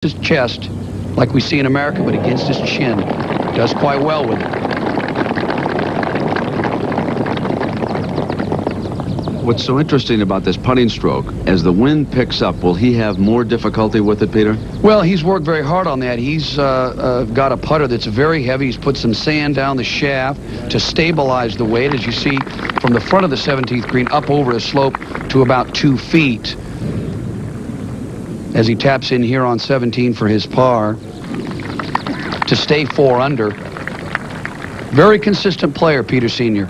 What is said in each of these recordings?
his chest, like we see in America, but against his chin. Does quite well with it. What's so interesting about this putting stroke, as the wind picks up, will he have more difficulty with it, Peter? Well, he's worked very hard on that. He's got a putter that's very heavy. He's put some sand down the shaft to stabilize the weight, as you see from the front of the 17th green up over a slope to about 2 feet. As he taps in here on 17 for his par to stay 4 under. Very consistent player, Peter Sr.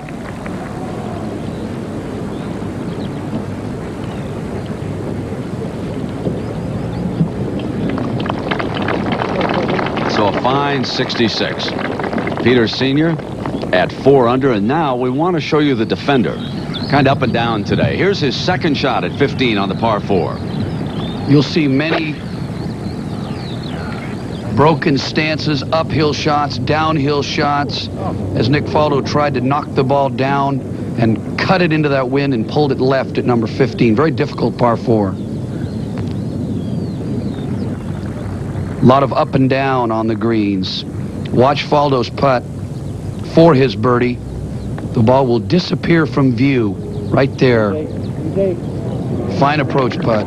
So a fine 66. Peter Sr. at 4 under, and now we want to show you the defender. Kind of up and down today. Here's his second shot at 15 on the par 4. You'll see many broken stances, uphill shots, downhill shots, as Nick Faldo tried to knock the ball down and cut it into that wind and pulled it left at number 15. Very difficult par 4. A lot of up and down on the greens. Watch Faldo's putt for his birdie. The ball will disappear from view right there. Fine approach putt.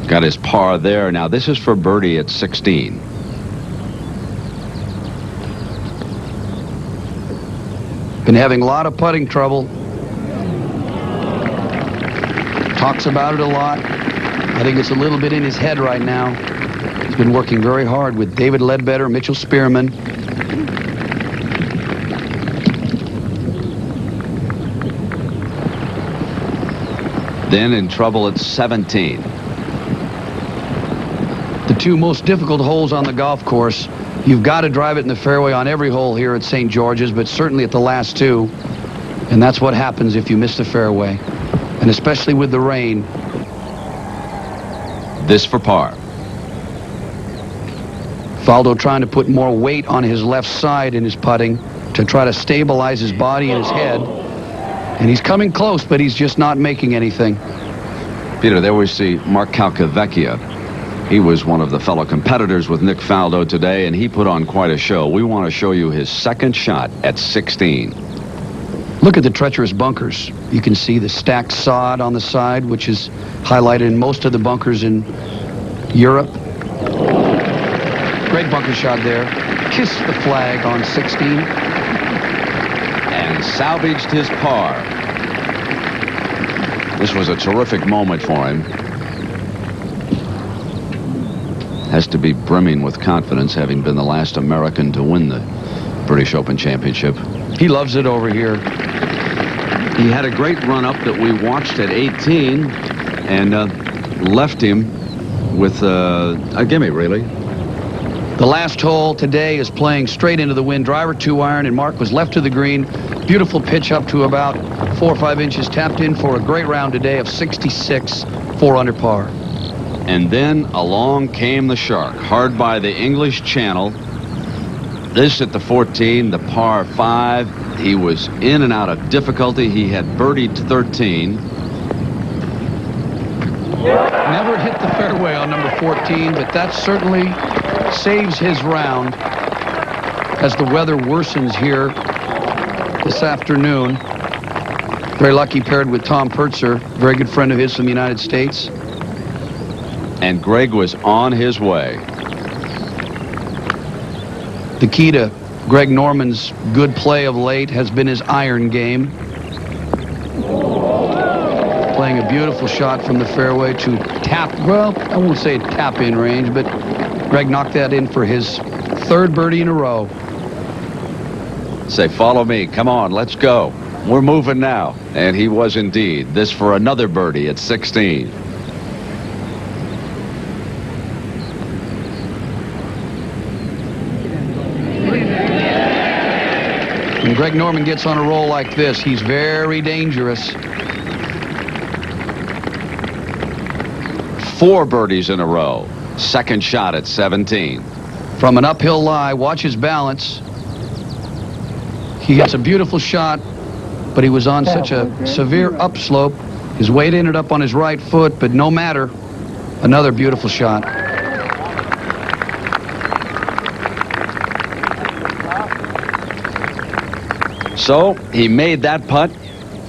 Got his par there. Now this is for birdie at 16. Been having a lot of putting trouble. Talks about it a lot. I think it's a little bit in his head right now. He's been working very hard with David Ledbetter, Mitchell Spearman. Then in trouble at 17. The 2 most difficult holes on the golf course. You've got to drive it in the fairway on every hole here at St. George's, but certainly at the last 2. And that's what happens if you miss the fairway. And especially with the rain. This for par. Faldo trying to put more weight on his left side in his putting to try to stabilize his body and his head. And he's coming close, but he's just not making anything. Peter, there we see Mark Calcavecchia. He was one of the fellow competitors with Nick Faldo today, and he put on quite a show. We want to show you his second shot at 16. Look at the treacherous bunkers. You can see the stacked sod on the side, which is highlighted in most of the bunkers in Europe. Great bunker shot there. Kissed the flag on 16. And salvaged his par. This was a terrific moment for him. Has to be brimming with confidence, having been the last American to win the British Open Championship. He loves it over here. He had a great run-up that we watched at 18 and left him with a gimme, really. The last hole today is playing straight into the wind. Driver 2-iron, and Mark was left to the green. Beautiful pitch up to about 4 or 5 inches. Tapped in for a great round today of 66, 4 under par. And then along came the shark, hard by the English Channel. This at the 14, the par 5. He was in and out of difficulty. He had birdied 13. Never hit the fairway on number 14, but that certainly saves his round as the weather worsens here this afternoon. Very lucky, paired with Tom Pertzer, very good friend of his from the United States. And Greg was on his way. The key to Greg Norman's good play of late has been his iron game. Playing a beautiful shot from the fairway to tap, well, I won't say tap in range, but Greg knocked that in for his 3rd birdie in a row. Say, follow me. Come on, let's go. We're moving now. And he was indeed. This for another birdie at 16. When Greg Norman gets on a roll like this, he's very dangerous. 4 birdies in a row. Second shot at 17. From an uphill lie, watch his balance. He hits a beautiful shot, but he was on such a severe upslope. His weight ended up on his right foot, but no matter. Another beautiful shot. So he made that putt.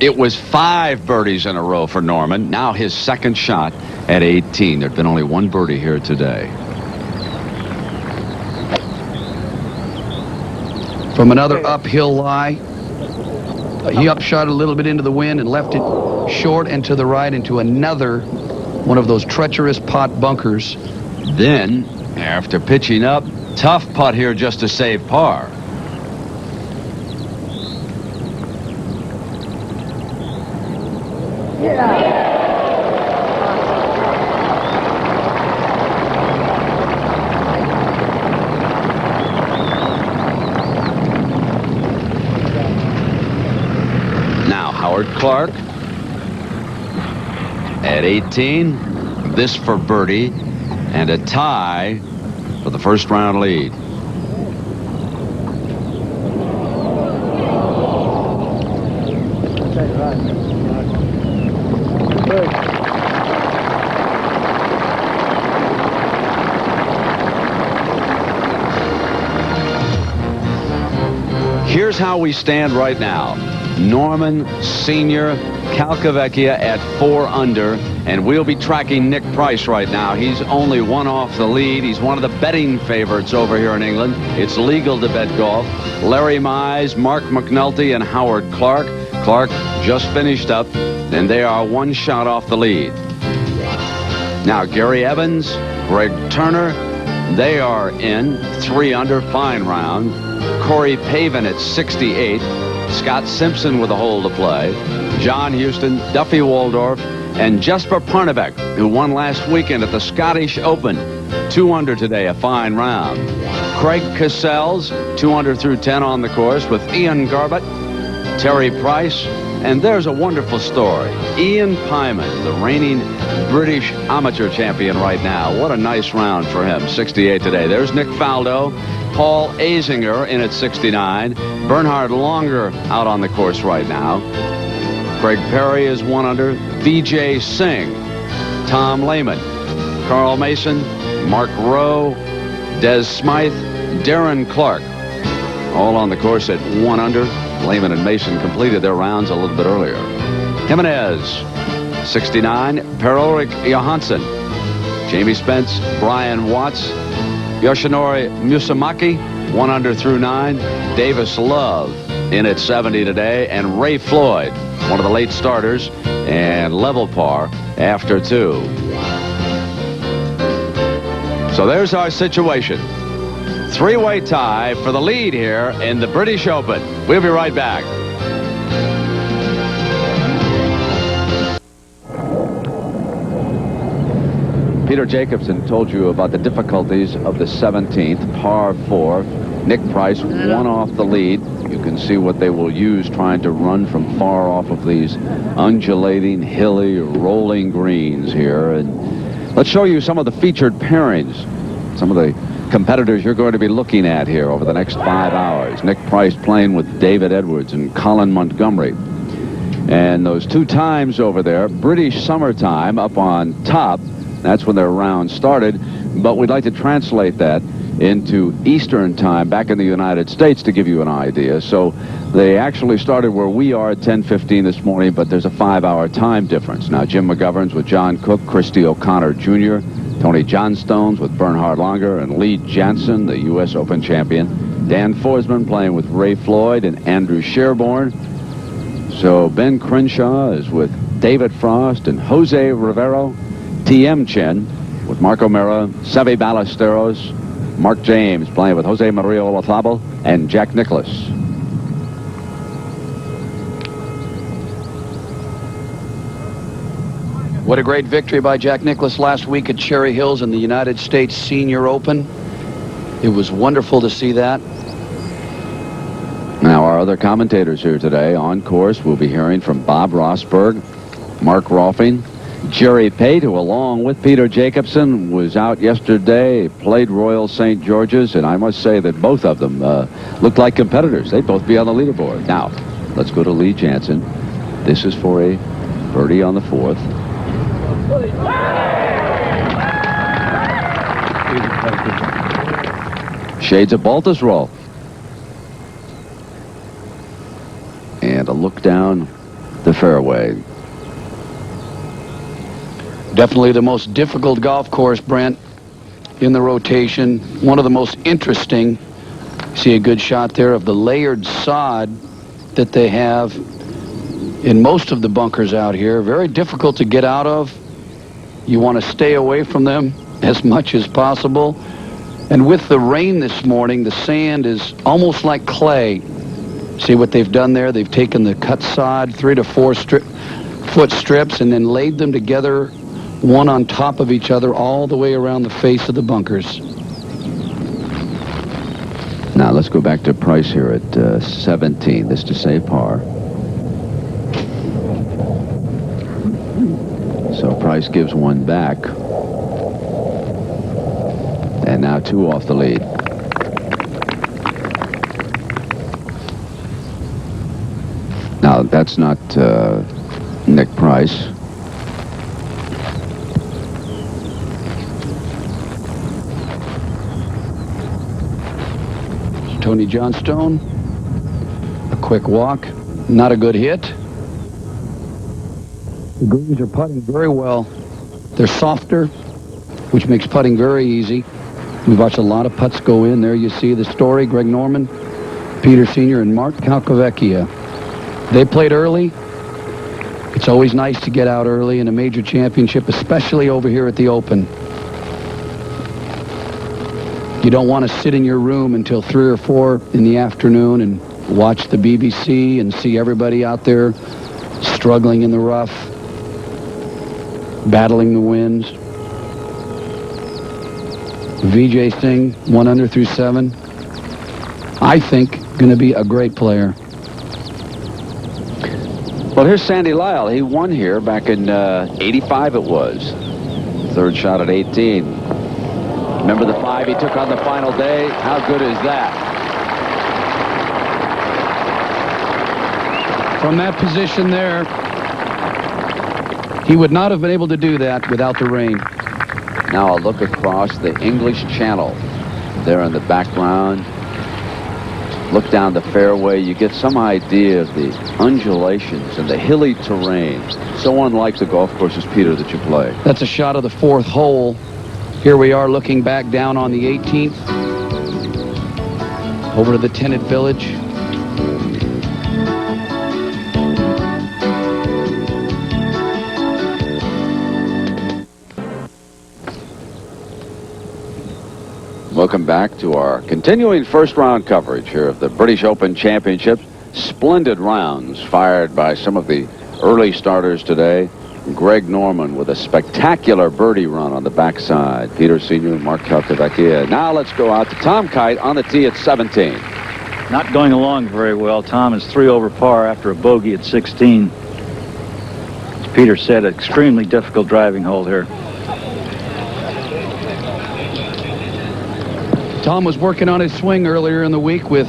It was 5 birdies in a row for Norman. Now his second shot at 18. There'd been only 1 birdie here today. From another uphill lie. He upshot a little bit into the wind and left it short and to the right into another one of those treacherous pot bunkers. Then, after pitching up, tough putt here just to save par. Clark at 18. This for birdie and a tie for the first round lead. Here's how we stand right now. Norman Senior Calcavecchia at 4 under, and we'll be tracking Nick Price right now. He's only 1 off the lead. He's one of the betting favorites over here in England. It's legal to bet golf. Larry Mize, Mark McNulty, and Howard Clark. Clark just finished up, and they are 1 shot off the lead. Now Gary Evans, Greg Turner, they are in 3 under, fine round. Corey Pavin at 68. Scott Simpson with a hole to play. John Houston, Duffy Waldorf, and Jesper Parnevik, who won last weekend at the Scottish Open. 2 under today, a fine round. Craig Cassells, 2 under through 10 on the course with Ian Garbett, Terry Price, and there's a wonderful story. Ian Pyman, the reigning British amateur champion right now. What a nice round for him, 68 today. There's Nick Faldo. Paul Azinger in at 69. Bernhard Longer out on the course right now. Craig Perry is 1 under. Vijay Singh, Tom Lehman, Carl Mason, Mark Rowe, Dez Smyth, Darren Clark, all on the course at 1 under. Lehman and Mason completed their rounds a little bit earlier. Jimenez, 69. Per-Ulrik Johansson, Jamie Spence, Brian Watts, Yoshinori Musamaki, 1 under through 9. Davis Love in at 70 today. And Ray Floyd, one of the late starters, and level par after 2. So there's our situation. 3-way tie for the lead here in the British Open. We'll be right back. Peter Jacobson told you about the difficulties of the 17th, par 4. Nick Price, 1 off the lead. You can see what they will use trying to run from far off of these undulating, hilly, rolling greens here. And let's show you some of the featured pairings, some of the competitors you're going to be looking at here over the next 5 hours. Nick Price playing with David Edwards and Colin Montgomery. And those 2 times over there, British summertime up on top. That's when their round started, but we'd like to translate that into Eastern time back in the United States to give you an idea. So they actually started where we are at 10:15 this morning, but there's a 5-hour time difference. Now Jim McGovern's with John Cook, Christy O'Connor Jr., Tony Johnstone's with Bernhard Longer, and Lee Jansen, the U.S. Open champion. Dan Forsman playing with Ray Floyd and Andrew Sherborne. So Ben Crenshaw is with David Frost and Jose Rivero. T.M. Chen with Mark O'Meara, Seve Ballesteros, Mark James playing with Jose Maria Olazabal, and Jack Nicklaus. What a great victory by Jack Nicklaus last week at Cherry Hills in the United States Senior Open. It was wonderful to see that. Now our other commentators here today on course, we'll be hearing from Bob Rosberg, Mark Rolfing, Jerry Pate, who along with Peter Jacobson was out yesterday, played Royal St. George's, and I must say that both of them looked like competitors. They'd both be on the leaderboard. Now, let's go to Lee Jansen. This is for a birdie on the 4th. Shades of Baltusrol. And a look down the fairway. Definitely the most difficult golf course, Brent, in the rotation. One of the most interesting. See a good shot there of the layered sod that they have in most of the bunkers out here. Very difficult to get out of. You want to stay away from them as much as possible. And with the rain this morning, the sand is almost like clay. See what they've done there? They've taken the cut sod, 3 to 4 foot strips, and then laid them together, one on top of each other, all the way around the face of the bunkers. Now let's go back to Price here at 17. This to save par. So Price gives one back. And now 2 off the lead. Now that's not Nick Price. Tony Johnstone, a quick walk, not a good hit. The greens are putting very well. They're softer, which makes putting very easy. We've watched a lot of putts go in. There you see the story, Greg Norman, Peter Sr., and Mark Calcavecchia. They played early. It's always nice to get out early in a major championship, especially over here at the Open. You don't want to sit in your room until 3 or 4 in the afternoon and watch the BBC and see everybody out there struggling in the rough, battling the winds. Vijay Singh, 1 under through 7. I think going to be a great player. Well, here's Sandy Lyle. He won here back in 85 it was. 3rd shot at 18. Remember the 5 he took on the final day? How good is that? From that position there, he would not have been able to do that without the rain. Now a look across the English Channel. There in the background. Look down the fairway. You get some idea of the undulations and the hilly terrain. So unlike the golf courses, Peter, that you play. That's a shot of the 4th hole. Here we are looking back down on the 18th. Over to the tenant village. Welcome back to our continuing first round coverage here of the British Open Championship. Splendid rounds fired by some of the early starters today. Greg Norman with a spectacular birdie run on the backside. Peter Sr. and Mark Calcavecchia. Now let's go out to Tom Kite on the tee at 17. Not going along very well. Tom is 3 over par after a bogey at 16. As Peter said, extremely difficult driving hole here. Tom was working on his swing earlier in the week with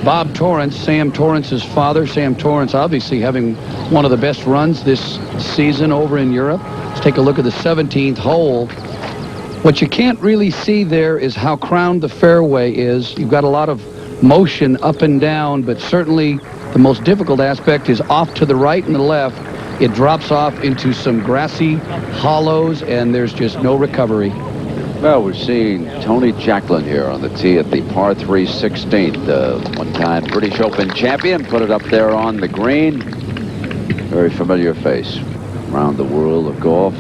Bob Torrance, Sam Torrance's father. Sam Torrance obviously having one of the best runs this season over in Europe. Let's take a look at the 17th hole. What you can't really see there is how crowned the fairway is. You've got a lot of motion up and down, but certainly the most difficult aspect is off to the right and the left. It drops off into some grassy hollows, and there's just no recovery. Well, we're seeing Tony Jacklin here on the tee at the par 3 16th. The one-time British Open champion. Put it up there on the green. Very familiar face around the world of golf.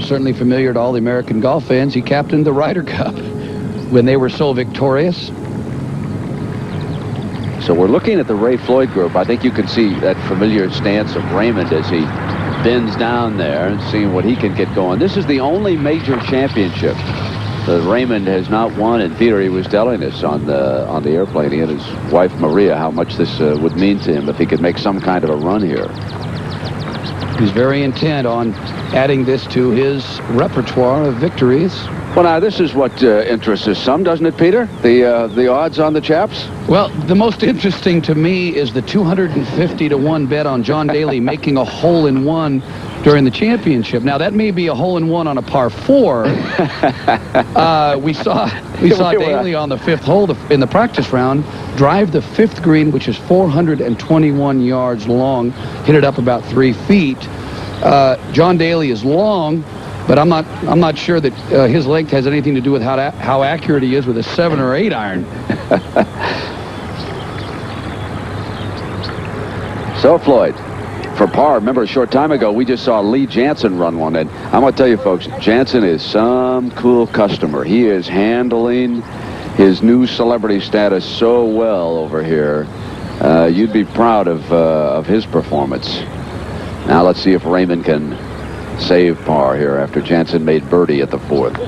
Certainly familiar to all the American golf fans. He captained the Ryder Cup when they were so victorious. So we're looking at the Ray Floyd group. I think you can see that familiar stance of Raymond as he bends down there and seeing what he can get going. This is the only major championship that Raymond has not won. And Peter, he was telling us on the airplane, he and his wife Maria, how much this would mean to him if he could make some kind of a run here. He's very intent on adding this to his repertoire of victories. Well, now, this is what interests us some, doesn't it, Peter? The odds on the chaps? Well, the most interesting to me is the 250-1 bet on John Daly making a hole-in-one during the championship. Now, that may be a hole-in-one on a par 4. We saw Daly on the 5th hole in the practice round drive the 5th green, which is 421 yards long, hit it up about 3 feet. John Daly is long, but I'm not sure that his length has anything to do with how accurate he is with a 7 or 8 iron. So, Floyd, for par, remember a short time ago, we just saw Lee Jansen run one. And I'm going to tell you, folks, Jansen is some cool customer. He is handling his new celebrity status so well over here. You'd be proud of his performance. Now let's see if Raymond can save par here after Jansen made birdie at the 4th.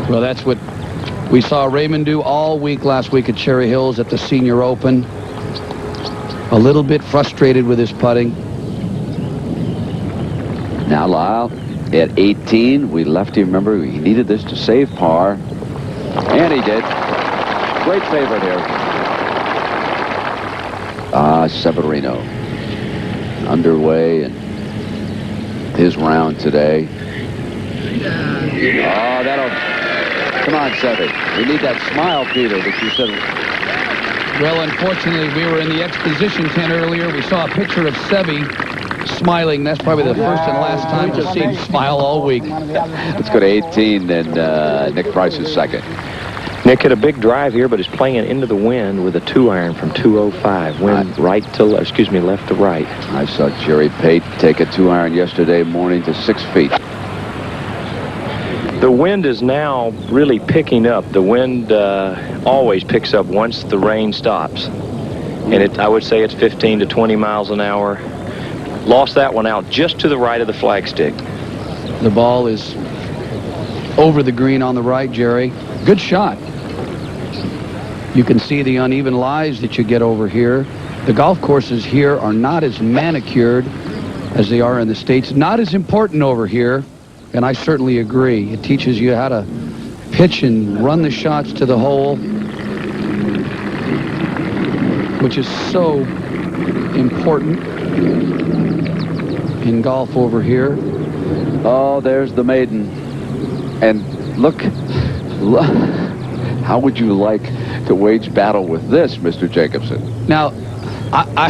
Well, that's what we saw Raymond do all week last week at Cherry Hills at the Senior Open. A little bit frustrated with his putting. Now Lyle at 18. We left him. Remember, he needed this to save par. And he did. Great favorite here. Severino underway and his round today. Oh, that'll... Come on, Sevy. We need that smile, Peter, that you said. Well, unfortunately, we were in the exposition tent earlier. We saw a picture of Sevy smiling. That's probably the first and last time we've seen him smile all week. Let's go to 18, and Nick Price is second. Nick hit a big drive here, but is playing it into the wind with a 2-iron from 205. Wind left to right. I saw Jerry Pate take a 2-iron yesterday morning to 6 feet. The wind is now really picking up. The wind always picks up once the rain stops. And I would say it's 15 to 20 miles an hour. Lost that one out just to the right of the flagstick. The ball is over the green on the right, Jerry. Good shot. You can see the uneven lies that you get over here. The golf courses here are not as manicured as they are in the States. Not as important over here, and I certainly agree. It teaches you how to pitch and run the shots to the hole, which is so important in golf over here. Oh, there's the maiden. And look, how would you like to wage battle with this, Mr. Jacobson? Now, I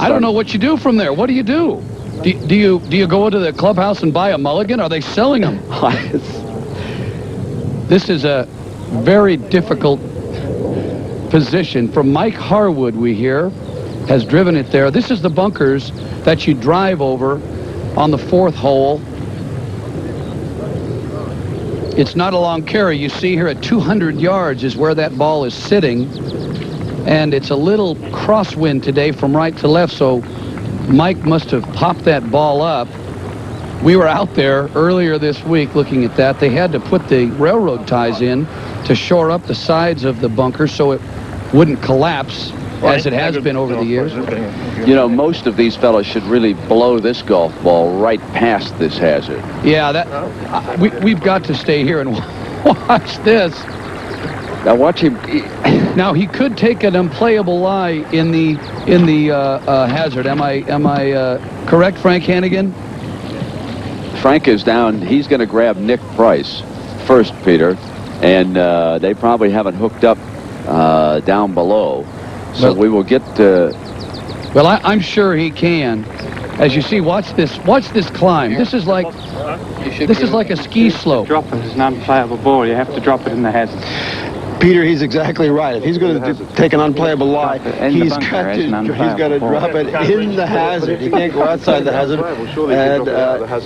don't know what you do from there. What do you do? Do you go into the clubhouse and buy a mulligan? Are they selling them? This is a very difficult position. From Mike Harwood, we hear, has driven it there. This is the bunkers that you drive over on the 4th hole. It's not a long carry. You see here at 200 yards is where that ball is sitting. And it's a little crosswind today from right to left, so Mike must have popped that ball up. We were out there earlier this week looking at that. They had to put the railroad ties in to shore up the sides of the bunker so it wouldn't collapse as it has been over the years. You know, most of these fellows should really blow this golf ball right past this hazard. Yeah, we've got to stay here and watch this. Now watch him. Now he could take an unplayable lie in the hazard. Am I correct, Frank Hannigan? Frank is down. He's going to grab Nick Price first, Peter, and they probably haven't hooked up down below. So we will get. Well, I'm sure he can. As you see, watch this climb. This is like a ski slope. Drop it as an unplayable ball. You have to drop it in the hazard. Peter, he's exactly right. If he's going to take an unplayable lie, he's got to drop it in the hazard. He can't go outside the hazard.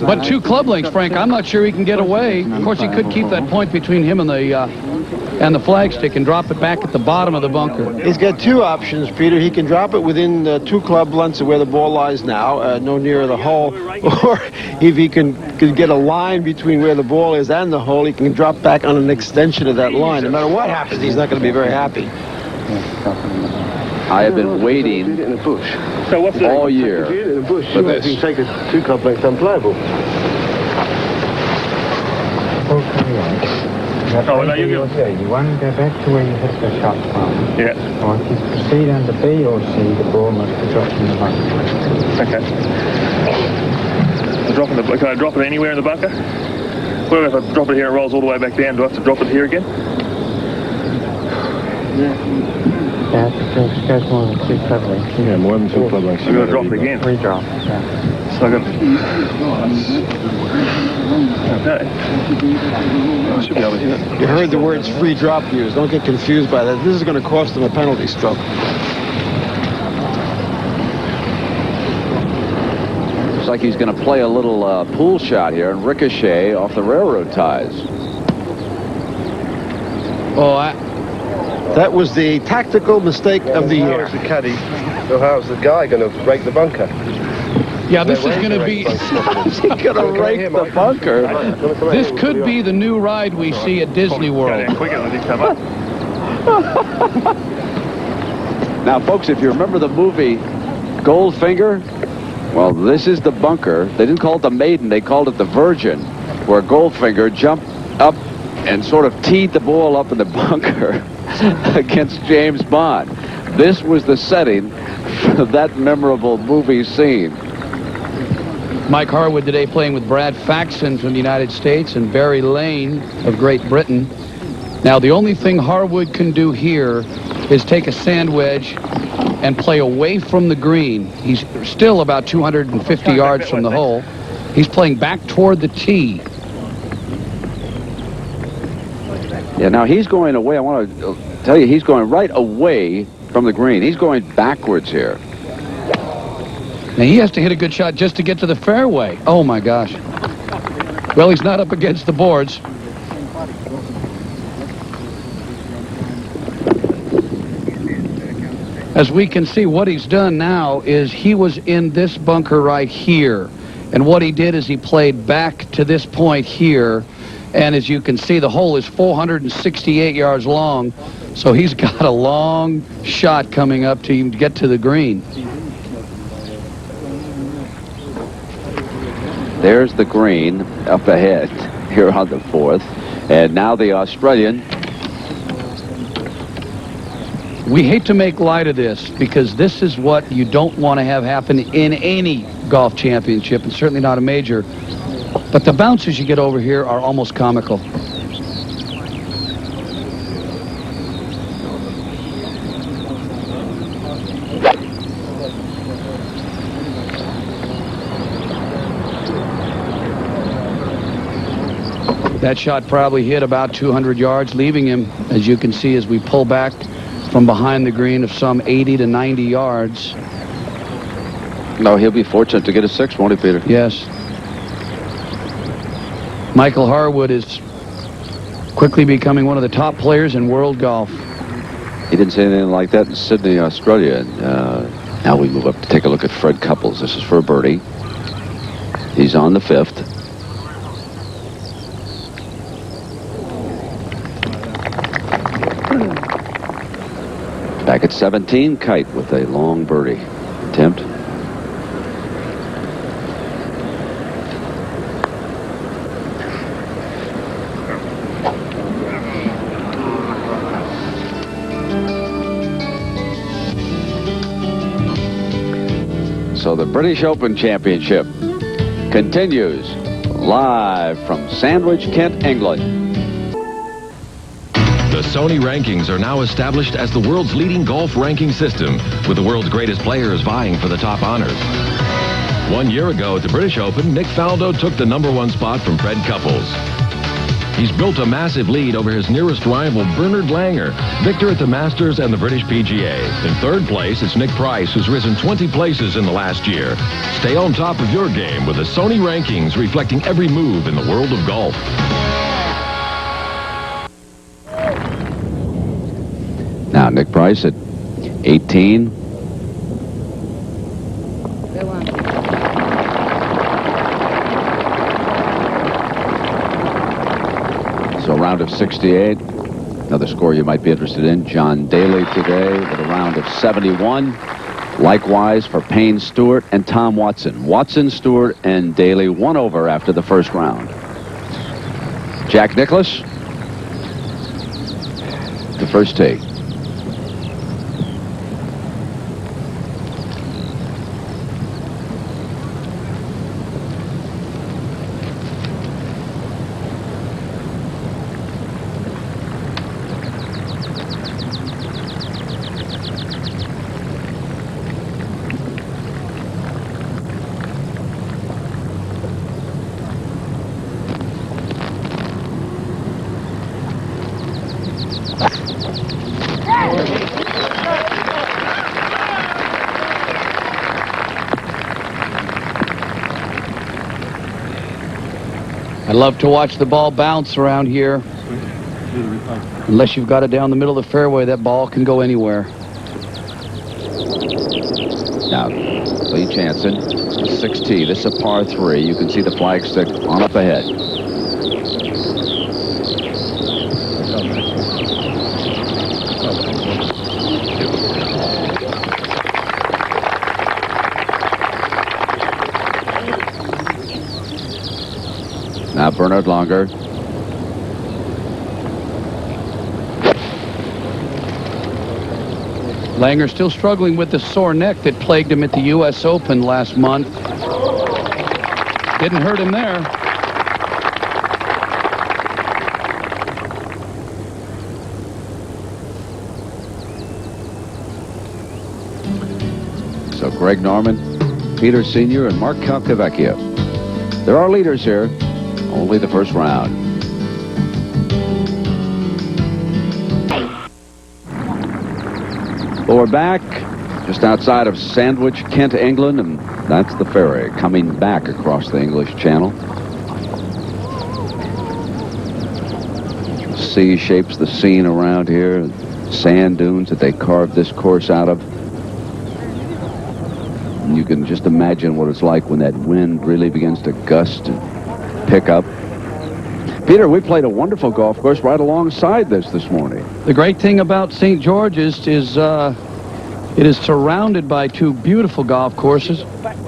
But 2 club lengths, Frank. I'm not sure he can get away. Of course, he could keep that point between him and the flagstick and drop it back at the bottom of the bunker. He's got 2 options, Peter. He can drop it within 2 club lengths of where the ball lies now, no nearer the hole. Or if he can get a line between where the ball is and the hole, he can drop back on an extension of that line. No matter what happens, he's not going to be very happy. I have been waiting in the bush. So what's the... all year In the bush, for you this. can take a 2 club length unplayable. Oh, no, you go. You want to go back to where you hit the shot from. Yeah. I want you to proceed under B or C. The ball must be dropped in the bunker. Okay. Can I drop it anywhere in the bunker? What if I drop it here and it rolls all the way back down? Do I have to drop it here again? Yeah, it goes more than 2 club lengths. Yeah, more than 2 club lengths. So I'm going to drop it again. Redrop, yeah. So I got... Okay. I should be able to hit it. You heard the words free drop used. Don't get confused by that. This is going to cost them a penalty stroke. Looks like he's going to play a little pool shot here and ricochet off the railroad ties. That was the tactical mistake of the year. How's the caddy, or how's the guy going to break the bunker? Yeah, this is going to be... He's going to rake the bunker. This could be the new ride we see at Disney World. Quicker than he come up. Now, folks, if you remember the movie Goldfinger, well, this is the bunker. They didn't call it the Maiden. They called it the Virgin, where Goldfinger jumped up and sort of teed the ball up in the bunker against James Bond. This was the setting for that memorable movie scene. Mike Harwood today playing with Brad Faxon from the United States and Barry Lane of Great Britain. Now, the only thing Harwood can do here is take a sand wedge and play away from the green. He's still about 250 yards from the hole. He's playing back toward the tee. Yeah, now he's going away. I want to tell you, he's going right away from the green. He's going backwards here. Now, he has to hit a good shot just to get to the fairway. Oh, my gosh. Well, he's not up against the boards. As we can see, what he's done now is he was in this bunker right here. And what he did is he played back to this point here. And as you can see, the hole is 468 yards long. So he's got a long shot coming up to even get to the green. There's the green up ahead here on the 4th. And now the Australian. We hate to make light of this because this is what you don't want to have happen in any golf championship, and certainly not a major. But the bounces you get over here are almost comical. That shot probably hit about 200 yards, leaving him, as you can see, as we pull back from behind the green of some 80 to 90 yards. No, he'll be fortunate to get a 6, won't he, Peter? Yes. Michael Harwood is quickly becoming one of the top players in world golf. He didn't say anything like that in Sydney, Australia. Now we move up to take a look at Fred Couples. This is for a birdie. He's on the 5th. Back at 17, Kite with a long birdie attempt. So the British Open Championship continues live from Sandwich, Kent, England. The Sony rankings are now established as the world's leading golf ranking system, with the world's greatest players vying for the top honors. 1 year ago at the British Open, Nick Faldo took the #1 spot from Fred Couples. He's built a massive lead over his nearest rival, Bernard Langer, victor at the Masters and the British PGA. In 3rd place, it's Nick Price, who's risen 20 places in the last year. Stay on top of your game with the Sony rankings reflecting every move in the world of golf. Now Nick Price at 18. So a round of 68. Another score you might be interested in, John Daly today with a round of 71. Likewise for Payne Stewart and Tom Watson. Watson, Stewart, and Daly 1 over after the first round. Jack Nicklaus, the first tee. I love to watch the ball bounce around here. Unless you've got it down the middle of the fairway, that ball can go anywhere. Now, Lee Jansen, 6T. This is a par 3. You can see the flagstick on up ahead. Now Bernard Longer. Langer still struggling with the sore neck that plagued him at the U.S. Open last month. Didn't hurt him there. So Greg Norman, Peter Sr., and Mark Calcavecchia. There are leaders here. Only the first round. Well, we're back just outside of Sandwich, Kent, England, and that's the ferry coming back across the English Channel. Sea shapes the scene around here. Sand dunes that they carved this course out of. And you can just imagine what it's like when that wind really begins to gust and pick up. Peter, we played a wonderful golf course right alongside this morning. The great thing about St. George's is it is surrounded by 2 beautiful golf courses,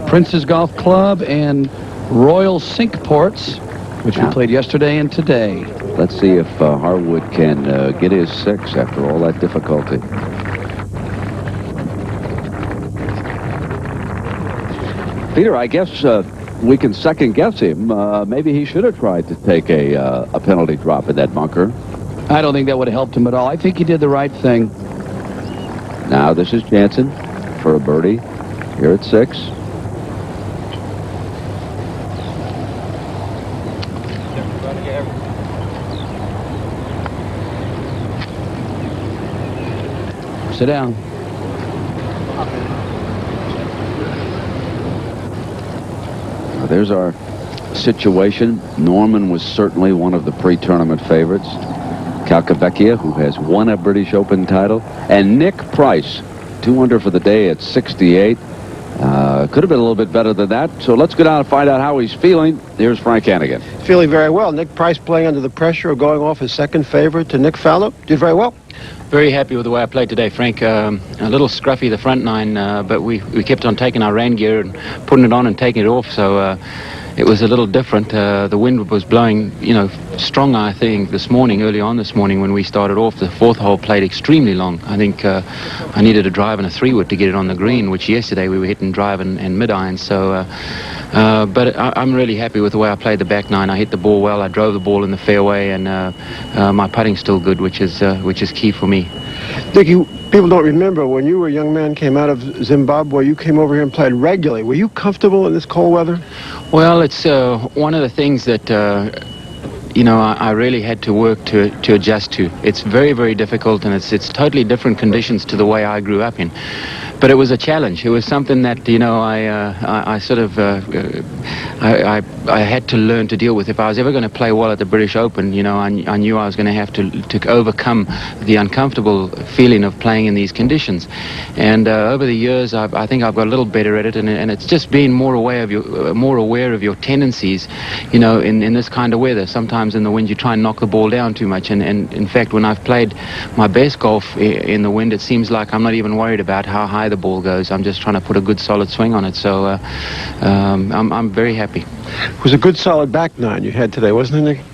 Prince's Golf Club and Royal Cinque Ports, which we played yesterday and today. Let's see if Harwood can get his 6 after all that difficulty. Peter, I guess we can second guess him. Maybe he should have tried to take a penalty drop in that bunker. I don't think that would have helped him at all. I think he did the right thing. Now this is Jansen for a birdie here at 6. Sit down. There's our situation. Norman was certainly one of the pre-tournament favorites. Calcavecchia, who has won a British Open title, and Nick Price, 2 under for the day at 68. Could have been a little bit better than that. So let's go down and find out how he's feeling. Here's Frank Hannigan. Feeling very well. Nick Price playing under the pressure of going off his second favorite to Nick Faldo. Did very well. Very happy with the way I played today, Frank. A little scruffy the front 9, but we kept on taking our rain gear and putting it on and taking it off, so it was a little different. The wind was blowing, strong, I think, early on this morning when we started off. The 4th hole played extremely long. I think I needed a drive and a 3-wood to get it on the green, which yesterday we were hitting drive and mid-iron, so... but I'm really happy with the way I played the back 9. I hit the ball well. I drove the ball in the fairway, and my putting's still good, which is key for me. Nick, people don't remember when you were a young man, came out of Zimbabwe, you came over here and played regularly. Were you comfortable in this cold weather? Well, it's one of the things that I really had to work to adjust to. It's very, very difficult, and it's totally different conditions to the way I grew up in. but it was a challenge. It was something that, you know, I sort of I had to learn to deal with. If I was ever going to play well at the British Open, you know, I knew I was going to have to overcome the uncomfortable feeling of playing in these conditions. And over the years, I think I've got a little better at it, and it's just being more aware of your tendencies, you know, in this kind of weather. Sometimes in the wind you try and knock the ball down too much, and in fact when I've played my best golf in the wind, it seems like I'm not even worried about how high the ball goes. I'm just trying to put a good solid swing on it. So I'm very happy. It was a good solid back nine you had today, wasn't it, Nick?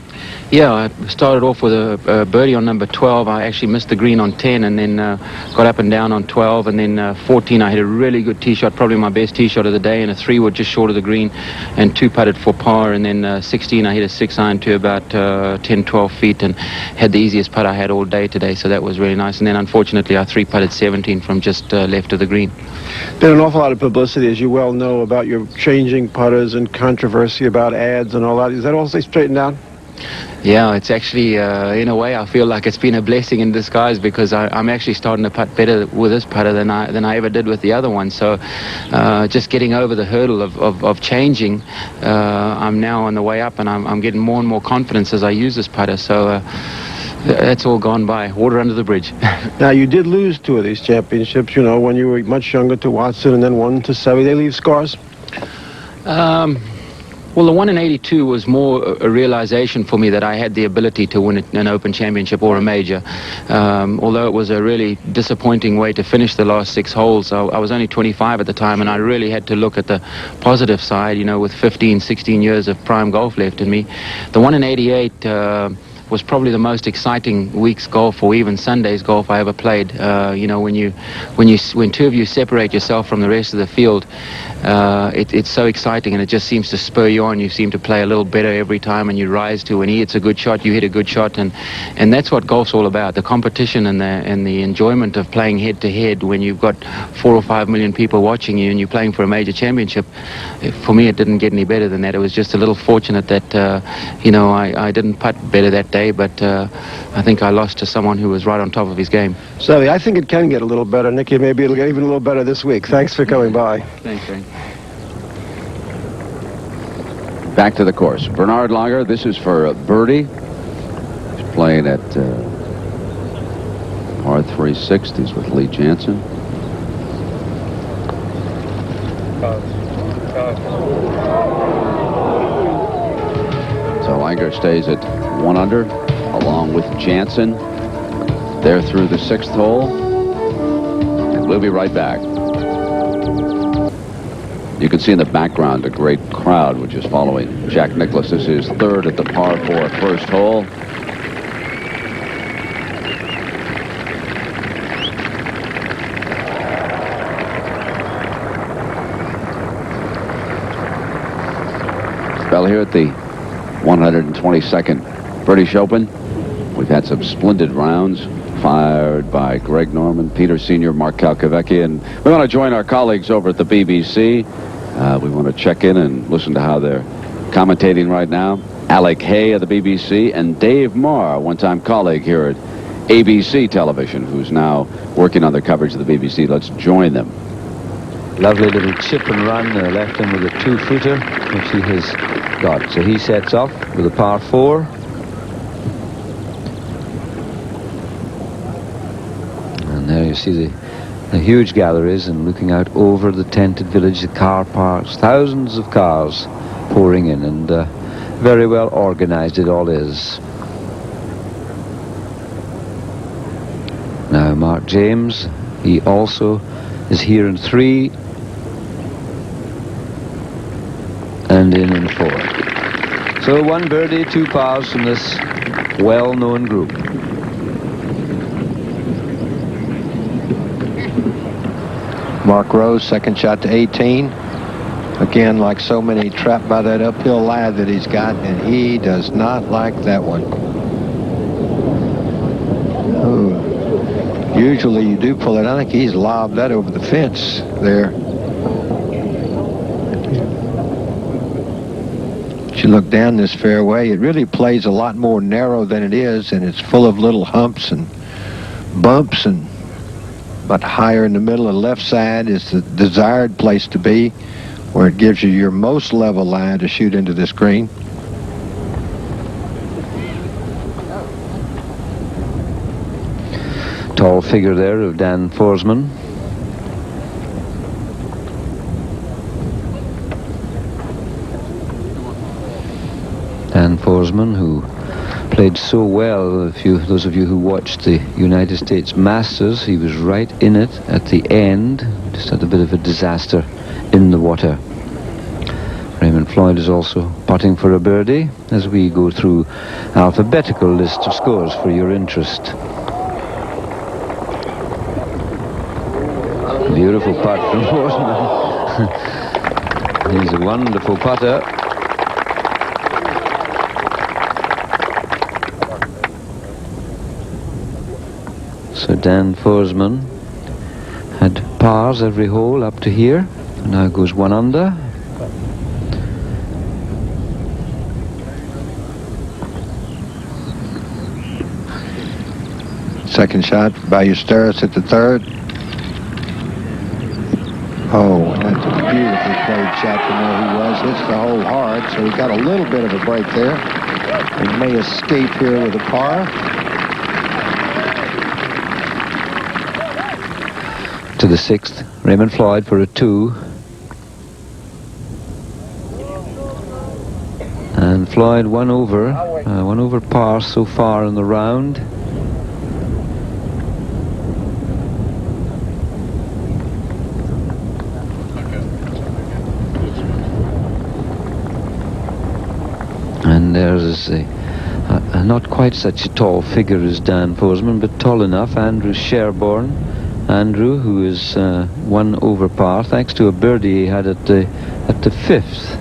Yeah, I started off with a birdie on number 12. I actually missed the green on 10, and then got up and down on 12, and then 14 I hit a really good tee shot, probably my best tee shot of the day, and a 3-wood just short of the green, and 2 putted for par, and then 16 I hit a 6-iron to about 10-12 feet, and had the easiest putt I had all day today, so that was really nice. And then unfortunately I 3-putted 17 from just left of the green. Been an awful lot of publicity, as you well know, about your changing putters and controversy about ads and all that. Is that all straightened out? Yeah, it's actually, in a way, I feel like it's been a blessing in disguise, because I'm actually starting to putt better with this putter than I ever did with the other one. So just getting over the hurdle of changing, I'm now on the way up, and I'm getting more and more confidence as I use this putter. So that's all gone by. Water under the bridge. Now, you did lose 2 of these championships, you know, when you were much younger, to Watson, and then 1 to Seve. They leave scars? Well, the one in '82 was more a realization for me that I had the ability to win an Open Championship or a major. Although it was a really disappointing way to finish the last 6 holes. I was only 25 at the time, and I really had to look at the positive side, you know, with 15, 16 years of prime golf left in me. The one in '88 was probably the most exciting week's golf, or even Sunday's golf, I ever played. You know, when 2 of you separate yourself from the rest of the field, it's so exciting, and it just seems to spur you on. You seem to play a little better every time, and you rise to when he hits a good shot, you hit a good shot, and that's what golf's all about, the competition and the enjoyment of playing head to head when you've got 4 or 5 million people watching you and you're playing for a major championship. For me, it didn't get any better than that. It was just a little fortunate that you know, I didn't putt better that day, but I think I lost to someone who was right on top of his game. So I think it can get a little better, Nicky. Maybe it'll get even a little better this week. Thanks for coming by. Thanks, Frank. Back to the course. Bernard Langer, this is for birdie. He's playing at par 360s with Lee Janzen. So Langer stays at 1 under, along with Janzen. They're through the 6th hole, and we'll be right back. You can see in the background a great crowd which is following Jack Nicklaus. This is 3rd at the par 4 first hole. Well, here at the 122nd British Open, we've had some splendid rounds fired by Greg Norman, Peter Sr., Mark Calcavecchia, and we want to join our colleagues over at the BBC. We want to check in and listen to how they're commentating right now. Alec Hay of the BBC, and Dave Marr, one-time colleague here at ABC Television, who's now working on the coverage of the BBC. Let's join them. Lovely little chip and run, left him with a 2-footer, which he has got. So he sets off with a par 4. And there you see the huge galleries, and looking out over the tented village, the car parks, thousands of cars pouring in, and very well organized it all is. Now Mark James, he also is here in 3 and in 4. So 1 birdie, 2 pars from this well-known group. Mark Rose, second shot to 18. Again, like so many, trapped by that uphill lie that he's got, and he does not like that one. Oh, usually you do pull it. I think he's lobbed that over the fence there. If you look down this fairway, it really plays a lot more narrow than it is, and it's full of little humps and bumps, and but higher in the middle. The left side is the desired place to be, where it gives you your most level lie to shoot into this green. Tall figure there of Dan Forsman. Dan Forsman, who played so well. Those of you who watched the United States Masters, he was right in it at the end. Just had a bit of a disaster in the water. Raymond Floyd is also putting for a birdie as we go through alphabetical list of scores for your interest. Beautiful putt from Forsman. He's a wonderful putter. So Dan Forsman had pars every hole up to here. Now goes 1 under. Second shot, Ballesteros at the third. Oh, that's a beautifully played shot from where he was. Hits the hole hard, so he got a little bit of a break there. He may escape here with a par. To the 6th, Raymond Floyd for a 2. And Floyd one over par so far in the round. And there's a not quite such a tall figure as Dan Forsman, but tall enough, Andrew Sherborne. Andrew, who is 1 over par, thanks to a birdie he had at the 5th.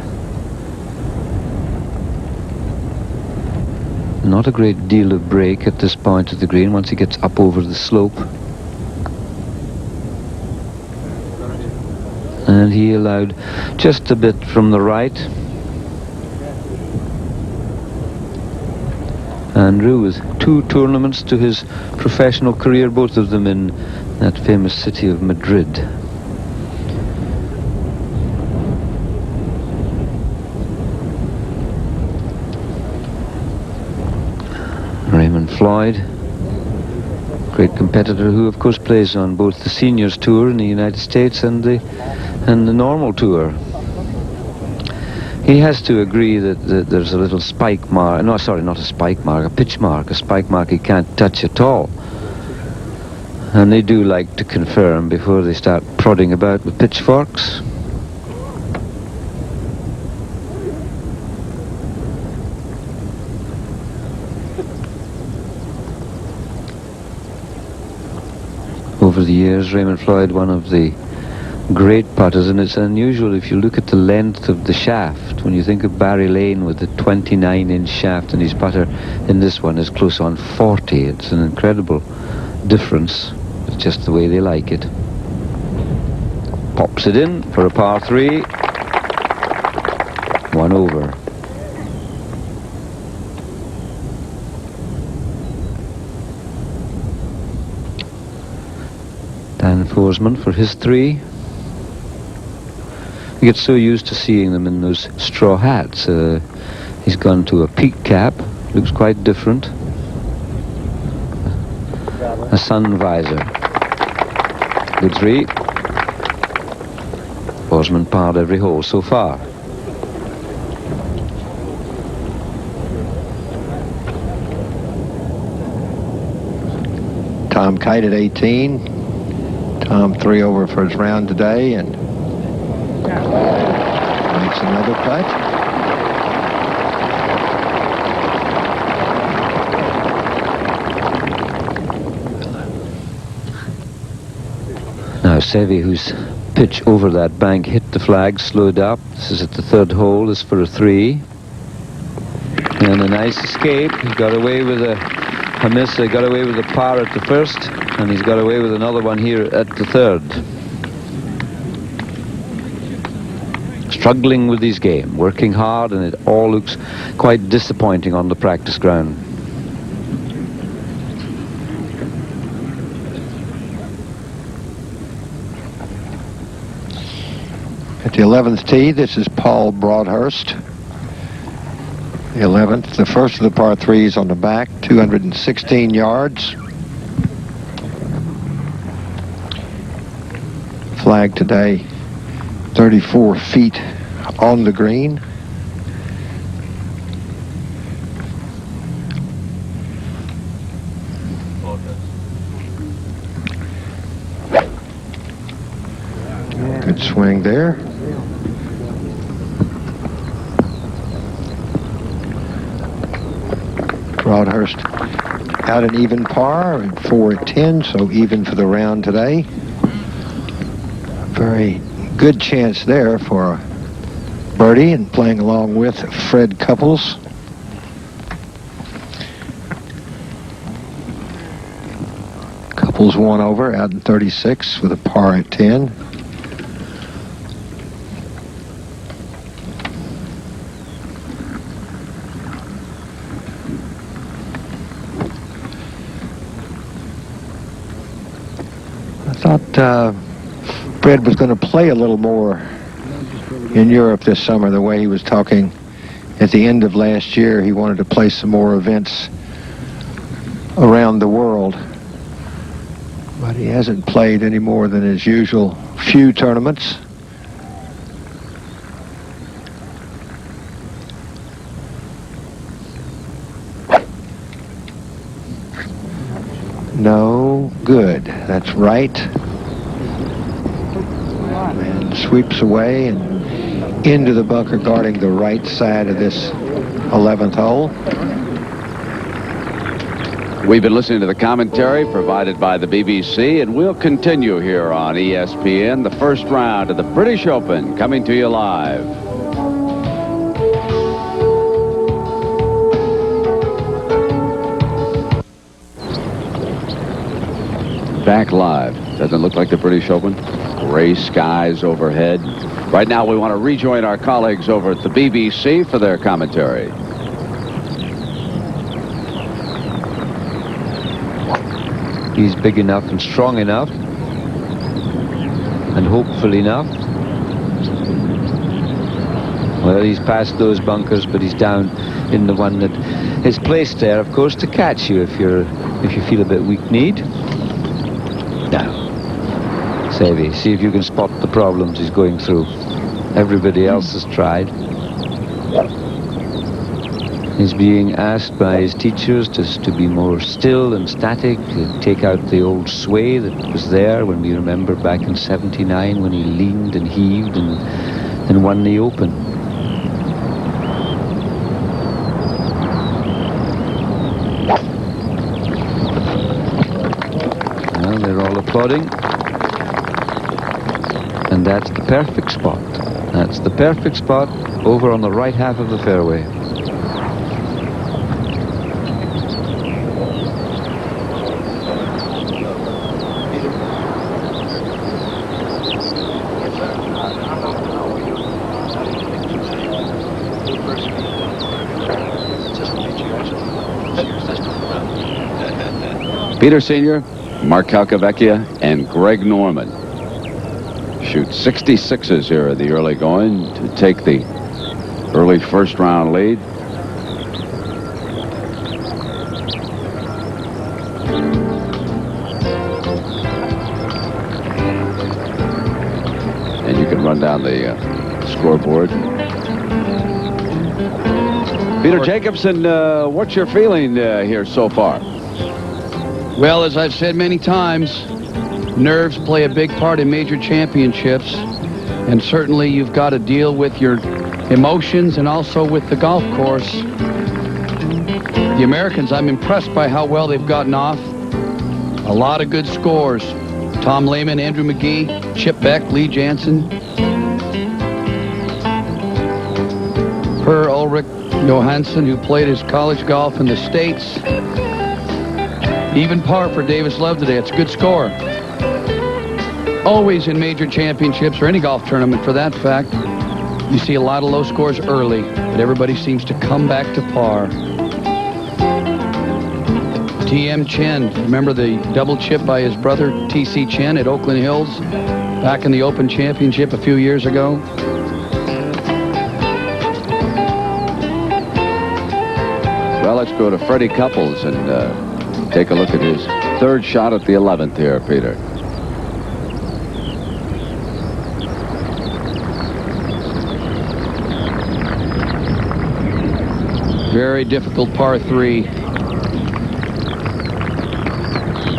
Not a great deal of break at this point of the green once he gets up over the slope. And he allowed just a bit from the right. Andrew with 2 tournaments to his professional career, both of them in that famous city of Madrid. Raymond Floyd, great competitor who of course plays on both the seniors tour in the United States and the normal tour. He has to agree that there's a little spike mark, no sorry, not a spike mark, a pitch mark, a spike mark he can't touch at all. And they do like to confirm before they start prodding about with pitchforks. Over the years, Raymond Floyd, one of the great putters, and it's unusual if you look at the length of the shaft. When you think of Barry Lane with the 29-inch shaft, and his putter in this one is close on 40. It's an incredible difference. It's just the way they like it. Pops it in for a par 3. 1 over. Dan Forsman for his 3. You get so used to seeing them in those straw hats. He's gone to a peak cap. Looks quite different. A sun visor. Good 3. Forsman parred every hole so far. Tom Kite at 18. Tom 3 over for his round today and makes another putt. Now Seve, whose pitch over that bank hit the flag, slowed up. This is at the 3rd hole. This is for a 3. And a nice escape. He got away with a miss. He got away with a par at the 1st, and he's got away with another one here at the 3rd. Struggling with his game, working hard, and it all looks quite disappointing on the practice ground. At the 11th tee, this is Paul Broadhurst. The 11th, the first of the par 3s on the back, 216 yards. Flag today, 34 feet on the green. Good swing there. Broadhurst out an even par, and 4 at 10, so even for the round today. Very good chance there for birdie, and playing along with Fred Couples. Couples 1 over out in 36 with a par at 10. I thought Fred was going to play a little more in Europe this summer, the way he was talking at the end of last year. He wanted to play some more events around the world, but he hasn't played any more than his usual few tournaments. No good. That's right. And sweeps away and into the bunker, guarding the right side of this 11th hole. We've been listening to the commentary provided by the BBC, and we'll continue here on ESPN. The first round of the British Open coming to you live. Back live. Doesn't look like the British Open. Gray skies overhead. Right now we want to rejoin our colleagues over at the BBC for their commentary. He's big enough and strong enough and hopeful enough. Well, he's past those bunkers, but he's down in the one that is placed there, of course, to catch you if you feel a bit weak-kneed. Now, Savvy, see if you can spot the problems he's going through. Everybody else has tried. He's being asked by his teachers just to be more still and static, to take out the old sway that was there when we remember back in '79 when he leaned and heaved and won the Open. Well, they're all applauding. And that's the perfect spot. That's the perfect spot over on the right half of the fairway. Peter Sr., Mark Calcavecchia, and Greg Norman shoot 66s here in the early going to take the early first round lead. And you can run down the scoreboard. Peter Jacobsen, what's your feeling here so far? Well, as I've said many times, nerves play a big part in major championships, and certainly you've got to deal with your emotions and also with the golf course. The Americans, I'm impressed by how well they've gotten off. A lot of good scores. Tom Lehman, Andrew McGee, Chip Beck, Lee Jansen, Per Ulrich Johansson, who played his college golf in the States. Even par for Davis Love today. It's a good score. Always in major championships, or any golf tournament for that fact, you see a lot of low scores early, but everybody seems to come back to par. T.M. Chen, remember the double chip by his brother T.C. Chen at Oakland Hills? back in the Open Championship a few years ago. Well, let's go to Freddie Couples and take a look at his third shot at the 11th here, Peter. Very difficult par 3.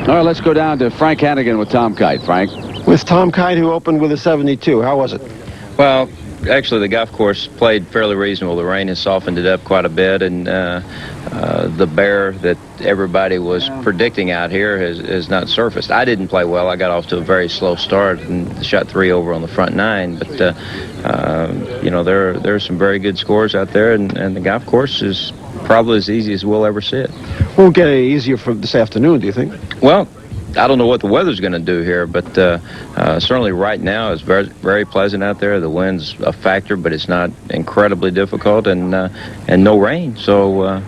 All right, let's go down to Frank Hannigan with Tom Kite. Frank? With Tom Kite, who opened with a 72. How was it? Well, actually, the golf course played fairly reasonable. The rain has softened it up quite a bit, and the bear that everybody was predicting out here has not surfaced. I didn't play well. I got off to a very slow start and shot 3 over on the front 9. But, you know, there are some very good scores out there, and the golf course is probably as easy as we'll ever see it. Won't get any easier for this afternoon, do you think? Well, I don't know what the weather's going to do here, but certainly right now it's very, very pleasant out there. The wind's a factor, but it's not incredibly difficult, and no rain, so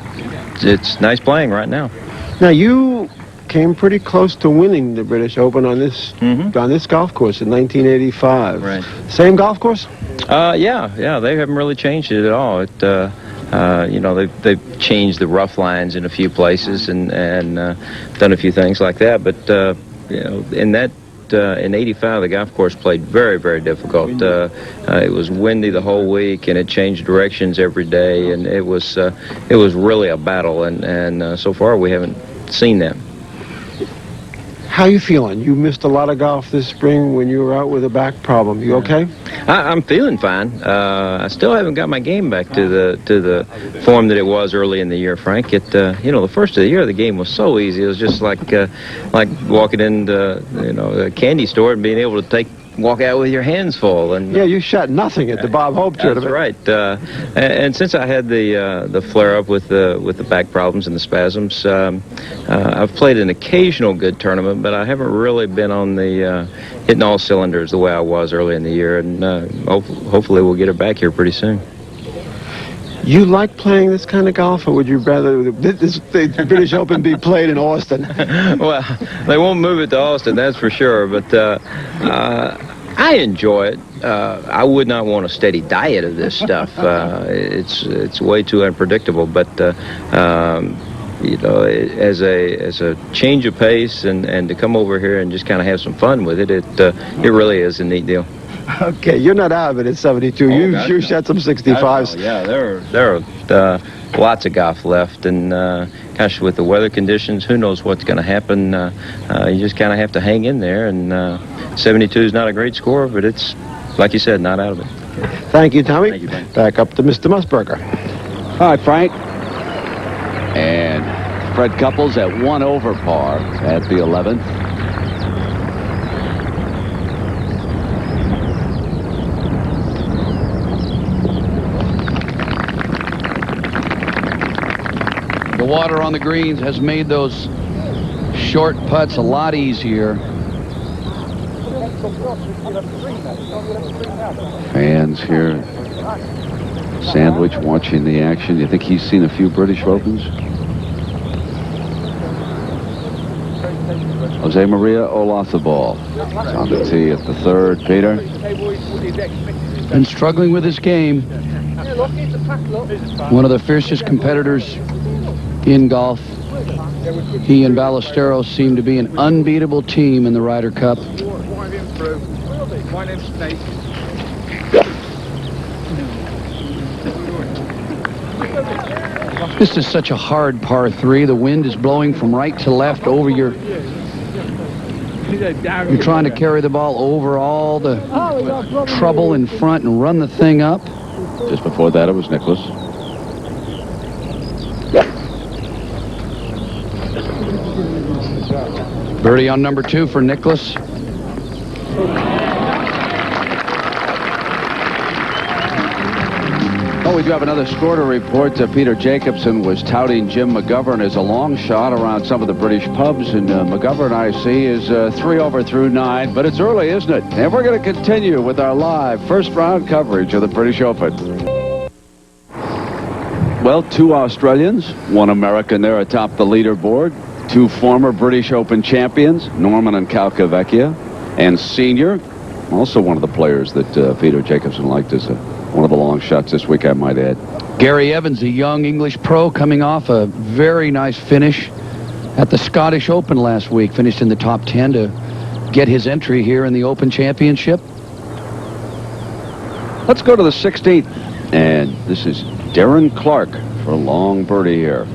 it's nice playing right now. Now, you came pretty close to winning the British Open on this golf course in 1985. Right. Same golf course? Yeah, they haven't really changed it at all. You know, they've changed the rough lines in a few places and done a few things like that. But you know, in '85, the golf course played very, very difficult. It was windy the whole week, and it changed directions every day, and it was really a battle. And so far, we haven't seen that. How you feeling? You missed a lot of golf this spring when you were out with a back problem. You okay? I'm feeling fine. I still haven't got my game back to the form that it was early in the year, Frank. You know, the first of the year, the game was so easy. It was just like walking into a candy store and being able to walk out with your hands full. And yeah, you shot nothing at the Bob Hope tournament. That's right. And since I had the flare up with the back problems and the spasms, I've played an occasional good tournament, but I haven't really been on the hitting all cylinders the way I was early in the year. And hopefully we'll get it back here pretty soon. You like playing this kind of golf, or would you rather the British Open be played in Austin? Well, they won't move it to Austin, that's for sure, but I enjoy it. I would not want a steady diet of this stuff. It's way too unpredictable, but you know, as a change of pace and to come over here and just kind of have some fun with it, it really is a neat deal. Okay, you're not out of it at 72. You shot some 65s. Yeah, there are lots of golf left, and gosh, with the weather conditions, who knows what's going to happen. You just kind of have to hang in there, and 72 is not a great score, but it's, like you said, not out of it. Thank you, Tommy. Thank you, Ben. Back up to Mr. Musburger. All right, Frank. And Fred Couples at 1 over par at the 11th. The water on the greens has made those short putts a lot easier. Fans here, Sandwich watching the action. You think he's seen a few British Opens? Jose Maria Olazabal is on the tee at the 3rd. Peter? Been struggling with his game. One of the fiercest competitors in golf. He and Ballesteros seem to be an unbeatable team in the Ryder Cup. This is such a hard par 3. The wind is blowing from right to left over your... You're trying to carry the ball over all the trouble in front and run the thing up. Just before that, it was Nicklaus. Birdie on number 2 for Nicklaus. Oh, we do have another score to report. Peter Jacobson was touting Jim McGovern as a long shot around some of the British pubs, and McGovern, I see, is 3 over through 9, but it's early, isn't it? And we're going to continue with our live first-round coverage of the British Open. Well, 2 Australians, 1 American there atop the leaderboard. 2 former British Open champions, Norman and Calcavecchia, and senior Also one of the players that Peter Jacobsen liked as one of the long shots this week, I might add. Gary Evans, a young English pro, coming off a very nice finish at the Scottish Open last week. Finished in the top 10 to get his entry here in the Open Championship. Let's go to the 16th. And this is Darren Clark for a long birdie here.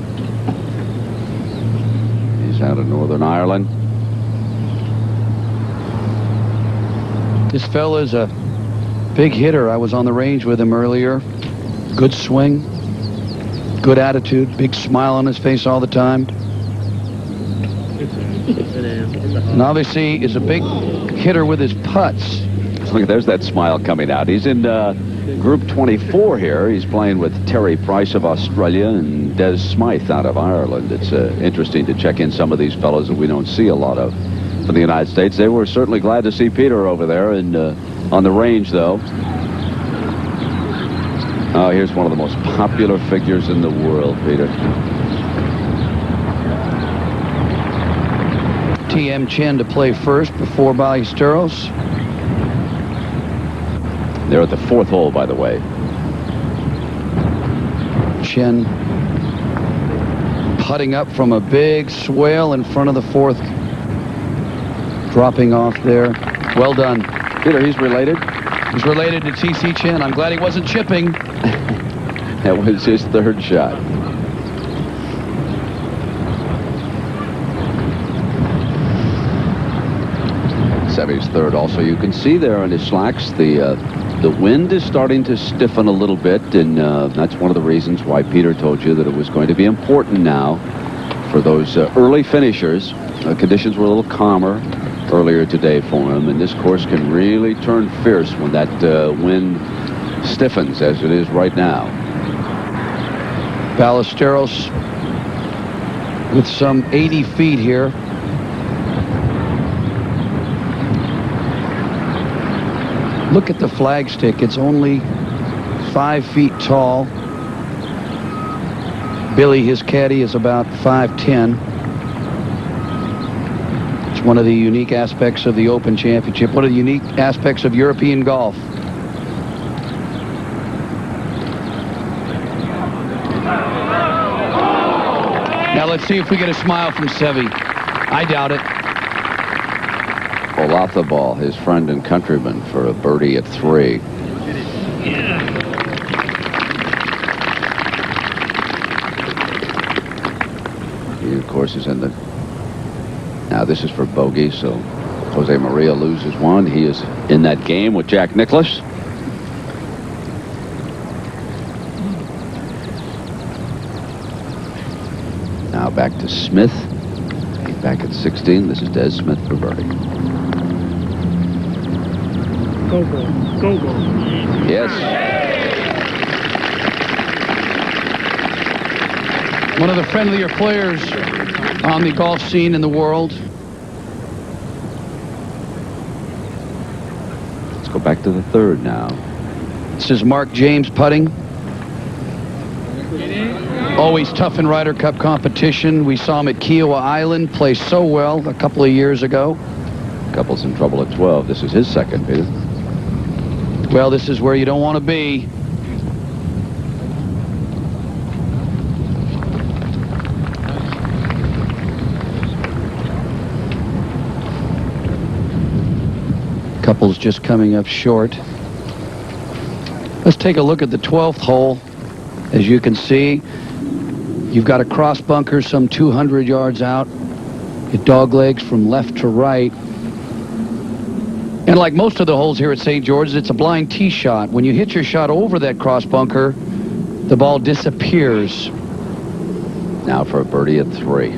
He's out of Northern Ireland. This fella's a big hitter. I was on the range with him earlier. Good swing, good attitude, big smile on his face all the time. And obviously is a big hitter with his putts. Look, there's that smile coming out. He's in Group 24 here. He's playing with Terry Price of Australia and Dez Smyth out of Ireland. It's interesting to check in some of these fellows that we don't see a lot of from the United States. They were certainly glad to see Peter over there and on the range, though. Oh, here's one of the most popular figures in the world, Peter. T.M. Chen to play first before Ballesteros. They're at the 4th hole, by the way. Chen putting up from a big swale in front of the 4th. Dropping off there. Well done. Peter, he's related? He's related to T.C. Chen. I'm glad he wasn't chipping. That was his 3rd shot. Seve's 3rd also. You can see there on his slacks the wind is starting to stiffen a little bit, and that's one of the reasons why Peter told you that it was going to be important now for those early finishers. Conditions were a little calmer earlier today for him, and this course can really turn fierce when that wind stiffens, as it is right now. Ballesteros with some 80 feet here. Look at the flagstick. It's only 5 feet tall. Billy, his caddy, is about 5'10". It's one of the unique aspects of the Open Championship, one of the unique aspects of European golf. Now let's see if we get a smile from Seve. I doubt it. Olathabal, his friend and countryman, for a birdie at 3. He, of course, is in the... Now, this is for bogey, so Jose Maria loses one. He is in that game with Jack Nicklaus. Now back to Smith. He's back at 16. This is Dez Smyth for birdie. Go ball. Go ball. Yes. One of the friendlier players on the golf scene in the world. Let's go back to the 3rd now. This is Mark James putting. Always tough in Ryder Cup competition. We saw him at Kiowa Island play so well a couple of years ago. Couple's in trouble at 12. This is his 2nd, Peter. Well, this is where you don't want to be. Couple's just coming up short. Let's take a look at the 12th hole. As you can see, you've got a cross bunker some 200 yards out. It doglegs from left to right. And like most of the holes here at St. George's, it's a blind tee shot. When you hit your shot over that cross bunker, the ball disappears. Now for a birdie at 3.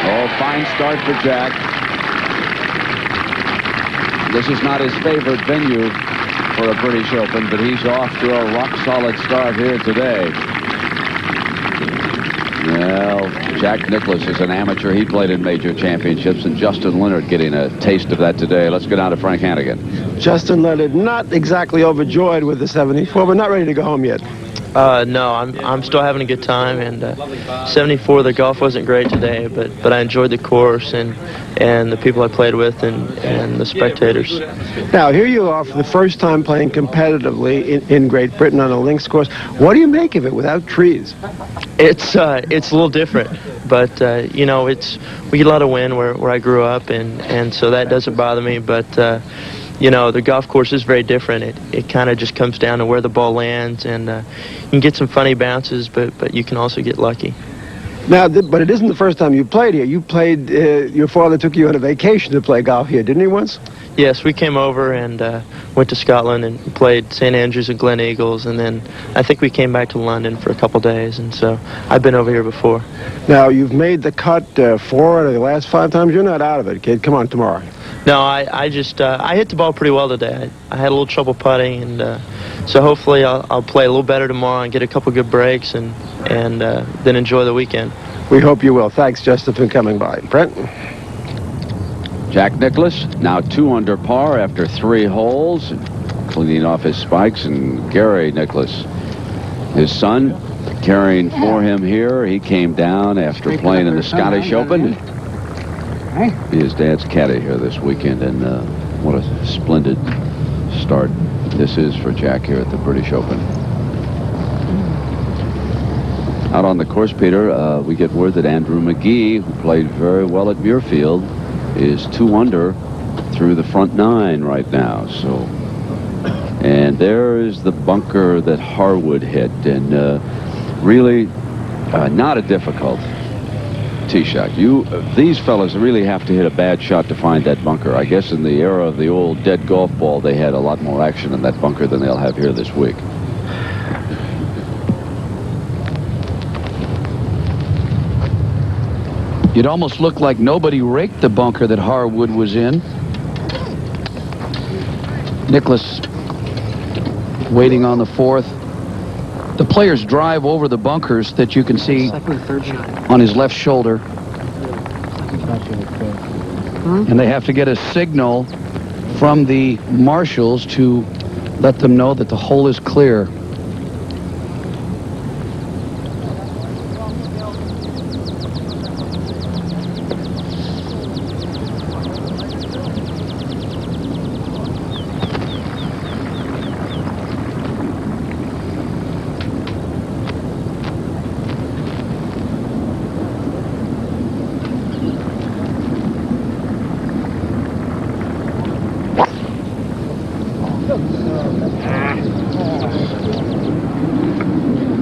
Oh, fine start for Jack. This is not his favorite venue for a British Open, but he's off to a rock-solid start here today. Well, Jack Nicklaus is an amateur. He played in major championships, and Justin Leonard getting a taste of that today. Let's go down to Frank Hannigan. Justin Leonard not exactly overjoyed with the 74, but not ready to go home yet. No, I'm still having a good time, and 74, the golf wasn't great today, but I enjoyed the course and the people I played with and the spectators. Now, here you are for the first time playing competitively in Great Britain on a links course. What do you make of it without trees? It's a little different, but you know, we get a lot of wind where I grew up, and so that doesn't bother me, but you know, the golf course is very different. It kind of just comes down to where the ball lands, and you can get some funny bounces, but you can also get lucky. Now, but it isn't the first time you played here. You played, your father took you on a vacation to play golf here, didn't he once? Yes, we came over and went to Scotland and played St. Andrews and Glen Eagles, and then I think we came back to London for a couple days, and so I've been over here before. Now, you've made the cut 4 out of the last 5 times. You're not out of it, kid. Come on, tomorrow. No, I just I hit the ball pretty well today. I had a little trouble putting, and so hopefully I'll play a little better tomorrow and get a couple good breaks, and then enjoy the weekend. We hope you will. Thanks, Justin, for coming by. Brent? Jack Nicklaus, now 2 under par after 3 holes, cleaning off his spikes, and Gary Nicklaus, his son, caring for him here. He came down after playing in the Scottish Open. He is Dad's caddy here this weekend, and what a splendid start this is for Jack here at the British Open. Out on the course, Peter, we get word that Andrew McGee, who played very well at Muirfield, is 2 under through the front 9 right now. So, and there is the bunker that Harwood hit, and really not a difficult tee shot. These fellas really have to hit a bad shot to find that bunker. I guess in the era of the old dead golf ball, they had a lot more action in that bunker than they'll have here this week. It almost looked like nobody raked the bunker that Harwood was in. Nicklaus waiting on the 4th. The players drive over the bunkers that you can see on his left shoulder. And they have to get a signal from the marshals to let them know that the hole is clear.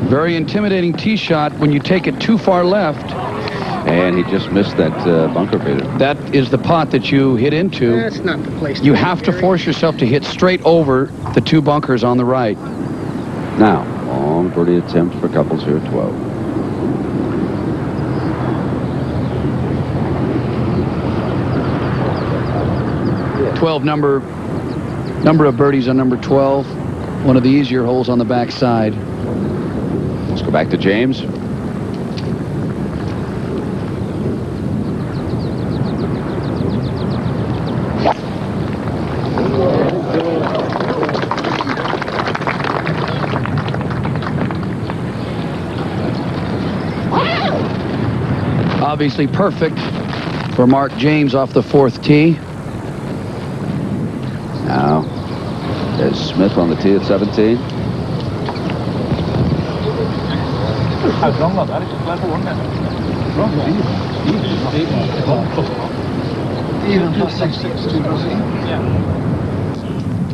Very intimidating tee shot when you take it too far left. And he just missed that bunker, Peter. That is the pot that you hit into. That's not the place. You have to force yourself to hit straight over the 2 bunkers on the right. Now, long birdie attempt for couples here at 12. 12 number of birdies on number 12. One of the easier holes on the backside. Let's go back to James. Obviously perfect for Mark James off the 4th tee. Now, Dez Smyth on the tee at 17.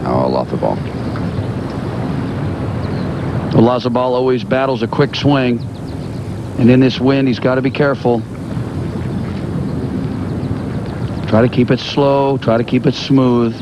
Oh, off the ball. Olazabal always battles a quick swing. And in this wind, he's got to be careful. Try to keep it slow. Try to keep it smooth.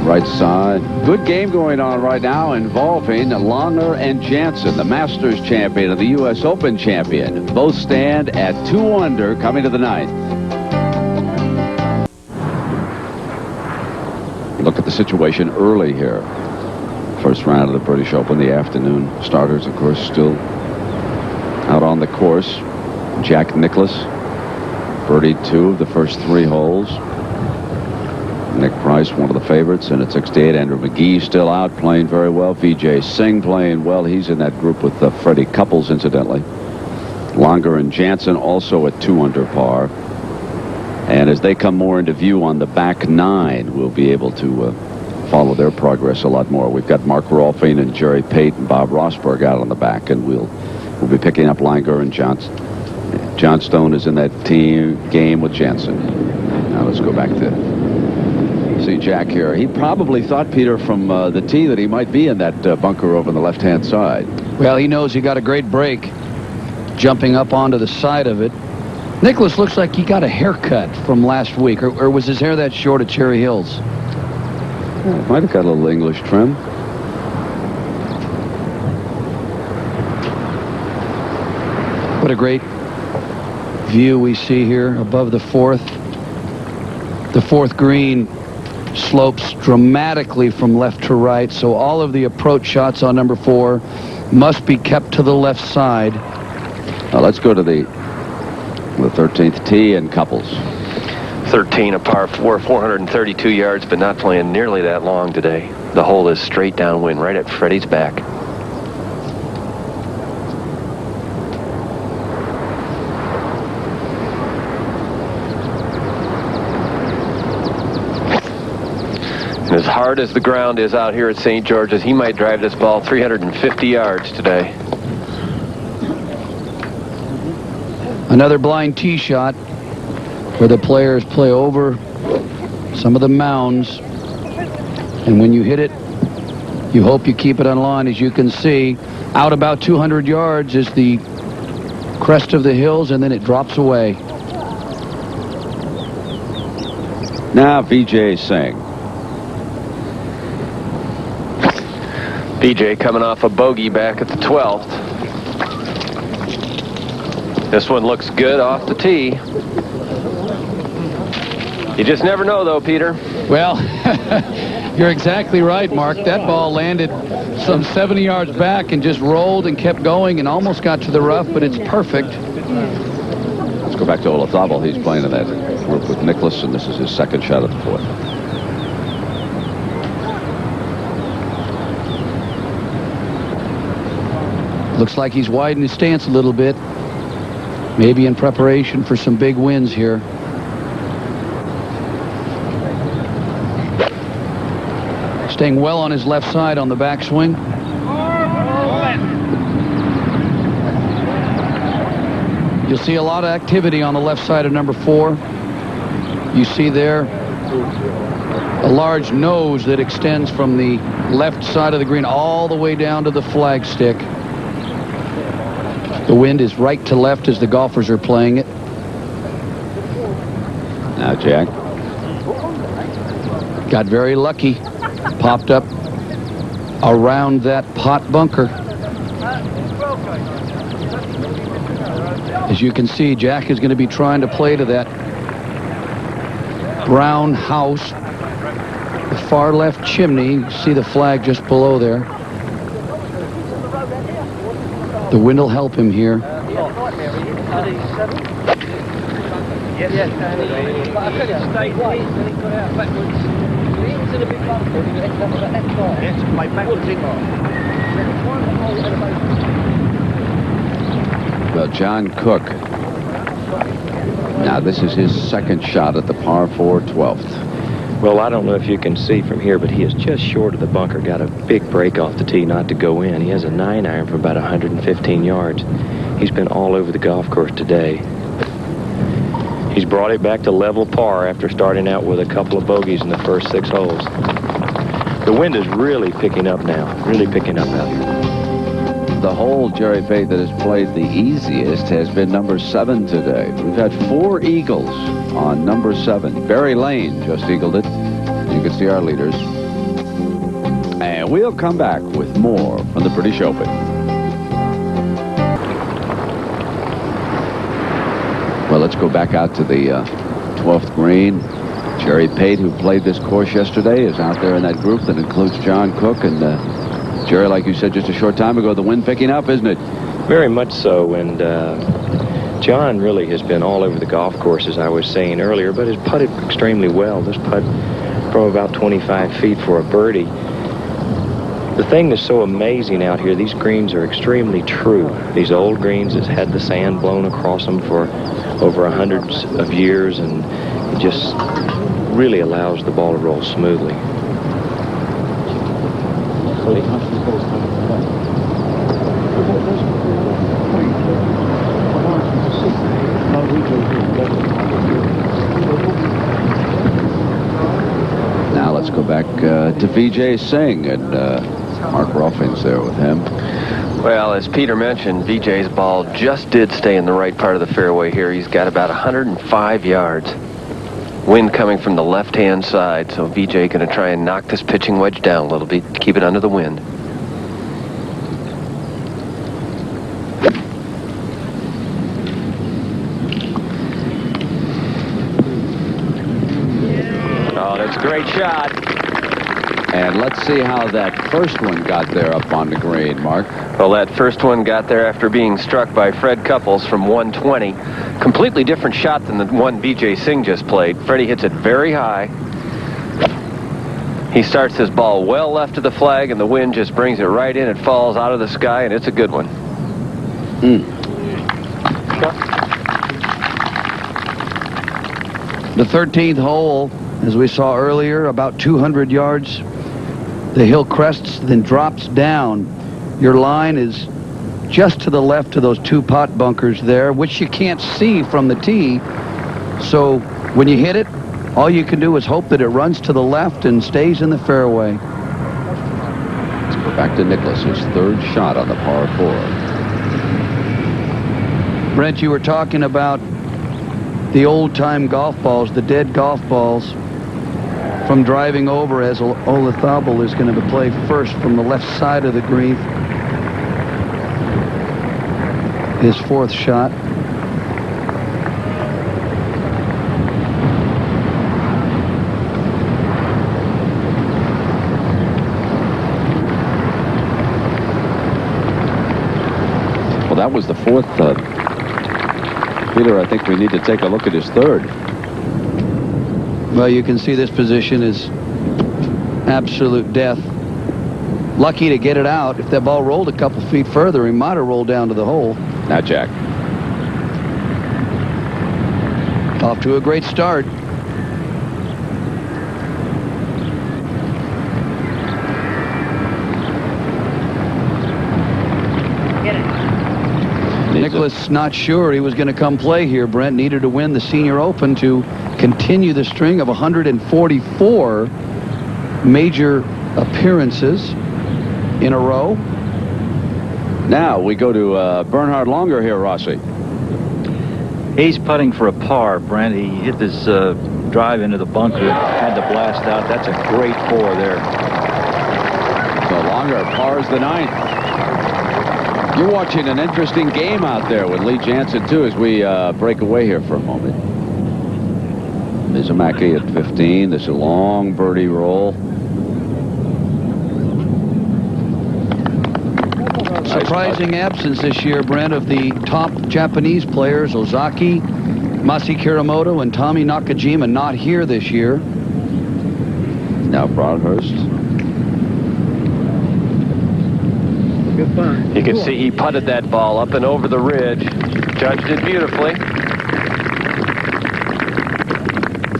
Right side. Good game going on right now involving Langer and Jansen, the Masters champion and the U.S. Open champion. Both stand at 2 under coming to the 9th. Look at the situation early here. First round of the British Open. The afternoon starters, of course, still out on the course. Jack Nicklaus birdied 2 of the first 3 holes. Nick Price, one of the favorites, and at 68, Andrew McGee still out, playing very well. Vijay Singh playing well. He's in that group with Freddie Couples, incidentally. Longer and Jansen also at 2 under par. And as they come more into view on the back 9, we'll be able to follow their progress a lot more. We've got Mark Rolfing and Jerry Pate and Bob Rosberg out on the back, and we'll be picking up Langer and Johnson. John Stone is in that team game with Jansen. Now let's go back to see Jack here. He probably thought, Peter, from the tee that he might be in that bunker over on the left-hand side. Well, he knows he got a great break jumping up onto the side of it. Nicklaus looks like he got a haircut from last week, or was his hair that short at Cherry Hills? Yeah, might have got a little English trim. What a great view we see here above the 4th. The 4th green slopes dramatically from left to right, so all of the approach shots on number 4 must be kept to the left side. Let's go to the 13th tee and Couples. 13, a par 4, 432 yards, but not playing nearly that long today. The hole is straight downwind, right at Freddie's back. And as hard as the ground is out here at St. George's, he might drive this ball 350 yards today. Another blind tee shot where the players play over some of the mounds, and when you hit it, you hope you keep it on line. As you can see, out about 200 yards is the crest of the hills, and then it drops away. Now Vijay Singh. BJ coming off a bogey back at the 12th. This one looks good off the tee. You just never know, though, Peter. Well, you're exactly right, Mark. That ball landed some 70 yards back and just rolled and kept going and almost got to the rough, but it's perfect. Let's go back to Olazabal. He's playing in that group with Nicklaus, and this is his second shot at the 4th. Looks like he's widened his stance a little bit, maybe in preparation for some big wins here. Staying well on his left side on the backswing. You'll see a lot of activity on the left side of number 4. You see there a large nose that extends from the left side of the green all the way down to the flagstick. The wind is right to left as the golfers are playing it. Now Jack. Got very lucky. Popped up around that pot bunker. As you can see, Jack is going to be trying to play to that brown house, the far left chimney. You see the flag just below there. The wind will help him here. Well, John Cook. Now this is his second shot at the par 4 12th. Well, I don't know if you can see from here, but he is just short of the bunker. Got a big break off the tee not to go in. He has a 9-iron from about 115 yards. He's been all over the golf course today. He's brought it back to level par after starting out with a couple of bogeys in the first 6 holes. The wind is really picking up now, really picking up out here. The hole, Jerry Pate, that has played the easiest has been number 7 today. We've had 4 eagles on number 7. Barry Lane just eagled it. You can see our leaders. And we'll come back with more from the British Open. Well, let's go back out to the 12th green. Jerry Pate, who played this course yesterday, is out there in that group that includes John Cook and Jerry, like you said just a short time ago, the wind picking up, isn't it? Very much so, and John really has been all over the golf course, as I was saying earlier, but has putted extremely well. This putt from about 25 feet for a birdie. The thing that's so amazing out here, these greens are extremely true. These old greens has had the sand blown across them for over hundreds of years, and it just really allows the ball to roll smoothly. Now let's go back to Vijay Singh, and Mark Ruffing's there with him. Well, as Peter mentioned, Vijay's ball just did stay in the right part of the fairway here. He's got about 105 yards. Wind coming from the left-hand side, so Vijay going to try and knock this pitching wedge down a little bit, keep it under the wind. Oh, that's a great shot. And let's see how that first one got there up on the green, Mark. Well, that first one got there after being struck by Fred Couples from 120. Completely different shot than the one Vijay Singh just played. Freddie hits it very high. He starts his ball well left of the flag, and the wind just brings it right in. It falls out of the sky, and it's a good one. The 13th hole, as we saw earlier, about 200 yards. The hill crests, then drops down. Your line is just to the left of those two pot bunkers there, which you can't see from the tee. So when you hit it, all you can do is hope that it runs to the left and stays in the fairway. Let's go back to Nicklaus, his third shot on the par 4. Brent, you were talking about the old-time golf balls, the dead golf balls, from driving over, as Olazabal is going to play first from the left side of the green. His fourth shot. Well, that was the fourth. Peter, I think we need to take a look at his third. Well, you can see this position is absolute death. Lucky to get it out. If that ball rolled a couple feet further, he might have rolled down to the hole. Now, Jack. Off to a great start. Nicklaus not sure he was going to come play here. Brent needed to win the Senior Open to continue the string of 144 major appearances in a row. Now we go to Bernhard Longer here, Rossi. He's putting for a par, Brent. He hit this drive into the bunker, had to blast out. That's a great 4 there. So Longer pars the 9th. You're watching an interesting game out there with Lee Janzen, too, as we break away here for a moment. Mizumaki at 15. This is a long birdie roll. Surprising absence this year, Brent, of the top Japanese players, Ozaki, Masi Kiramoto, and Tommy Nakajima, not here this year. Now Broadhurst. You can see he putted that ball up and over the ridge. Judged it beautifully.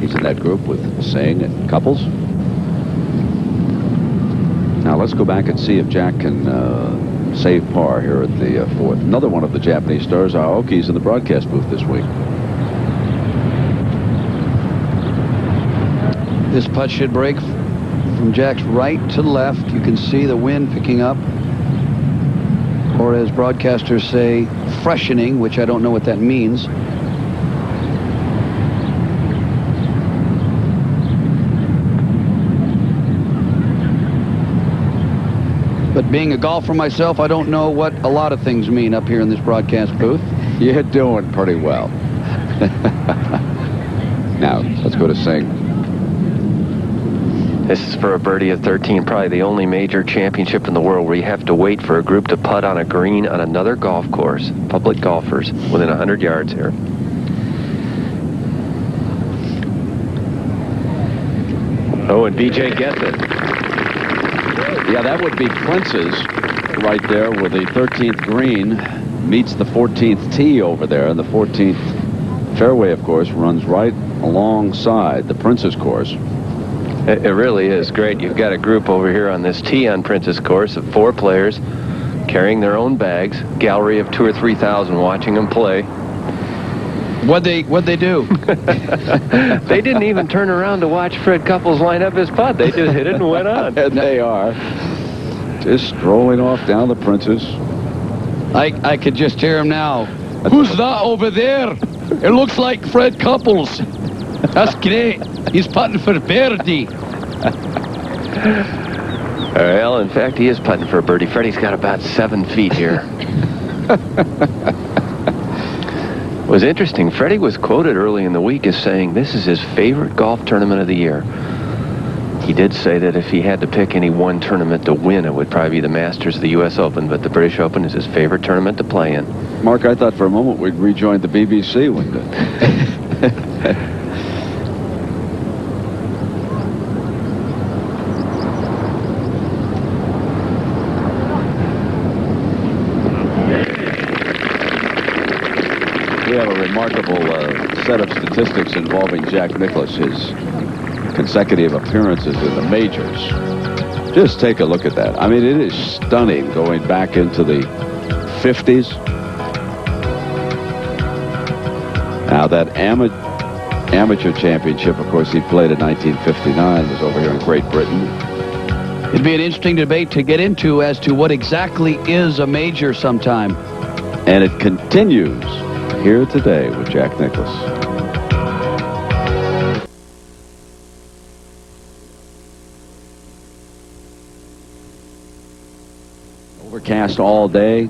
He's in that group with Singh and Couples. Now let's go back and see if Jack can save par here at the 4th. Another one of the Japanese stars, Aoki's in the broadcast booth this week. This putt should break from Jack's right to left. You can see the wind picking up, or as broadcasters say, freshening, which I don't know what that means. But being a golfer myself, I don't know what a lot of things mean up here in this broadcast booth. You're doing pretty well. Now, let's go to Singh. This is for a birdie at 13, probably the only major championship in the world where you have to wait for a group to putt on a green on another golf course. Public golfers within 100 yards here. Oh, and BJ gets it. Yeah, that would be Prince's right there where the 13th green meets the 14th tee over there. And the 14th fairway, of course, runs right alongside the Prince's course. It really is great. You've got a group over here on this tee on Prince's course of 4 players carrying their own bags. Gallery of 2,000 or 3,000 watching them play. What'd they do? They didn't even turn around to watch Fred Couples line up his putt. They just hit it and went on. And they are just strolling off down the Prince's. I could just hear him now. Who's that over there? It looks like Fred Couples. That's great. He's putting for birdie. Well, in fact, he is putting for a birdie. Freddie's got about 7 feet here. It was interesting. Freddie was quoted early in the week as saying this is his favorite golf tournament of the year. He did say that if he had to pick any one tournament to win, it would probably be the Masters of the U.S. Open, but the British Open is his favorite tournament to play in. Mark, I thought for a moment we'd rejoin the BBC one day. We have a remarkable set of statistics involving Jack Nicklaus, his consecutive appearances in the majors. Just take a look at that. I mean, it is stunning going back into the 50s. Now, that amateur championship, of course, he played in 1959, was over here in Great Britain. It'd be an interesting debate to get into as to what exactly is a major sometime. And it continues here today with Jack Nicklaus. Overcast all day,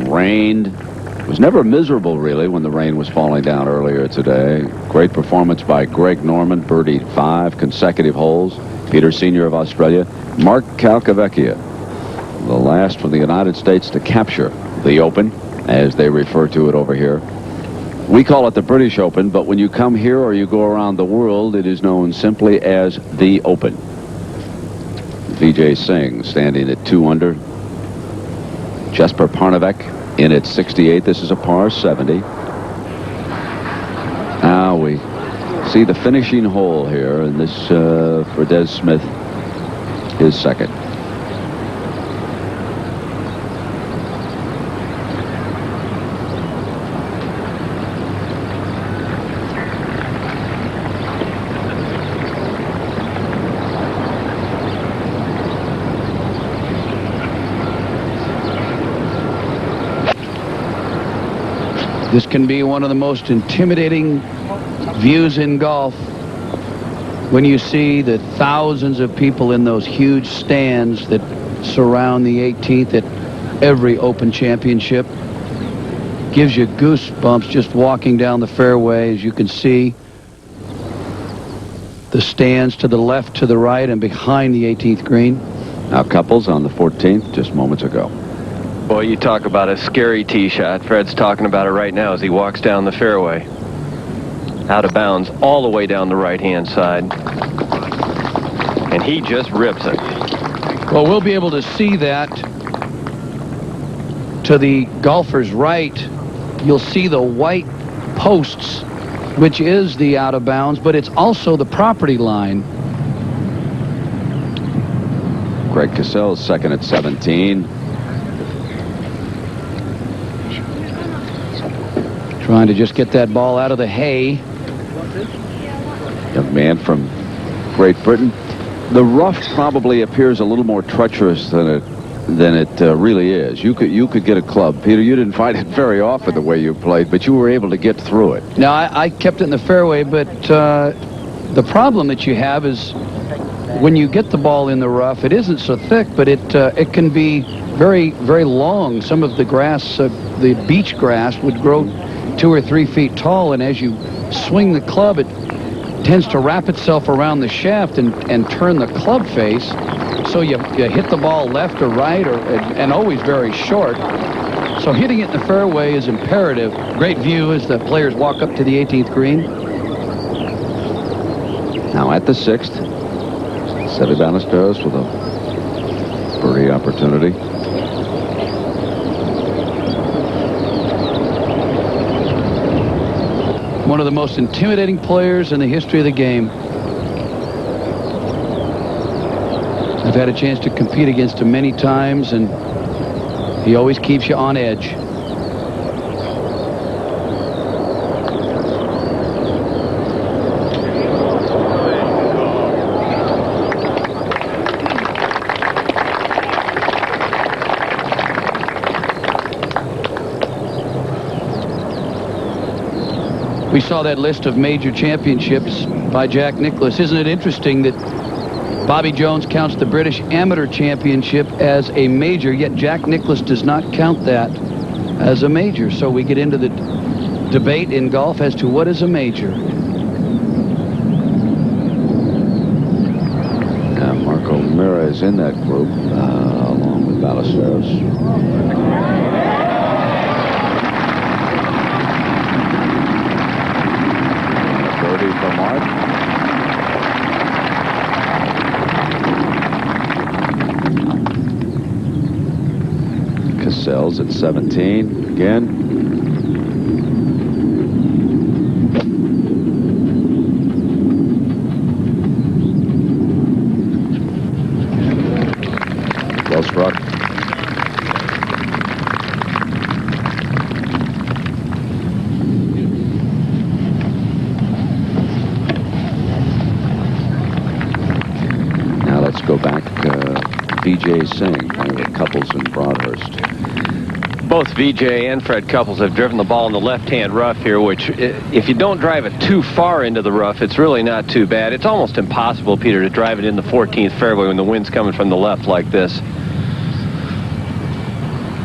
rained. It was never miserable, really, when the rain was falling down earlier today. Great performance by Greg Norman, birdied 5 consecutive holes. Peter Sr. of Australia. Mark Calcavecchia, the last from the United States to capture the Open, as they refer to it over here. We call it the British Open, but when you come here or you go around the world, it is known simply as the Open. Vijay Singh standing at 2 under. Jesper Parnevik in at 68. This is a par 70. Now we see the finishing hole here, and this for Dez Smyth, his second. This can be one of the most intimidating views in golf when you see the thousands of people in those huge stands that surround the 18th at every Open Championship. Gives you goosebumps just walking down the fairway. As you can see, the stands to the left, to the right, and behind the 18th green. Now Couples on the 14th just moments ago. Boy, you talk about a scary tee shot. Fred's talking about it right now as he walks down the fairway. Out of bounds all the way down the right-hand side. And he just rips it. Well, we'll be able to see that to the golfer's right. You'll see the white posts, which is the out of bounds, but it's also the property line. Craig Cassell's second at 17. Trying to just get that ball out of the hay. Young man from Great Britain. The rough probably appears a little more treacherous than it really is. You could get a club. Peter, you didn't find it very often the way you played, but you were able to get through it. Now, I kept it in the fairway, but the problem that you have is when you get the ball in the rough, it isn't so thick, but it can be very, very long. Some of the grass, the beach grass, would grow 2 or 3 feet tall, and as you swing the club, tends to wrap itself around the shaft and turn the club face. So you hit the ball left or right and always very short. So hitting it in the fairway is imperative. Great view as the players walk up to the 18th green. Now at the 6th, Seve Ballesteros with a birdie opportunity. One of the most intimidating players in the history of the game. I've had a chance to compete against him many times, and he always keeps you on edge. We saw that list of major championships by Jack Nicklaus. Isn't it interesting that Bobby Jones counts the British Amateur Championship as a major, yet Jack Nicklaus does not count that as a major? So we get into the debate in golf as to what is a major. Yeah, Marco Mira is in that group, along with Ballesteros. For Mark. Cassell's at 17 again. Well struck. Go back, VJ Singh, playing with Couples in Broadhurst. Both VJ and Fred Couples have driven the ball in the left-hand rough here, which, if you don't drive it too far into the rough, it's really not too bad. It's almost impossible, Peter, to drive it in the 14th fairway when the wind's coming from the left like this.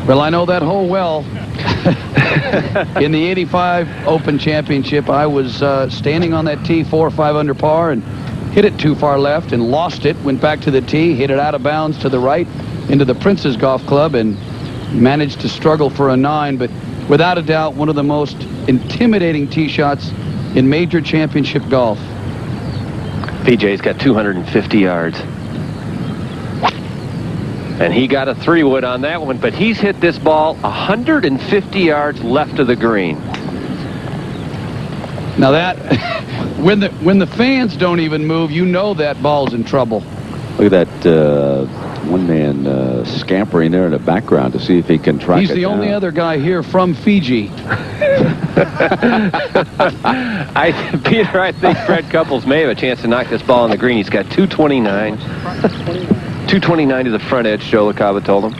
Well, I know that hole well. In the 85 Open Championship, I was standing on that tee 4 or 5 under par and hit it too far left and lost it. Went back to the tee, hit it out of bounds to the right into the Prince's Golf Club, and managed to struggle for a 9. But without a doubt, one of the most intimidating tee shots in major championship golf. VJ's got 250 yards. And he got a 3-wood on that one, but he's hit this ball 150 yards left of the green. Now that, when the fans don't even move, you know that ball's in trouble. Look at that one man scampering there in the background to see if he can track it He's the only other guy here from Fiji. Peter, I think Fred Couples may have a chance to knock this ball on the green. He's got 229. 229 to the front edge, Joe LaCava told him.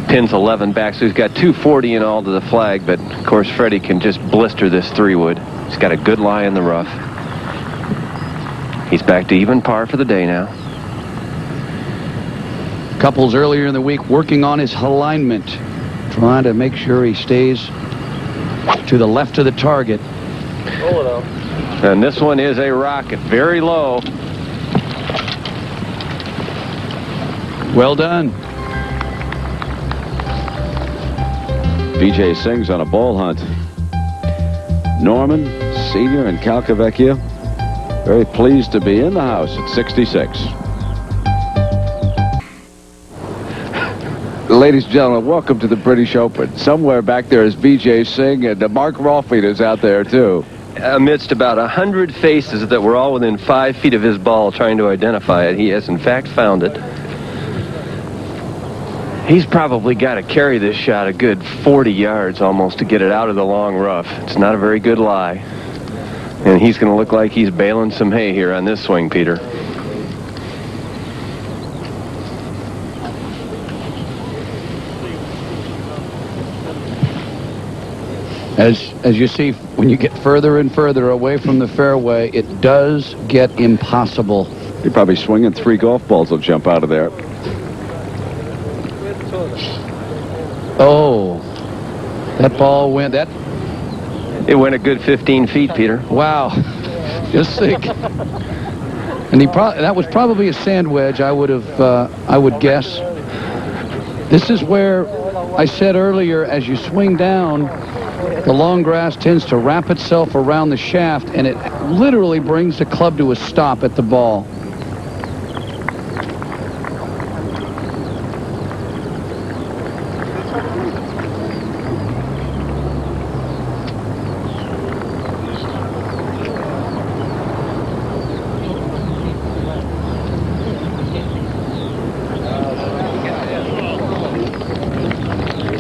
Pins 11 back, so he's got 240 in all to the flag, but of course Freddie can just blister this 3-wood. He's got a good lie in the rough. He's back to even par for the day now. Couples earlier in the week working on his alignment, trying to make sure he stays to the left of the target. And this one is a rocket, very low. Well done. VJ Singh's on a ball hunt. Norman, Senior, and Calcavecchia very pleased to be in the house at 66. Ladies and gentlemen, welcome to the British Open. Somewhere back there is VJ Singh, and Mark Rolfing is out there too. Amidst about 100 faces that were all within 5 feet of his ball trying to identify it, he has in fact found it. He's probably got to carry this shot a good 40 yards almost to get it out of the long rough. It's not a very good lie. And he's going to look like he's baling some hay here on this swing, Peter. As you see, when you get further and further away from the fairway, it does get impossible. You're probably swinging 3 golf balls will jump out of there. Oh, that ball went, it went a good 15 feet, Peter. Wow. Just think. And that was probably a sand wedge, I would guess. This is where I said earlier, as you swing down, the long grass tends to wrap itself around the shaft, and it literally brings the club to a stop at the ball.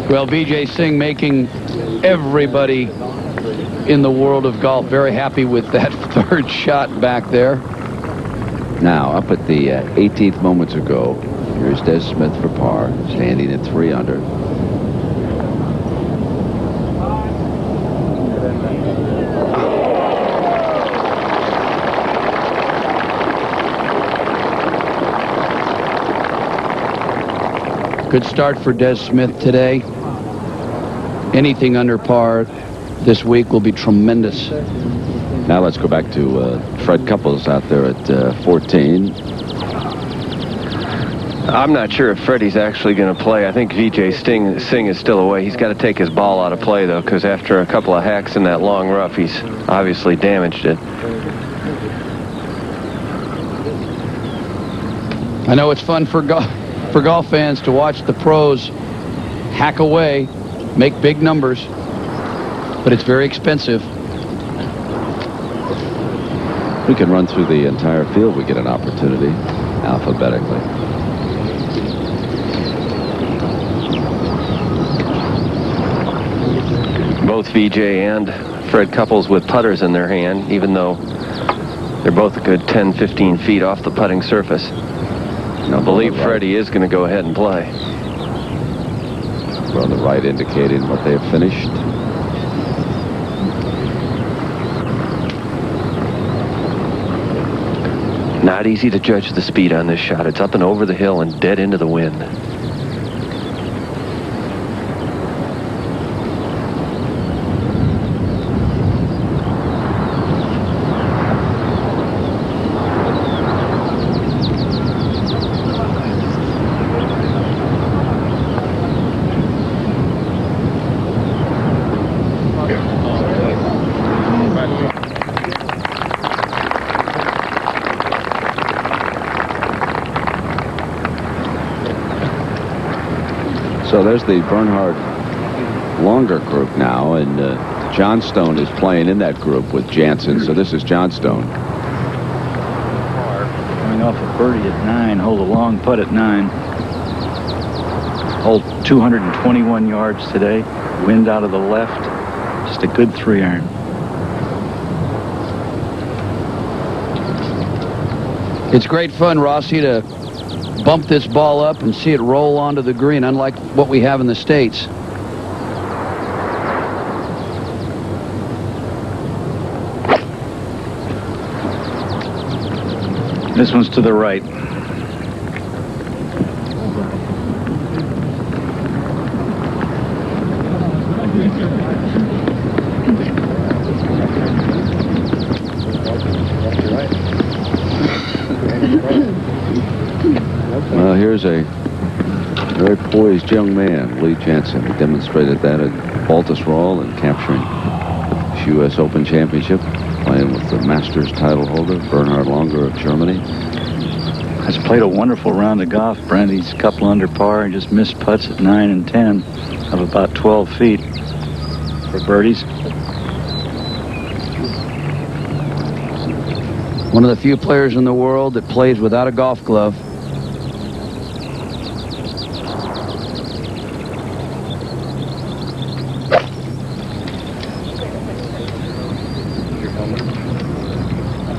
Well, Vijay Singh making everybody in the world of golf very happy with that third shot back there. Now, up at the 18th moments ago, here's Dez Smyth for par, standing at 3 under. Good start for Dez Smyth today. Anything under par this week will be tremendous. Now let's go back to Fred Couples out there at 14. I'm not sure if Freddie's actually going to play. I think Vijay Singh is still away. He's got to take his ball out of play, though, because after a couple of hacks in that long rough, he's obviously damaged it. I know it's fun for golf fans to watch the pros hack away, make big numbers, but it's very expensive. We can run through the entire field. We get an opportunity alphabetically. Both Vijay and Fred Couples with putters in their hand, even though they're both a good 10, 15 feet off the putting surface. I believe Freddie is going to go ahead and play. We're on the right, indicating what they have finished. Not easy to judge the speed on this shot. It's up and over the hill and dead into the wind. So there's the Bernhard Longer group now, and Johnstone is playing in that group with Jansen. So this is Johnstone. Coming off a birdie at 9, hold a long putt at 9. Hold 221 yards today. Wind out of the left. Just a good 3-iron. It's great fun, Rossi, to bump this ball up and see it roll onto the green, unlike what we have in the States. This one's to the right. Well, here's a very poised young man, Lee Jansen. He demonstrated that at Baltusrol and capturing the U.S. Open Championship, playing with the Masters title holder, Bernhard Longer of Germany. Has played a wonderful round of golf, Brent. He's a couple under par and just missed putts at 9 and 10 of about 12 feet for birdies. One of the few players in the world that plays without a golf glove.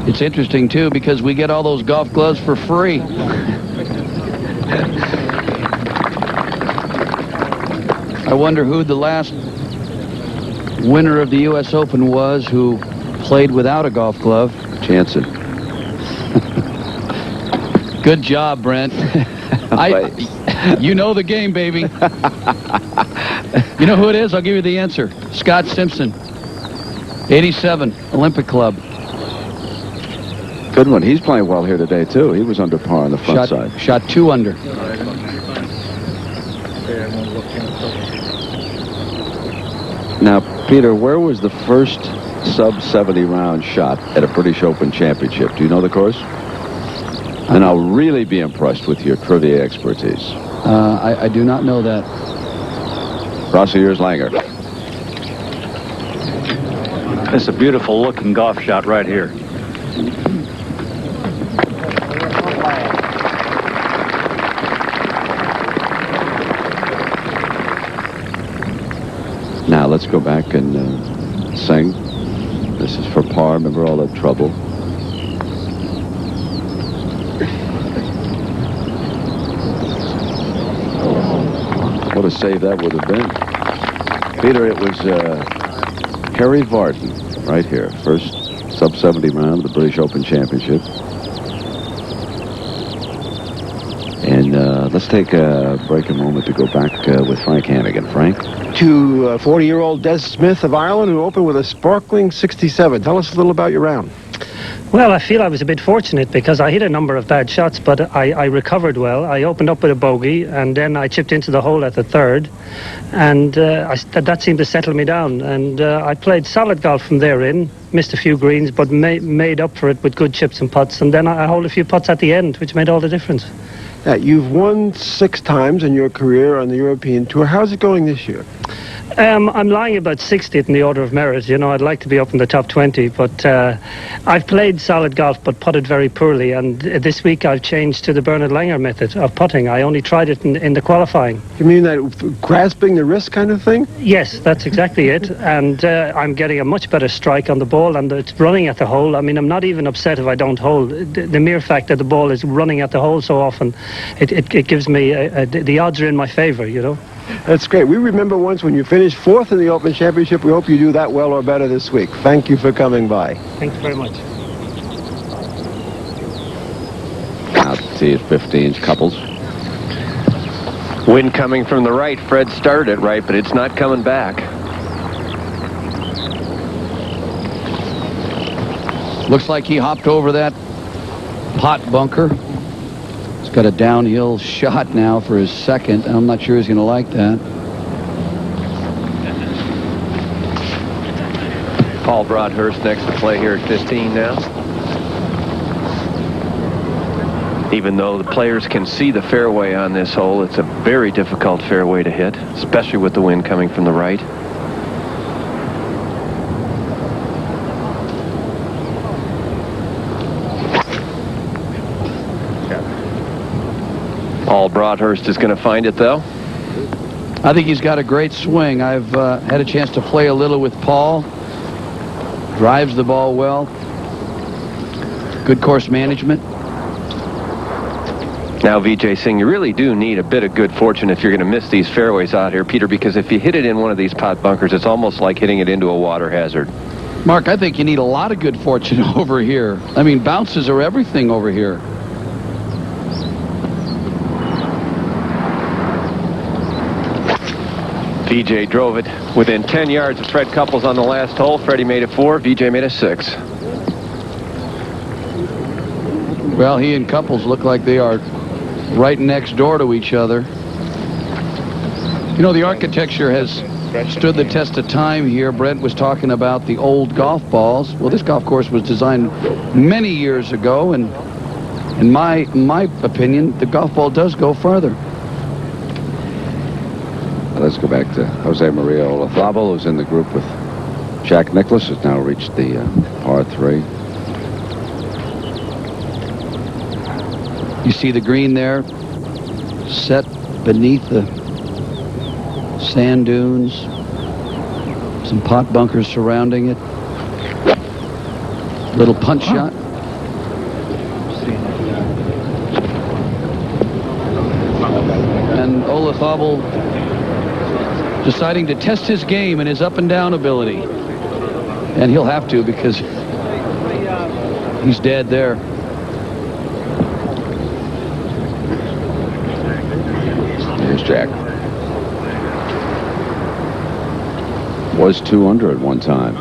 It's interesting, too, because we get all those golf gloves for free. I wonder who the last winner of the U.S. Open was who played without a golf glove. Jansen. Good job, Brent. You know the game, baby. You know who it is? I'll give you the answer. Scott Simpson, 87, Olympic Club. Good one. He's playing well here today, too. He was under par on the front side. Shot 2 under. Now, Peter, where was the first sub-70 round shot at a British Open championship? Do you know the course? And I'll really be impressed with your trivia expertise. I do not know that. Rossier's Langer. It's a beautiful looking golf shot right here. Now let's go back and sing. This is for par. Remember all that trouble. What a save that would have been. Peter, it was Harry Varden right here. First sub-70 round of the British Open Championship. And let's take a break a moment to go back with Frank Hannigan. Frank? To 40-year-old Dez Smyth of Ireland, who opened with a sparkling 67. Tell us a little about your round. Well, I feel I was a bit fortunate because I hit a number of bad shots, but I recovered well. I opened up with a bogey, and then I chipped into the hole at the third, and that seemed to settle me down. And I played solid golf from there in, missed a few greens, but made up for it with good chips and putts, and then I holed a few putts at the end, which made all the difference. You've won 6 times in your career on the European Tour. How's it going this year? I'm lying about 60th in the order of merit. You know, I'd like to be up in the top 20, but I've played solid golf but putted very poorly, and this week I've changed to the Bernard Langer method of putting. I only tried it in the qualifying. You mean that grasping the wrist kind of thing? Yes, that's exactly it, and I'm getting a much better strike on the ball, and it's running at the hole. I mean, I'm not even upset if I don't hold. The mere fact that the ball is running at the hole so often, it gives me, the odds are in my favor, you know. That's great. We remember once when you finished 4th in the Open Championship. We hope you do that well or better this week. Thank you for coming by. Thanks very much. Out to 15s, couples. Wind coming from the right. Fred started it right, but it's not coming back. Looks like he hopped over that pot bunker. He's got a downhill shot now for his second. I'm not sure he's going to like that. Paul Broadhurst next to play here at 15 now. Even though the players can see the fairway on this hole, it's a very difficult fairway to hit, especially with the wind coming from the right. Paul Broadhurst is going to find it, though. I think he's got a great swing. I've had a chance to play a little with Paul. Drives the ball well. Good course management. Now, Vijay Singh, you really do need a bit of good fortune if you're going to miss these fairways out here, Peter, because if you hit it in one of these pot bunkers, it's almost like hitting it into a water hazard. Mark, I think you need a lot of good fortune over here. I mean, bounces are everything over here. Vijay drove it within 10 yards of Fred Couples on the last hole. Freddie made it 4. Vijay made it 6. Well, he and Couples look like they are right next door to each other. You know, the architecture has stood the test of time here. Brent was talking about the old golf balls. Well, this golf course was designed many years ago, and in my opinion, the golf ball does go further. Let's go back to Jose Maria Olazabal, who's in the group with Jack Nicklaus, has now reached the par 3. You see the green there, set beneath the sand dunes, some pot bunkers surrounding it. Little punch shot. And Olazabal deciding to test his game and his up and down ability. And he'll have to, because he's dead there. Here's Jack. Was 2 under at one time.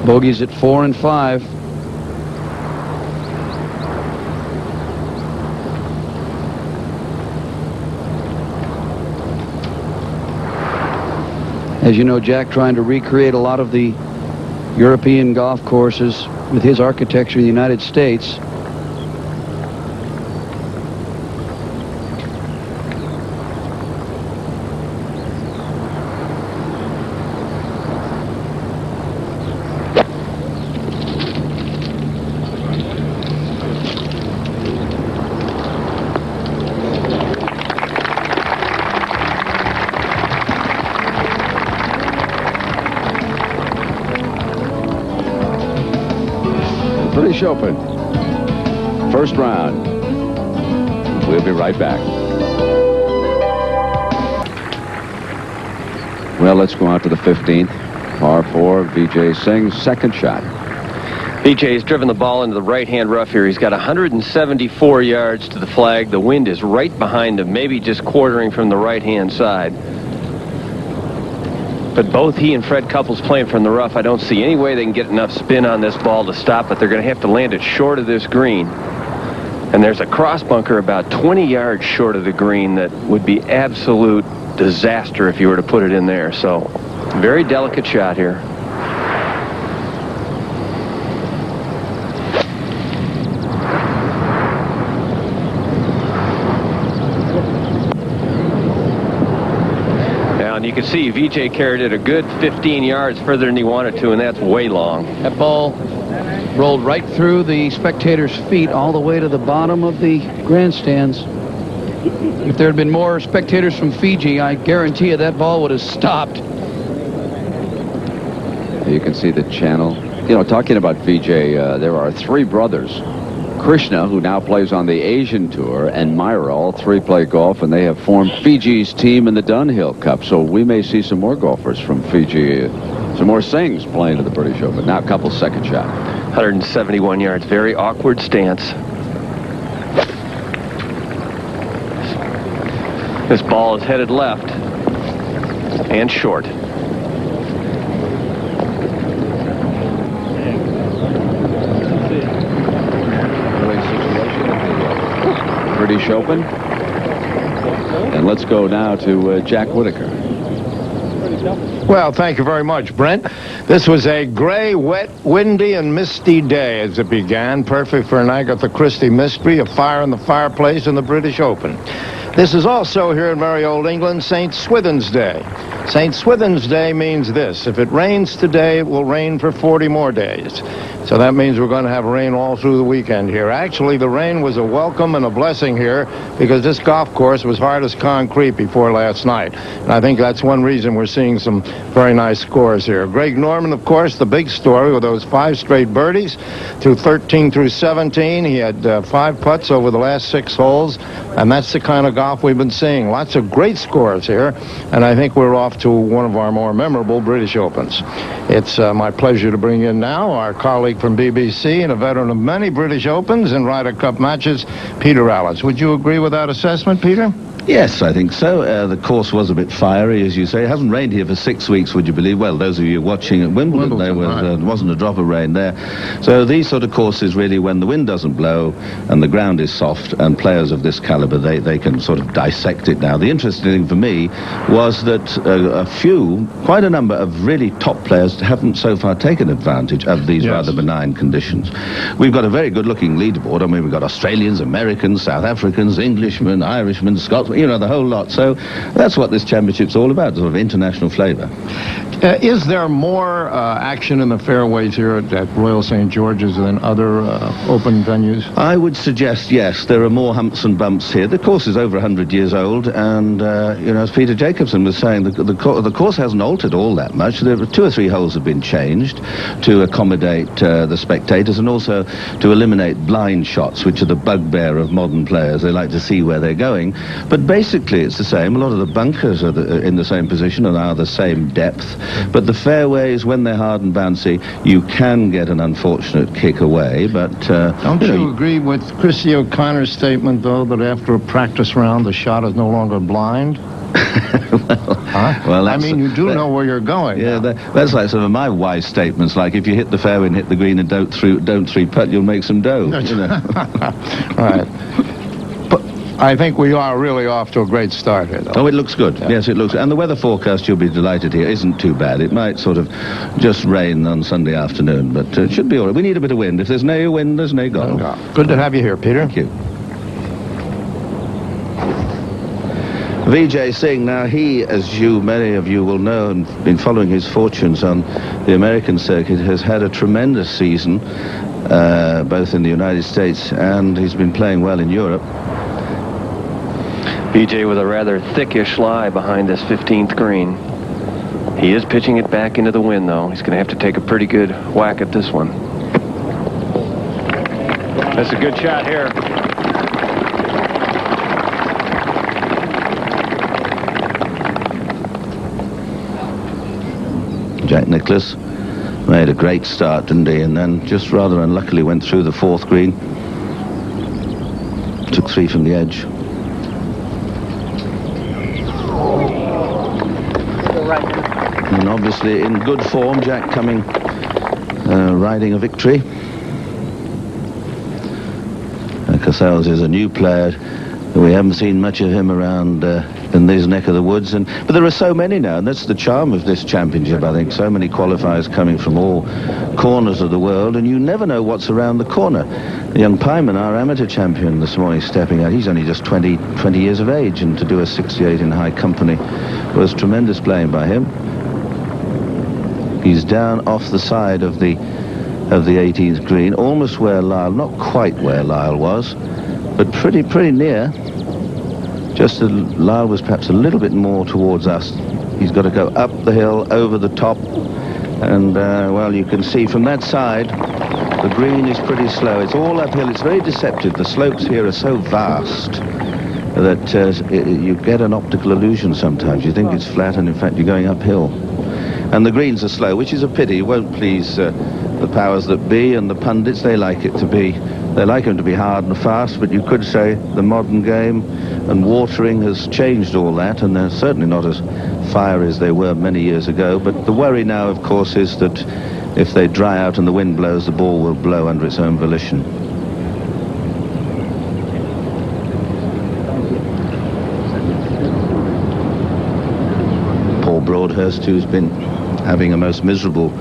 Bogeys at 4 and 5. as you know, Jack, trying to recreate a lot of the European golf courses with his architecture in the United States. British Open. First round. We'll be right back. Well, let's go out to the 15th. Par 4, Vijay Singh's second shot. Vijay's driven the ball into the right-hand rough here. He's got 174 yards to the flag. The wind is right behind him, maybe just quartering from the right-hand side. But both he and Fred Couples playing from the rough. I don't see any way they can get enough spin on this ball to stop it. They're going to have to land it short of this green. And there's a cross bunker about 20 yards short of the green that would be absolute disaster if you were to put it in there. So, very delicate shot here. You can see Vijay carried it a good 15 yards further than he wanted to, and that's way long. That ball rolled right through the spectators' feet all the way to the bottom of the grandstands. If there had been more spectators from Fiji, I guarantee you that ball would have stopped. You can see the channel. You know, talking about Vijay, there are three brothers. Krishna, who now plays on the Asian Tour, and Myra, all three play golf, and they have formed Fiji's team in the Dunhill Cup. So we may see some more golfers from Fiji, some more Singhs playing in the British Open. Now, Couples' second shot. 171 yards, very awkward stance. This ball is headed left and short. British Open. And let's go now to Jack Whitaker. Well, thank you very much, Brent. This was a gray, wet, windy, and misty day as it began. Perfect for an Agatha Christie mystery, a fire in the fireplace in the British Open. This is also here in merry old England, St. Swithin's Day. St. Swithin's Day means this: if it rains today, it will rain for 40 more days. So that means we're going to have rain all through the weekend here. Actually, the rain was a welcome and a blessing here because this golf course was hard as concrete before last night. And I think that's one reason we're seeing some very nice scores here. Greg Norman, of course, the big story with those 5 straight birdies through 13 through 17. He had 5 putts over the last 6 holes, and that's the kind of golf we've been seeing. Lots of great scores here, and I think we're off to one of our more memorable British Opens. It's my pleasure to bring in now our colleague from BBC and a veteran of many British Opens and Ryder Cup matches, Peter Allis. Would you agree with that assessment, Peter? Yes, I think so. The course was a bit fiery, as you say. It hasn't rained here for 6 weeks, would you believe? Well, those of you watching at Wimbledon, there wasn't a drop of rain there. So these sort of courses, really, when the wind doesn't blow and the ground is soft, and players of this caliber, they can sort of dissect it now. The interesting thing for me was that quite a number of really top players haven't so far taken advantage of these rather benign conditions. We've got a very good-looking leaderboard. I mean, we've got Australians, Americans, South Africans, Englishmen, Irishmen, Scots, you know, the whole lot. So that's what this championship's all about, sort of international flavour. Is there more action in the fairways here at Royal St. George's than other open venues? I would suggest, yes, there are more humps and bumps here. The course is over 100 years old, and, you know, as Peter Jacobson was saying, the course hasn't altered all that much. There are 2 or 3 holes have been changed to accommodate the spectators and also to eliminate blind shots, which are the bugbear of modern players. They like to see where they're going. But basically, it's the same. A lot of the bunkers are in the same position and are the same depth. But the fairways, when they're hard and bouncy, you can get an unfortunate kick away. But don't you agree with Christy O'Connor's statement, though, that after a practice round, the shot is no longer blind? Well, I mean, you do know where you're going. Yeah, that's like some of my wise statements, like if you hit the fairway and hit the green and don't three putt, you'll make some dough. You know? Right. I think we are really off to a great start here, though. Oh, it looks good. Yes, it looks. And the weather forecast, you'll be delighted here, isn't too bad. It might sort of just rain on Sunday afternoon, but it should be all right. We need a bit of wind. If there's no wind, there's no golf. Good to have you here, Peter. Thank you. Vijay Singh, now he, as many of you will know and been following his fortunes on the American circuit, has had a tremendous season, both in the United States and he's been playing well in Europe. BJ with a rather thickish lie behind this 15th green. He is pitching it back into the wind, though. He's going to have to take a pretty good whack at this one. That's a good shot here. Jack Nicklaus made a great start, didn't he? And then just rather unluckily went through the 4th green. Took 3 from the edge. And obviously in good form, Jack coming, riding a victory. Casals is a new player. We haven't seen much of him around in this neck of the woods, but there are so many now, and that's the charm of this championship, I think. So many qualifiers coming from all corners of the world, and you never know what's around the corner. Young Pyman, our amateur champion this morning, stepping out. He's only just 20 years of age, and to do a 68 in high company was tremendous playing by him. He's down off the side of the 18th green, almost where Lyle, not quite where Lyle was, but pretty near. Just that Lyle was perhaps a little bit more towards us. He's got to go up the hill, over the top, and well, you can see from that side, the green is pretty slow. It's all uphill. It's very deceptive. The slopes here are so vast that you get an optical illusion sometimes. You think it's flat, and in fact, you're going uphill. And the greens are slow, which is a pity. It won't please the powers that be and the pundits. They like them to be hard and fast, but you could say the modern game and watering has changed all that, and they're certainly not as fiery as they were many years ago. But the worry now, of course, is that if they dry out and the wind blows, the ball will blow under its own volition. Paul Broadhurst, who's been having a most miserable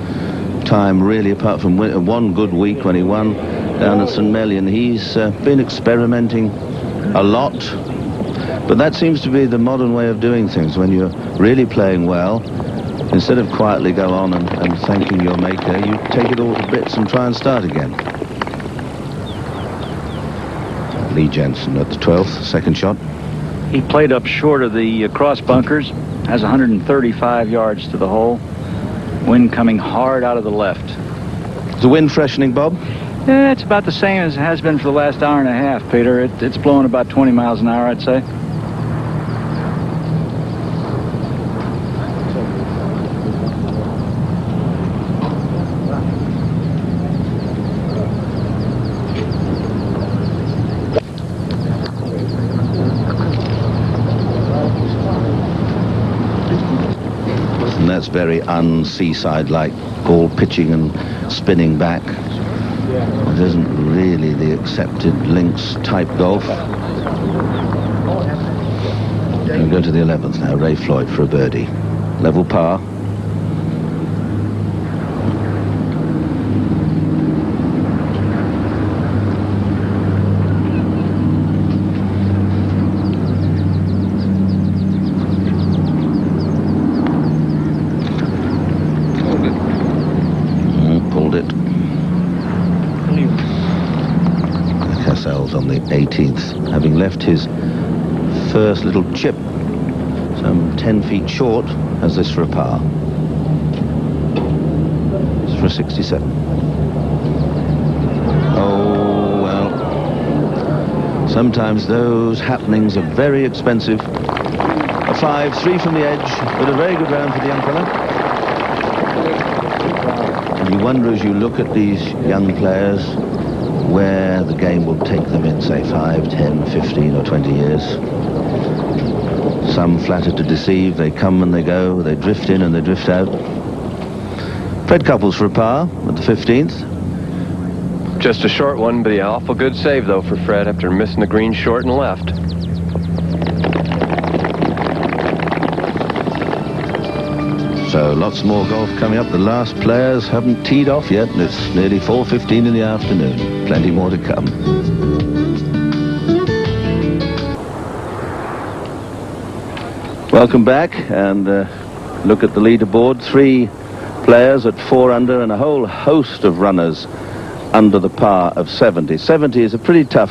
time, really, apart from one good week when he won down at St. Melian. He's been experimenting a lot, but that seems to be the modern way of doing things. When you're really playing well, instead of quietly go on and thanking your maker, you take it all to bits and try and start again. Lee Jensen at the 12th, second shot. He played up short of the cross bunkers, has 135 yards to the hole. Wind coming hard out of the left. Is the wind freshening, Bob? Yeah, it's about the same as it has been for the last hour and a half, Peter. It's blowing about 20 miles an hour, I'd say. That's very un-seaside-like, ball pitching and spinning back. It isn't really the accepted links-type golf. We'll go to the 11th now, Ray Floyd for a birdie. Level par. On the 18th, having left his first little chip some 10 feet short, has this for a par. It's for a 67. Oh, well, sometimes those happenings are very expensive. A 5-3 from the edge, but a very good round for the young fella. And you wonder as you look at these young players where the game will take them in, say, 5, 10, 15 or 20 years. Some flatter to deceive. They come and they go. They drift in and they drift out. Fred Couples for a par at the 15th. Just a short one, but an awful good save, though, for Fred after missing the green short and left. So lots more golf coming up. The last players haven't teed off yet, and it's nearly 4:15 in the afternoon. Plenty more to come. Welcome back, and look at the leaderboard. 3 players at 4 under and a whole host of runners under the par of 70. 70 is a pretty tough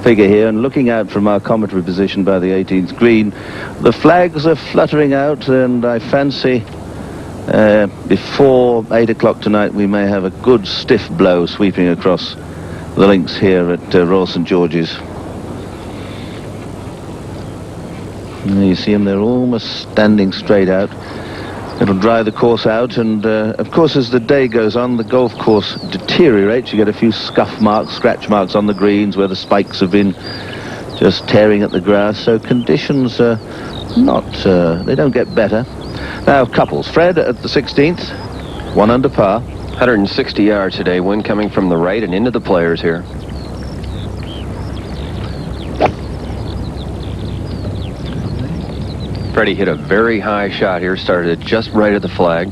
figure here, and looking out from our commentary position by the 18th green, the flags are fluttering out, and I fancy before 8 o'clock tonight we may have a good stiff blow sweeping across the links here at Royal St George's. And you see them, they're almost standing straight out. It'll dry the course out, and of course as the day goes on the golf course deteriorates. You get a few scuff marks, scratch marks on the greens where the spikes have been just tearing at the grass, so conditions are not, they don't get better. Now couples, Fred at the 16th, 1 under par. 160 yards today, wind coming from the right and into the players here. Freddie hit a very high shot here, started just right at the flag.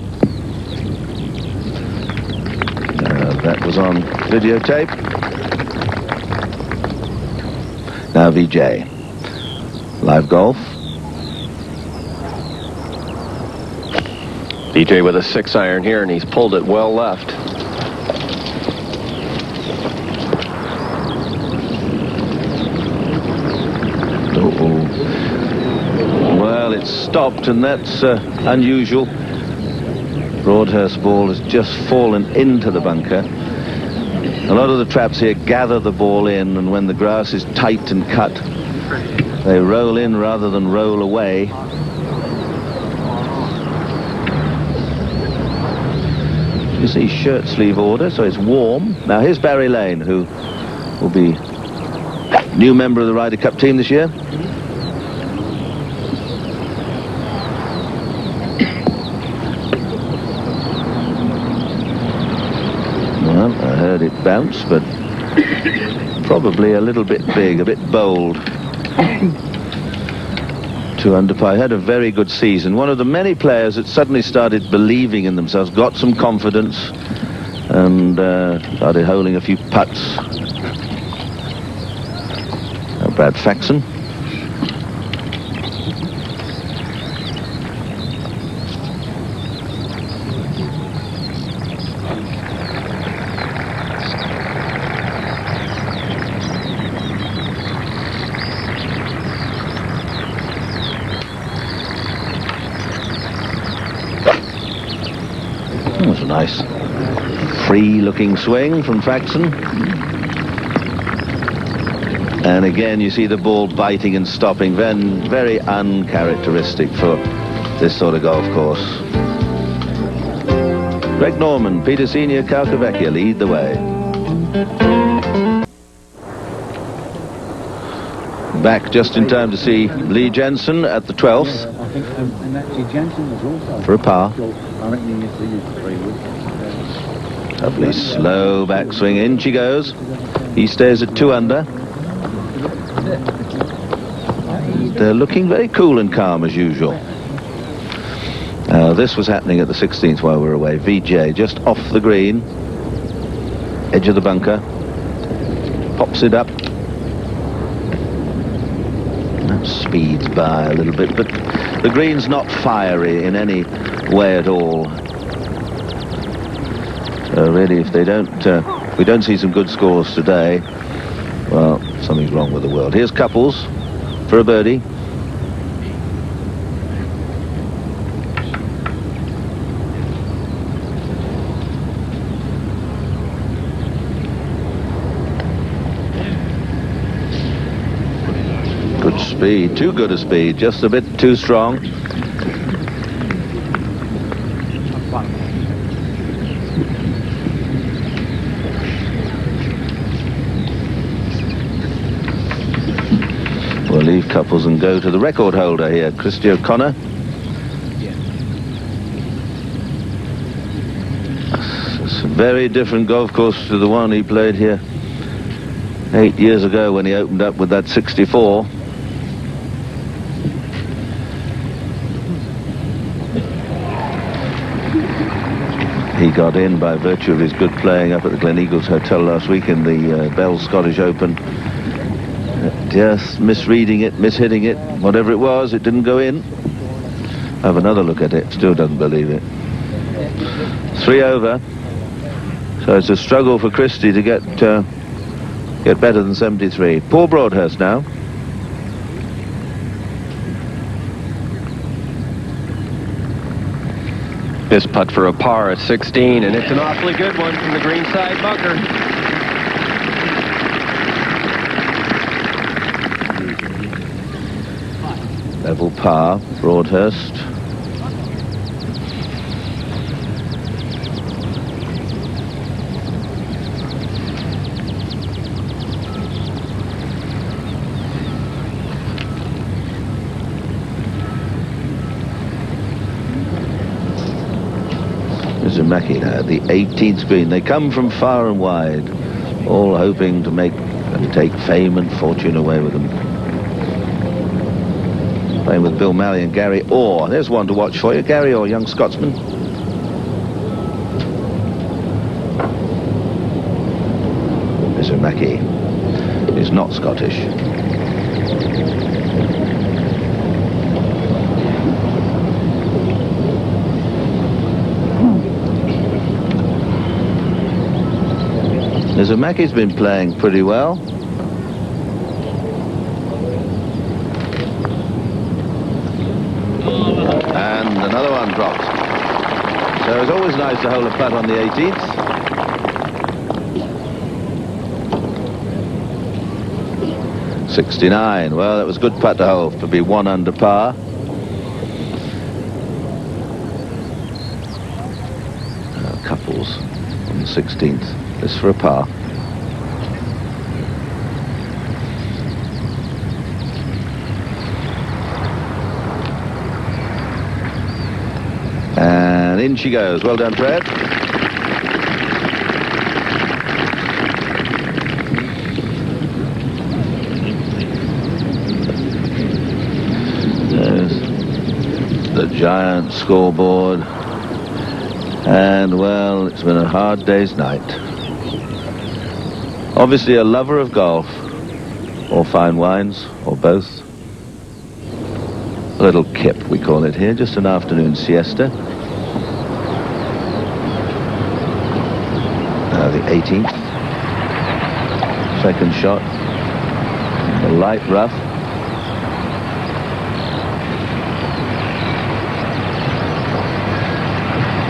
That was on videotape. Now VJ. Live golf. VJ with a 6-iron here, and he's pulled it well left. Well, it's stopped, and that's unusual. Broadhurst ball has just fallen into the bunker. A lot of the traps here gather the ball in, and when the grass is tight and cut, they roll in rather than roll away. You see shirt sleeve order, so it's warm. Now here's Barry Lane, who will be new member of the Ryder Cup team this year. Well, I heard it bounce, but probably a little bit big, a bit bold. 2 under par. Had a very good season. One of the many players that suddenly started believing in themselves, got some confidence, and started holing a few putts. Brad Faxon. That was a nice free-looking swing from Faxon. And again, you see the ball biting and stopping. Very uncharacteristic for this sort of golf course. Greg Norman, Peter Senior, Calcavecchia lead the way. Back just in time to see Lee Jensen at the 12th. For a par. Lovely slow backswing. In she goes. He stays at 2 under. They're looking very cool and calm as usual. This was happening at the 16th while we were away. VJ just off the green, edge of the bunker, pops it up. That speeds by a little bit, but the green's not fiery in any way at all. So really, if they don't, if we don't see some good scores today, well, something's wrong with the world. Here's Couples for a birdie. Good speed, too good a speed, just a bit too strong. We'll leave Couples and go to the record holder here, Christy O'Connor. It's a very different golf course to the one he played here 8 years ago when he opened up with that 64. He got in by virtue of his good playing up at the Glen Eagles Hotel last week in the Bell Scottish Open. Just misreading it, mishitting it, whatever it was, it didn't go in. Have another look at it, still doesn't believe it. 3 over. So it's a struggle for Christie to get better than 73. Paul Broadhurst now. This putt for a par at 16, and it's an awfully good one from the green side bunker. Level par, Broadhurst. Mackie now, the 18th green. They come from far and wide, all hoping to make and take fame and fortune away with them. Playing with Bill Malley and Gary Orr. There's one to watch for you. Gary Orr, young Scotsman. Mr. Mackie is not Scottish. Mackey's been playing pretty well. And another one dropped. So it's always nice to hold a putt on the 18th. .69. Well, that was a good putt to hold to be 1 under par. Couples on the 16th. This for a par. And in she goes. Well done, Fred. There's the giant scoreboard. And, well, it's been a hard day's night. Obviously a lover of golf, or fine wines, or both. A little kip, we call it here, just an afternoon siesta. Now the 18th. Second shot. A light rough.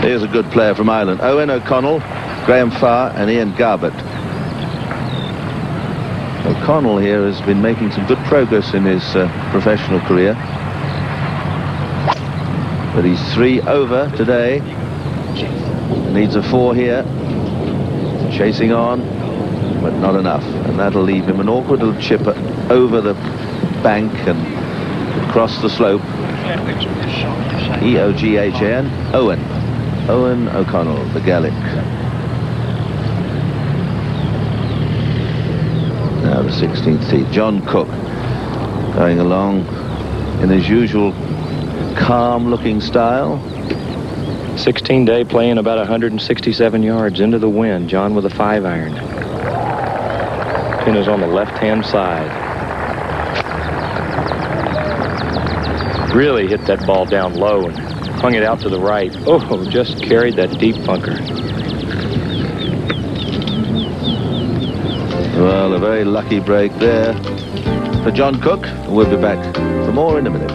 Here's a good player from Ireland. Owen O'Connell, Graham Farr, and Ian Garbett. O'Connell here has been making some good progress in his professional career. But he's 3 over today. Needs a 4 here. Chasing on, but not enough. And that'll leave him an awkward little chip over the bank and across the slope. E-O-G-H-A-N, Owen. Owen O'Connell, the Gaelic. Now the 16th tee. John Cook going along in his usual calm-looking style. 16-day playing about 167 yards into the wind. John with a 5-iron. Pin is on the left-hand side. Really hit that ball down low and hung it out to the right. Oh, just carried that deep bunker. Well, a very lucky break there for John Cook. We'll be back for more in a minute.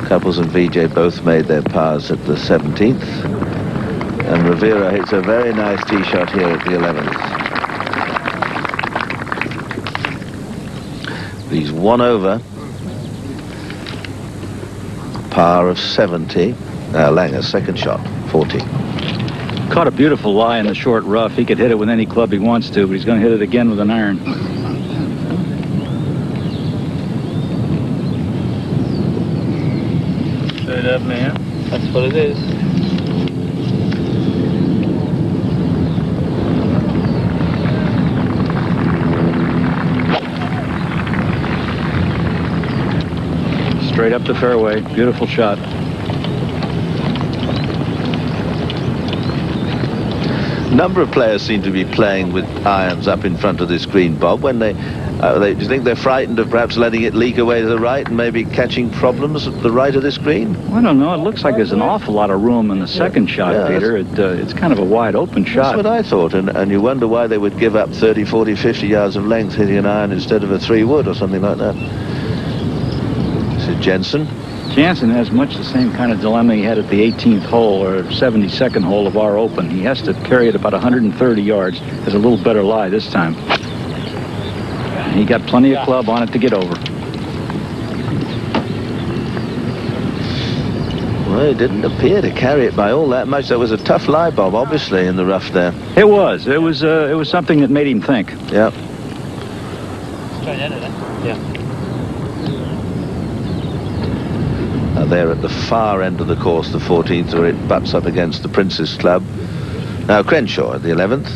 Couples and VJ both made their pars at the 17th. And Rivera hits a very nice tee shot here at the 11th. He's one over. Par of 70. Now Langer's second shot, 40. Caught a beautiful lie in the short rough. He could hit it with any club he wants to, but he's going to hit it again with an iron. Straight up, man. That's what it is. Straight up the fairway. Beautiful shot. A number of players seem to be playing with irons up in front of this green, Bob. When do you think they're frightened of perhaps letting it leak away to the right and maybe catching problems at the right of this green? I don't know. It looks like there's an awful lot of room in the second shot, Yeah, Peter. It's kind of a wide open shot. That's what I thought, and you wonder why they would give up 30, 40, 50 yards of length hitting an iron instead of a 3-wood or something like that. This is Jensen. Jansen has much the same kind of dilemma he had at the 18th hole or 72nd hole of our Open. He has to carry it about 130 yards. Has a little better lie this time. He got plenty of club on it to get over. Well, it didn't appear to carry it by all that much. There was a tough lie, Bob, obviously, in the rough there. It was. It was something that made him think. Yeah. Straight into that. Yeah. There at the far end of the course, the 14th, where it butts up against the Princess Club. Now Crenshaw at the 11th.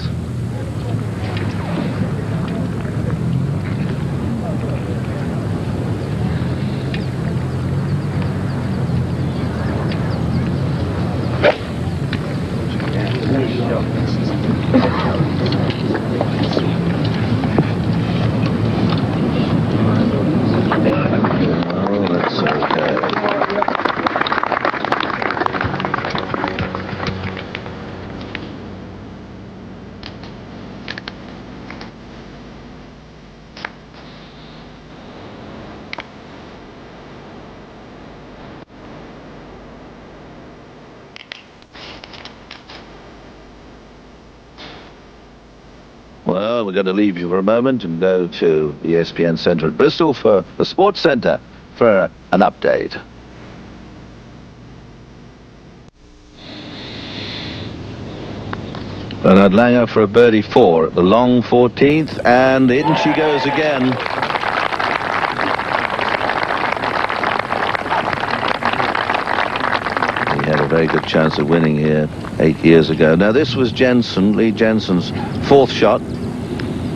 Oh, that's okay. Well, we're going to leave you for a moment and go to the ESPN Centre at Bristol for the Sports Centre for an update. Bernard Langer for a birdie 4 at the long 14th, and in she goes again. He had a very good chance of winning here 8 years ago. Now this was Jensen, Lee Jensen's 4th shot.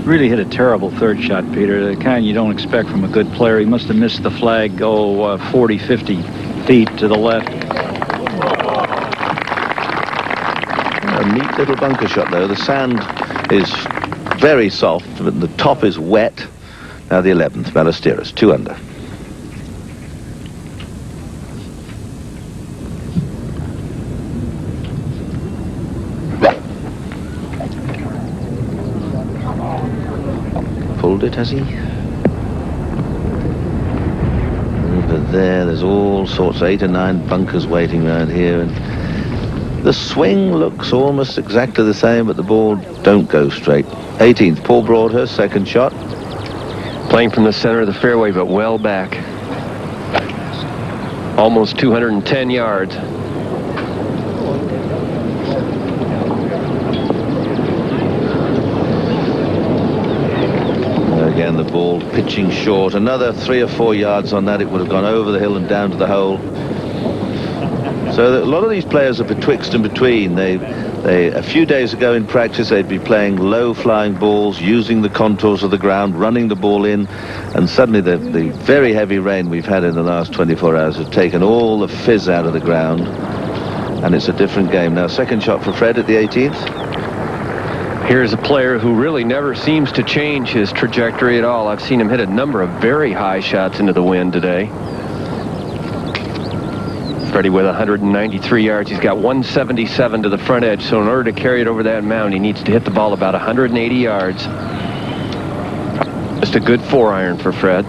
Really hit a terrible third shot, Peter. The kind you don't expect from a good player. He must have missed the flag, 40, 50 feet to the left. A neat little bunker shot, though. The sand is very soft, but the top is wet. Now the 11th, Ballesteros, 2 under. Pulled it, has he? Over there's all sorts, 8 or 9 bunkers waiting around here, and the swing looks almost exactly the same, but the ball don't go straight. 18th, Paul Broadhurst, second shot. Playing from the center of the fairway, but well back. Almost 210 yards. Again, the ball pitching short. Another 3 or 4 yards on that, it would have gone over the hill and down to the hole. So a lot of these players are betwixt and between. They a few days ago in practice, they'd be playing low-flying balls, using the contours of the ground, running the ball in, and suddenly the very heavy rain we've had in the last 24 hours has taken all the fizz out of the ground, and it's a different game. Now, second shot for Fred at the 18th. Here's a player who really never seems to change his trajectory at all. I've seen him hit a number of very high shots into the wind today. Freddie with 193 yards. He's got 177 to the front edge, so in order to carry it over that mound, he needs to hit the ball about 180 yards. Just a good 4-iron for Fred.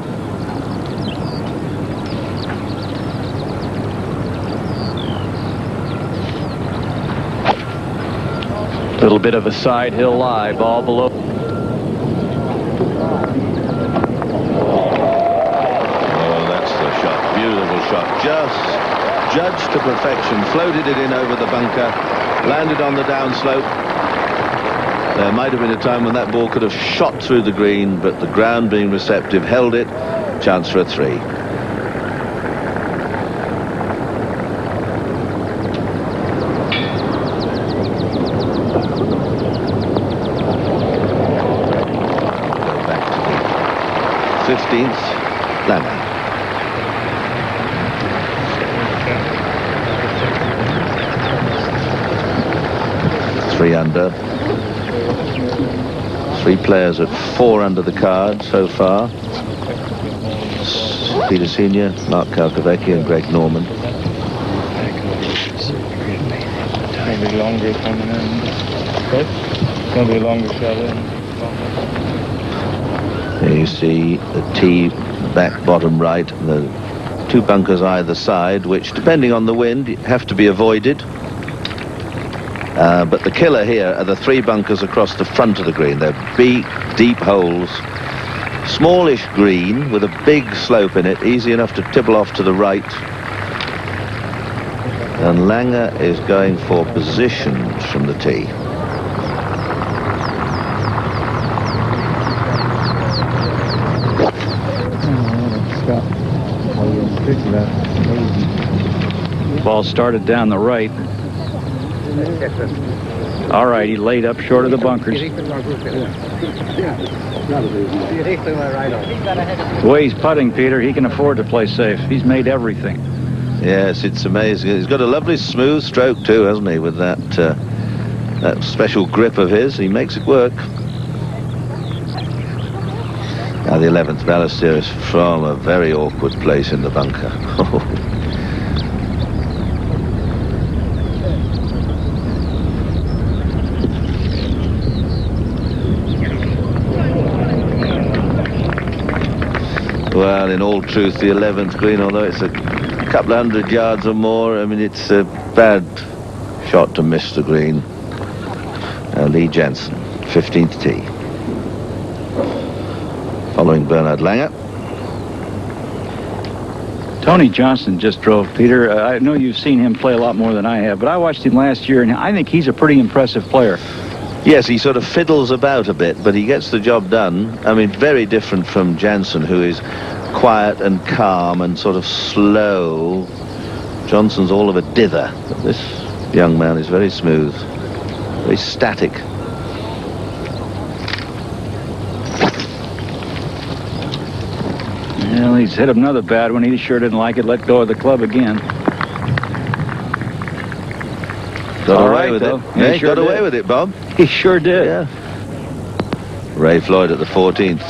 Little bit of a side hill lie, ball below. Beautiful shot, just judged to perfection, floated it in over the bunker, landed on the downslope. There might have been a time when that ball could have shot through the green, but the ground being receptive held it. Chance for a 3. Go back to the 15th, Langer. 3 under. 3 players at 4 under the card so far. Peter Senior, Mark Kalkovecki and Greg Norman. Maybe longer coming in. It's going to be a longer shot in. There you see the tee back bottom right, the 2 bunkers either side, which depending on the wind have to be avoided. But the killer here are the 3 bunkers across the front of the green. They're big, deep holes, smallish green with a big slope in it, easy enough to tibble off to the right. And Langer is going for positions from the tee. Ball started down the right. All right, he laid up short of the bunkers. The way he's putting, Peter, he can afford to play safe. He's made everything. Yes, it's amazing. He's got a lovely smooth stroke too, hasn't he, with that that special grip of his. He makes it work. Now the 11th Balestier is from a very awkward place in the bunker. Well, in all truth, the 11th green, although it's a couple of 100 yards or more, I mean, it's a bad shot to miss the green. Lee Jensen, 15th tee. Following Bernhard Langer. Tony Johnson just drove, Peter. I know you've seen him play a lot more than I have, but I watched him last year, and I think he's a pretty impressive player. Yes, he sort of fiddles about a bit, but he gets the job done. I mean, very different from Jansen, who is quiet and calm and sort of slow. Johnson's all of a dither. But this young man is very smooth, very static. Well, he's hit another bad one. He sure didn't like it. Let go of the club again. Got All away right, with though. it. Yeah, he got away with it, Bob. He sure did. Yeah. Ray Floyd at the 14th.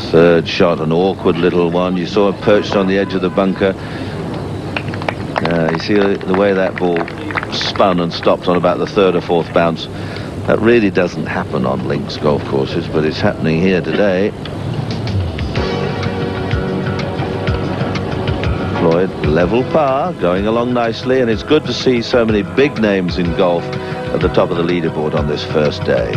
Third shot, an awkward little one. You saw it perched on the edge of the bunker. You see the way that ball spun and stopped on about the 3rd or 4th bounce. That really doesn't happen on links golf courses, but it's happening here today. Floyd, level par, going along nicely, and it's good to see so many big names in golf at the top of the leaderboard on this first day.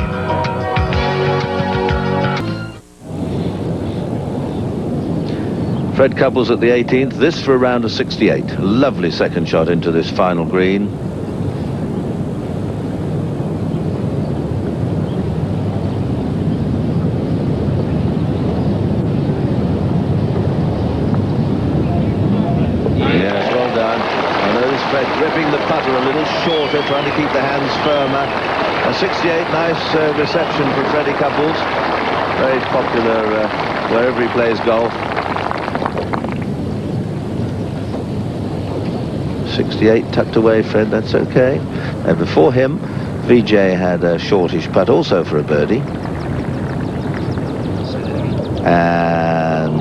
Fred Couples at the 18th, this for a round of 68. Lovely second shot into this final green. Ripping the putter a little shorter, trying to keep the hands firmer. A 68, nice reception for Freddie Couples. Very popular wherever he plays golf. 68 tucked away, Fred, that's okay. And before him, VJ had a shortish putt also for a birdie. And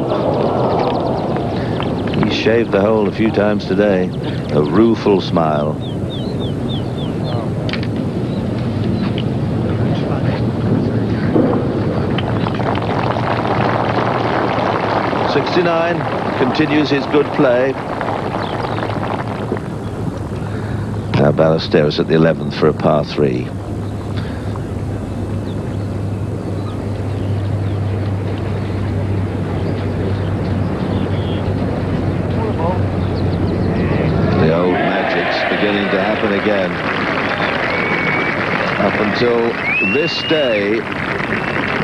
he shaved the hole a few times today. A rueful smile. '69 continues his good play. Now Ballesteros at the 11th for a par 3. The old magic's beginning to happen again. Up until this day,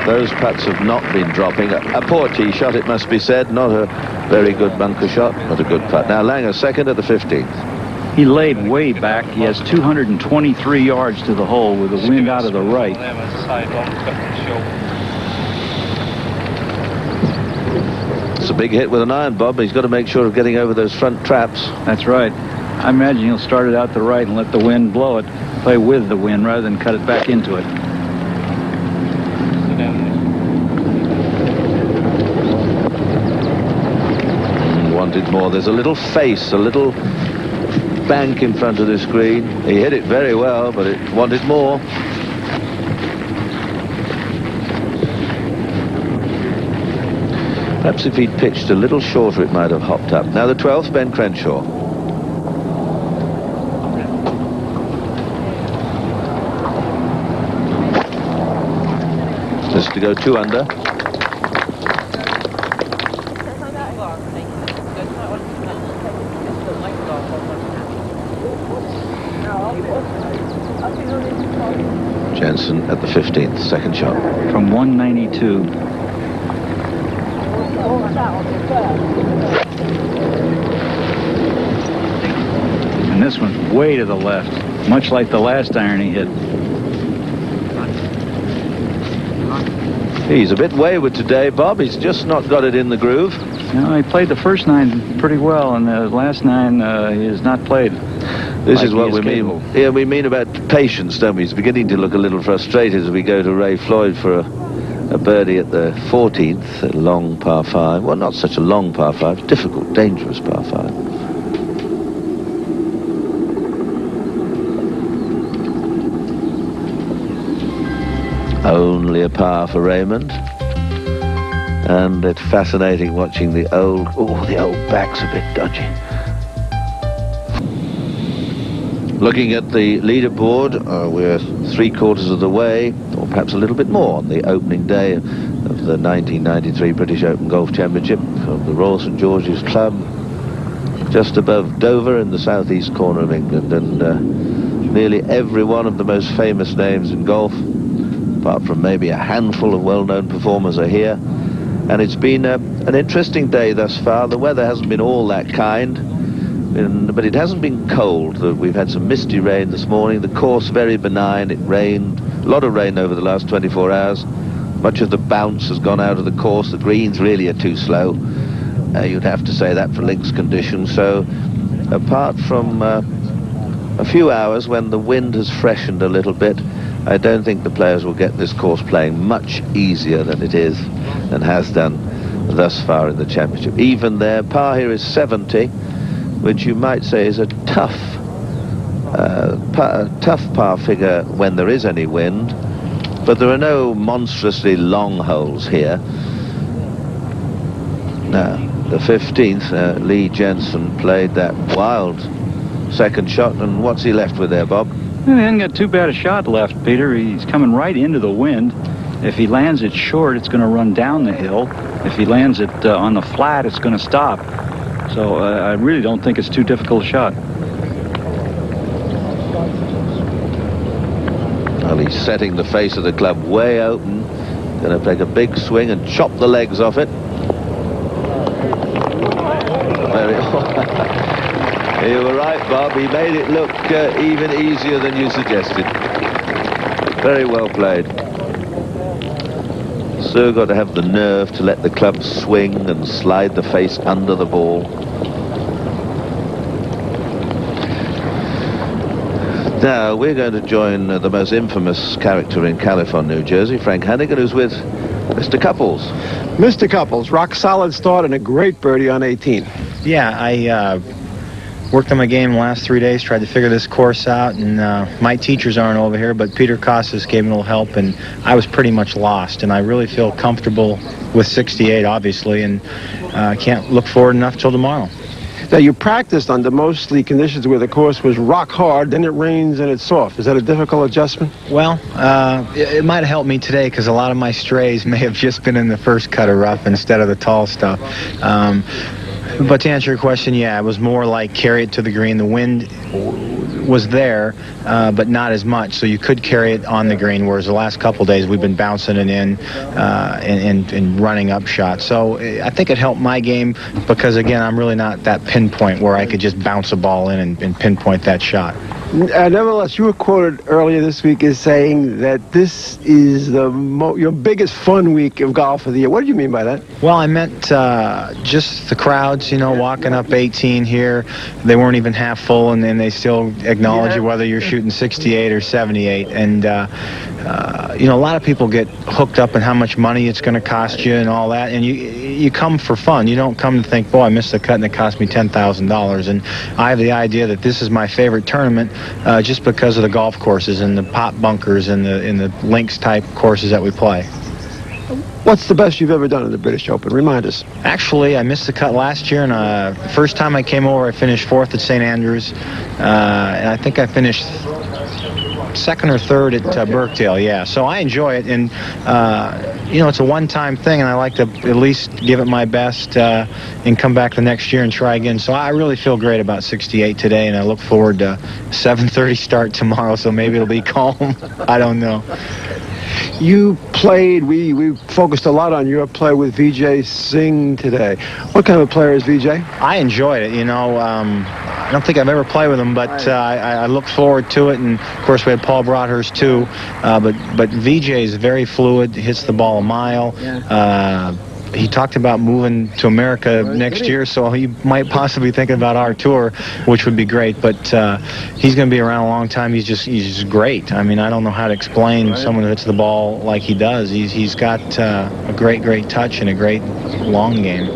those putts have not been dropping. A poor tee shot, it must be said. Not a very good bunker shot, but a good putt. Now Langer second at the 15th. He laid way back. He has 223 yards to the hole with the wind out of the right. It's a big hit with an iron, Bob. He's got to make sure of getting over those front traps. That's right. I imagine he'll start it out the right and let the wind blow it. Play with the wind rather than cut it back into it. Wanted more. There's a little face, a little bank in front of the screen. He hit it very well, but it wanted more. Perhaps if he'd pitched a little shorter, it might have hopped up. Now the 12th, Ben Crenshaw. Just to go 2 under. Jensen at the 15th, second shot. From 192. And this one's way to the left, much like the last iron he hit. He's a bit wayward today, Bob. He's just not got it in the groove. No, he played the first 9 pretty well, and the last 9 he has not played. This is what we mean. Yeah, we mean about patience, don't we? He's beginning to look a little frustrated as we go to Ray Floyd for a birdie at the 14th, a long par 5. Well, not such a long par 5, difficult, dangerous par 5. Only a par for Raymond. And it's fascinating watching the old back's a bit dodgy. Looking at the leaderboard, we're 3/4 of the way, or perhaps a little bit more, on the opening day of the 1993 British Open Golf Championship of the Royal St George's Club, just above Dover in the southeast corner of England. And nearly every one of the most famous names in golf, apart from maybe a handful of well-known performers, are here. And it's been an interesting day thus far. The weather hasn't been all that kind. But it hasn't been cold. We've had some misty rain this morning. The course very benign. It rained, a lot of rain over the last 24 hours. Much of the bounce has gone out of the course. The greens really are too slow. You'd have to say that for links conditions. So apart from a few hours when the wind has freshened a little bit, I don't think the players will get this course playing much easier than it is and has done thus far in the championship. Even their par here is 70. Which you might say is a tough par figure when there is any wind, but there are no monstrously long holes here. Now, the 15th, Lee Jensen played that wild second shot, and what's he left with there, Bob? Well, he hasn't got too bad a shot left, Peter. He's coming right into the wind. If he lands it short, it's going to run down the hill. If he lands it on the flat, it's going to stop. So I really don't think it's too difficult a shot. Well, he's setting the face of the club way open. Going to take a big swing and chop the legs off it. You were right, Bob. He made it look even easier than you suggested. Very well played. So got to have the nerve to let the club swing and slide the face under the ball. Now we're going to join the most infamous character in Califon, New Jersey, Frank Hannigan, who's with Mr. Couples. Mr. Couples, rock solid start and a great birdie on 18. Yeah, I worked on my game the last 3 days, tried to figure this course out, and my teachers aren't over here, but Peter Costas gave me a little help, and I was pretty much lost, and I really feel comfortable with 68, obviously, and can't look forward enough till tomorrow. Now, you practiced under mostly conditions where the course was rock hard, then it rains and it's soft. Is that a difficult adjustment? Well, it might have helped me today because a lot of my strays may have just been in the first cut of rough instead of the tall stuff. But to answer your question, yeah, it was more like carry it to the green. The wind was there, but not as much, so you could carry it on the green, whereas the last couple days we've been bouncing it in and running up shots. So I think it helped my game because, again, I'm really not that pinpoint where I could just bounce a ball in and pinpoint that shot. Nevertheless, you were quoted earlier this week as saying that this is your biggest fun week of golf of the year. What do you mean by that? Well, I meant just the crowds, you know, walking up 18 here. They weren't even half full, and then they still acknowledge you whether you're shooting 68 or 78. And, you know, a lot of people get hooked up in how much money it's going to cost you and all that. And you come for fun. You don't come to think, boy, I missed the cut and it cost me $10,000. And I have the idea that this is my favorite tournament just because of the golf courses and the pot bunkers and the links type courses that we play. What's the best you've ever done in the British Open? Remind us. Actually, I missed the cut last year, and first time I came over, I finished 4th at St. Andrews, and I think I finished 2nd or 3rd at Birkdale, yeah. So I enjoy it, and, you know, it's a one-time thing, and I like to at least give it my best and come back the next year and try again. So I really feel great about 68 today, and I look forward to 7:30 start tomorrow, so maybe it'll be calm. I don't know. You played, we focused a lot on your play with Vijay Singh today. What kind of a player is Vijay? I enjoyed it, you know. I don't think I've ever played with him, but I look forward to it. And, of course, we had Paul Broadhurst, too. But Vijay is very fluid, hits the ball a mile. He talked about moving to America next year, so he might possibly think about our tour, which would be great. But he's going to be around a long time. He's just great. I mean, I don't know how to explain someone who hits the ball like he does. He's got a great touch and a great long game.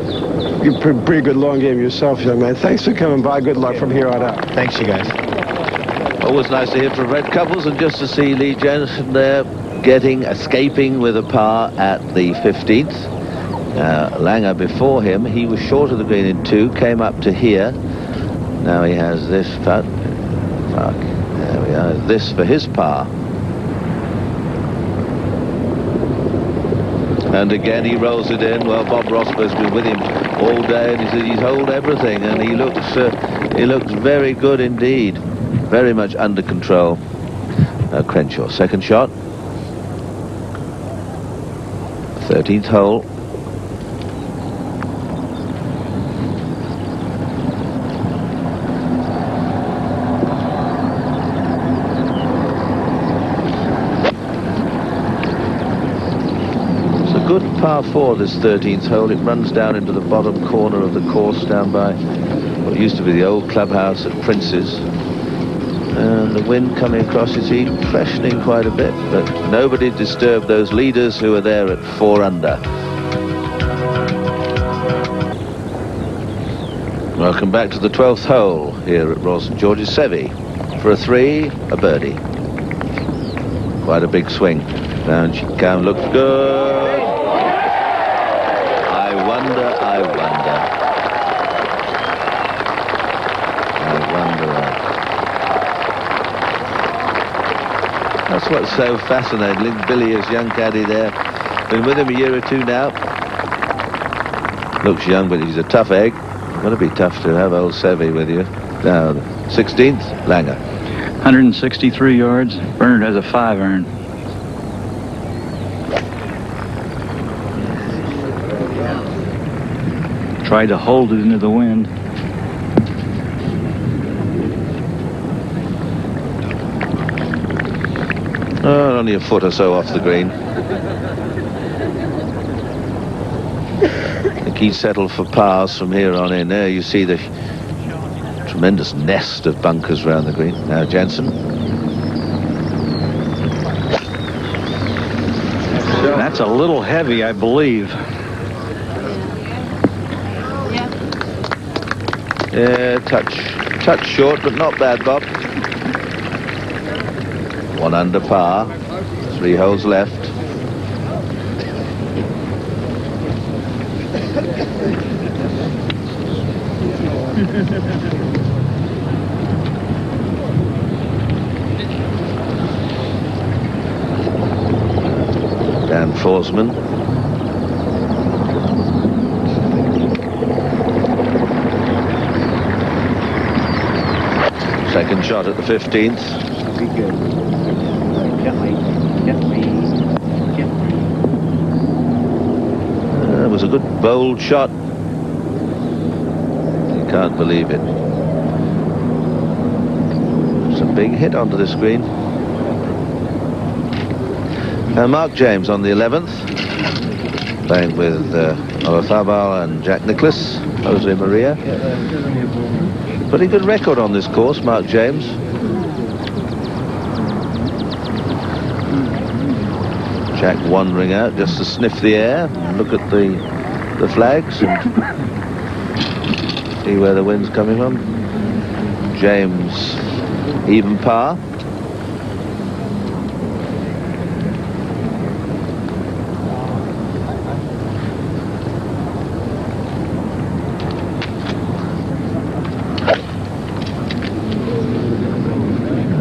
You're pretty good long game yourself, young man. Thanks for coming by. Good luck from here on out. Thanks, you guys. Always nice to hear from Red Couples, and just to see Lee Jensen there escaping with a par at the 15th. Langer before him, he was short of the green in 2, came up to here. Now he has this putt. There we are. This for his par. And again he rolls it in. Well, Bob Rosberg's been with him all day, and he said he's hold everything, and he looks very good indeed. Very much under control. Crenshaw, second shot. 13th hole. Good par 4, this 13th hole. It runs down into the bottom corner of the course down by what used to be the old clubhouse at Prince's. And the wind coming across, you see, freshening quite a bit, but nobody disturbed those leaders who are there at 4 under. Welcome back to the 12th hole here at Royal St George's. Seve for a 3, a birdie. Quite a big swing. Down she comes, looks good. I wonder. That's what's so fascinating. Billy, his young caddy there, been with him a year or 2 now. Looks young, but he's a tough egg. Going to be tough to have old Seve with you. Now, 16th, Langer. 163 yards. Bernard has a 5-iron. Tried to hold it into the wind. Only a foot or so off the green. I think he'd settle for pars from here on in. There you see the tremendous nest of bunkers around the green. Now Jensen. That's a little heavy, I believe. Yeah, touch short, but not bad, Bob. 1 under par, 3 holes left. Dan Forsman. Second shot at the 15th. It was a good bold shot. You can't believe it. It's a big hit onto the screen. And Mark James on the 11th, playing with Olazabal and Jack Nicklaus, Jose Maria. Pretty good record on this course, Mark James. Jack wandering out just to sniff the air and look at the flags and see where the wind's coming from. James even par.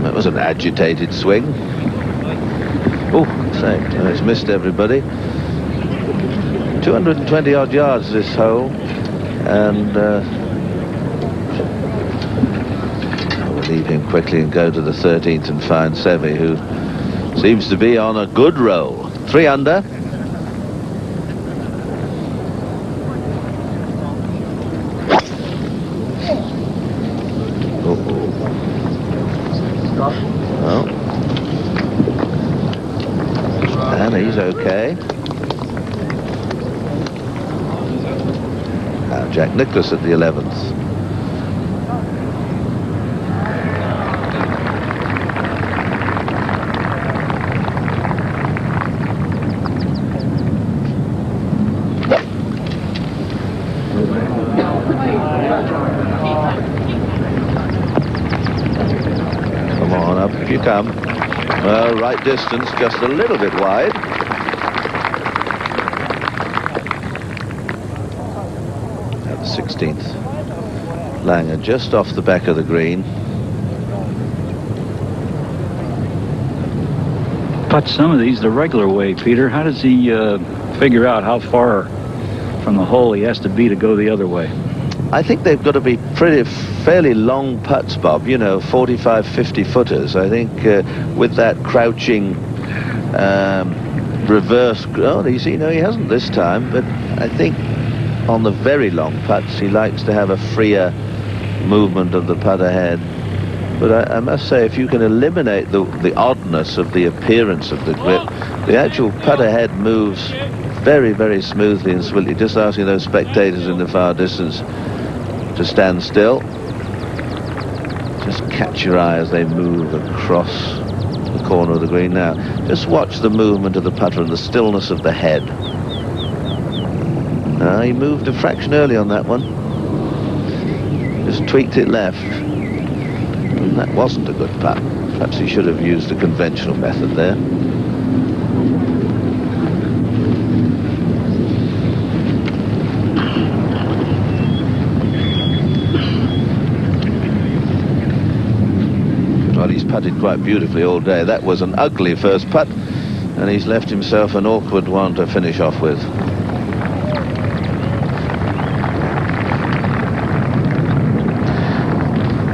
That was an agitated swing. Oh, saved. It's missed everybody. 220 odd yards this hole, and we'll leave him quickly and go to the 13th and find Seve, who seems to be on a good roll. 3 under. Well, and he's okay. Now Jack Nicklaus at the 11th. Come on, up you come. Well, right distance, just a little bit wide. At the 16th. Langer just off the back of the green. Putt some of these the regular way, Peter. How does he figure out how far from the hole he has to be to go the other way? I think they've got to be fairly long putts, Bob, you know, 45, 50 footers. I think with that crouching reverse, oh, you see, no, he hasn't this time, but I think on the very long putts, he likes to have a freer movement of the putt ahead. But I must say, if you can eliminate the oddness of the appearance of the grip, the actual putt ahead moves very, very smoothly and swiftly. Just asking those spectators in the far distance to stand still. Just catch your eye as they move across the corner of the green. Now, just watch the movement of the putter and the stillness of the head. He moved a fraction early on that one. Just tweaked it left. And that wasn't a good putt. Perhaps he should have used the conventional method there. Well, he's putted quite beautifully all day. That was an ugly first putt, and he's left himself an awkward one to finish off with.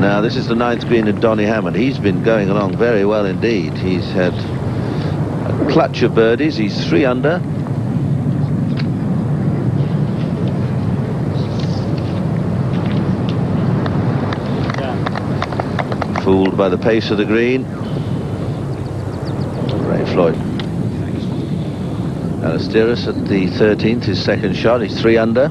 Now, this is the 9th green of Donny Hammond. He's been going along very well indeed. He's had a clutch of birdies. He's 3 under. Fooled by the pace of the green. Ray Floyd. Alastairus at the 13th, his second shot. He's 3 under.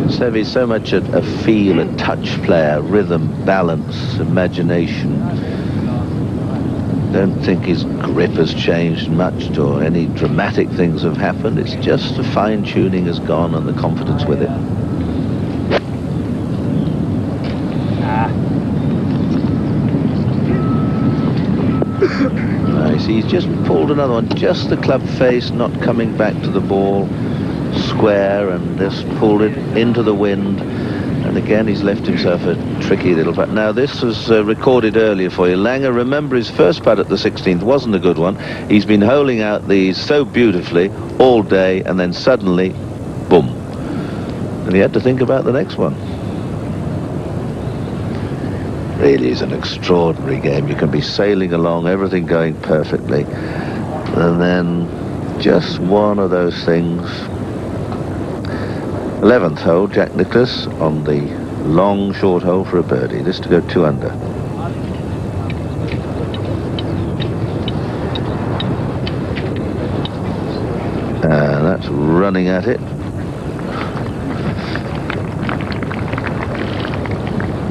Seve's so much a feel, a touch player, rhythm, balance, imagination. Don't think his grip has changed much or any dramatic things have happened. It's just the fine-tuning has gone and the confidence with it. Nice. He's just pulled another one. Just the club face, not coming back to the ball square, and just pulled it into the wind. And again, he's left himself a tricky little putt. Now, this was recorded earlier for you. Langer, remember his first putt at the 16th wasn't a good one. He's been holing out these so beautifully all day, and then suddenly, boom. And he had to think about the next one. Really is an extraordinary game. You can be sailing along, everything going perfectly, and then just one of those things. 11th hole, Jack Nicklaus on the long short hole for a birdie. This to go 2 under. That's running at it.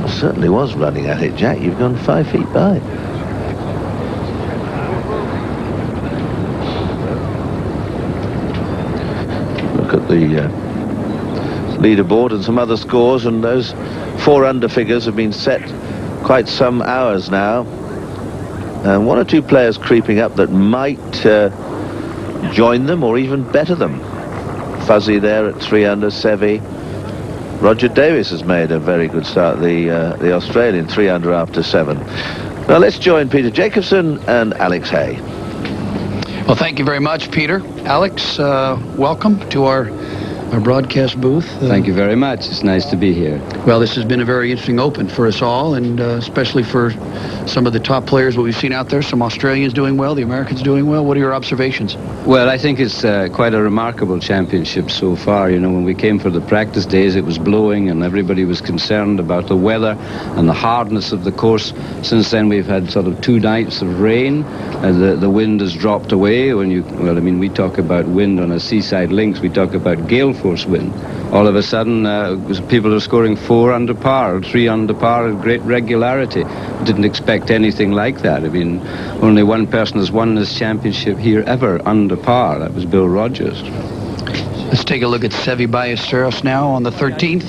Certainly was running at it, Jack. You've gone 5 feet by. Look at the leaderboard and some other scores, and those 4 under figures have been set quite some hours now. And 1 or 2 players creeping up that might join them or even better them. Fuzzy there at 3 under, Seve. Roger Davis has made a very good start, the Australian, 3 under after 7. Now let's join Peter Jacobson and Alex Hay. Well, thank you very much, Peter. Alex, welcome to our broadcast booth. Thank you very much. It's nice to be here. Well, this has been a very interesting Open for us all, and especially for some of the top players what we've seen out there. Some Australians doing well, the Americans doing well. What are your observations? Well, I think it's quite a remarkable championship so far. You know, when we came for the practice days, it was blowing and everybody was concerned about the weather and the hardness of the course. Since then, we've had sort of 2 nights of rain. The wind has dropped away. Well, I mean, we talk about wind on a seaside links. We talk about gale force wind. All of a sudden, people are scoring 4 under par, 3 under par at great regularity. Didn't expect anything like that. I mean, only one person has won this championship here ever under par. That was Bill Rogers. Let's take a look at Seve Ballesteros now on the 13th.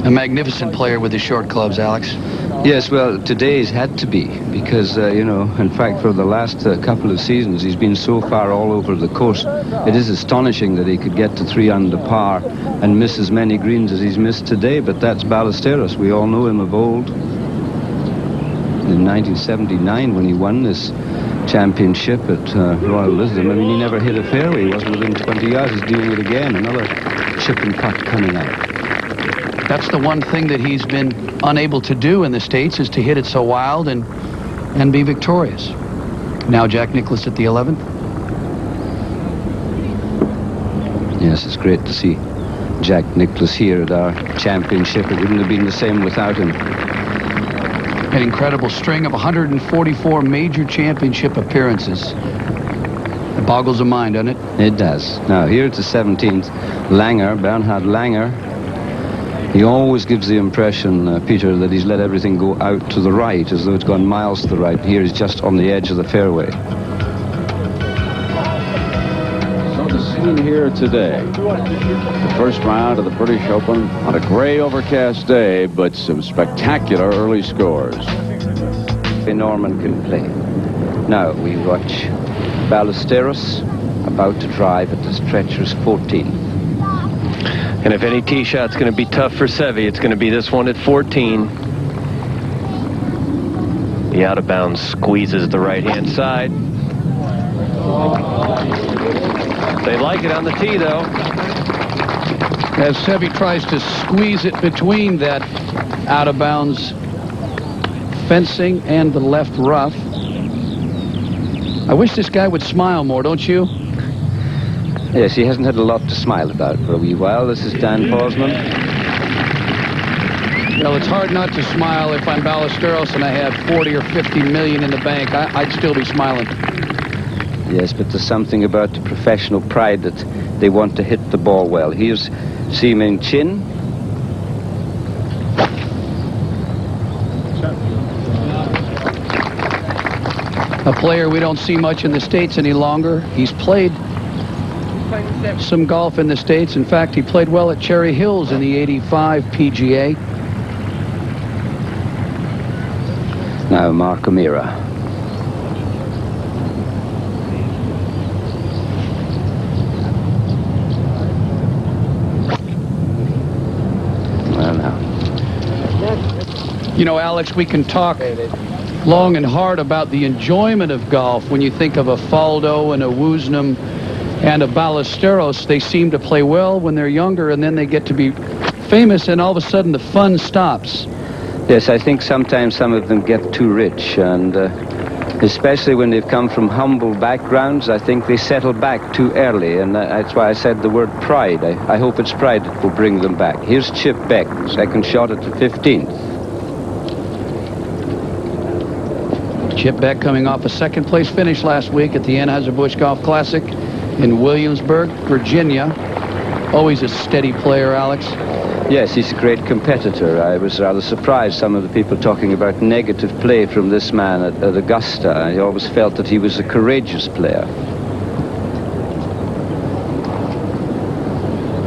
A magnificent player with the short clubs, Alex. Yes, well, today's had to be, because, you know, in fact, for the last couple of seasons, he's been so far all over the course. It is astonishing that he could get to 3 under par and miss as many greens as he's missed today, but that's Ballesteros. We all know him of old. In 1979, when he won this championship at Royal Lisbon, I mean, he never hit a fairway. He wasn't within 20 yards. He's doing it again. Another chip and putt coming out. That's the one thing that he's been unable to do in the States, is to hit it so wild and be victorious. Now Jack Nicklaus at the 11th. Yes, it's great to see Jack Nicklaus here at our championship. It wouldn't have been the same without him. An incredible string of 144 major championship appearances. It boggles the mind, doesn't it? It does. Now, here at the 17th, Langer, Bernhard Langer, he always gives the impression, Peter, that he's let everything go out to the right, as though it's gone miles to the right. Here he's just on the edge of the fairway. So the scene here today, the first round of the British Open on a gray overcast day, but some spectacular early scores. Norman can play. Now we watch Ballesteros about to drive at this treacherous 14. And if any tee shot's going to be tough for Seve, it's going to be this one at 14. The out of bounds squeezes the right-hand side. They like it on the tee, though. As Seve tries to squeeze it between that out of bounds fencing and the left rough. I wish this guy would smile more, don't you? Yes, he hasn't had a lot to smile about for a wee while. This is Dan Forsman. Well, it's hard not to smile if I'm Ballesteros and I had 40 or 50 million in the bank. I'd still be smiling. Yes, but there's something about the professional pride that they want to hit the ball well. Here's Seamin Chin. A player we don't see much in the States any longer. He's played some golf in the States. In fact, he played well at Cherry Hills in the '85 PGA. Now Mark O'Meara. Well, now. You know, Alex, we can talk long and hard about the enjoyment of golf. When you think of a Faldo and a Woosnam and a Ballesteros, they seem to play well when they're younger, and then they get to be famous, and all of a sudden the fun stops. Yes, I think sometimes some of them get too rich, and especially when they've come from humble backgrounds, I think they settle back too early, and that's why I said the word pride. I hope it's pride that will bring them back. Here's Chip Beck, second shot at the 15th. Chip Beck coming off a second-place finish last week at the Anheuser-Busch Golf Classic in Williamsburg, Virginia. Always a steady player, Alex. Yes, he's a great competitor. I was rather surprised, some of the people talking about negative play from this man at Augusta. I always felt that he was a courageous player.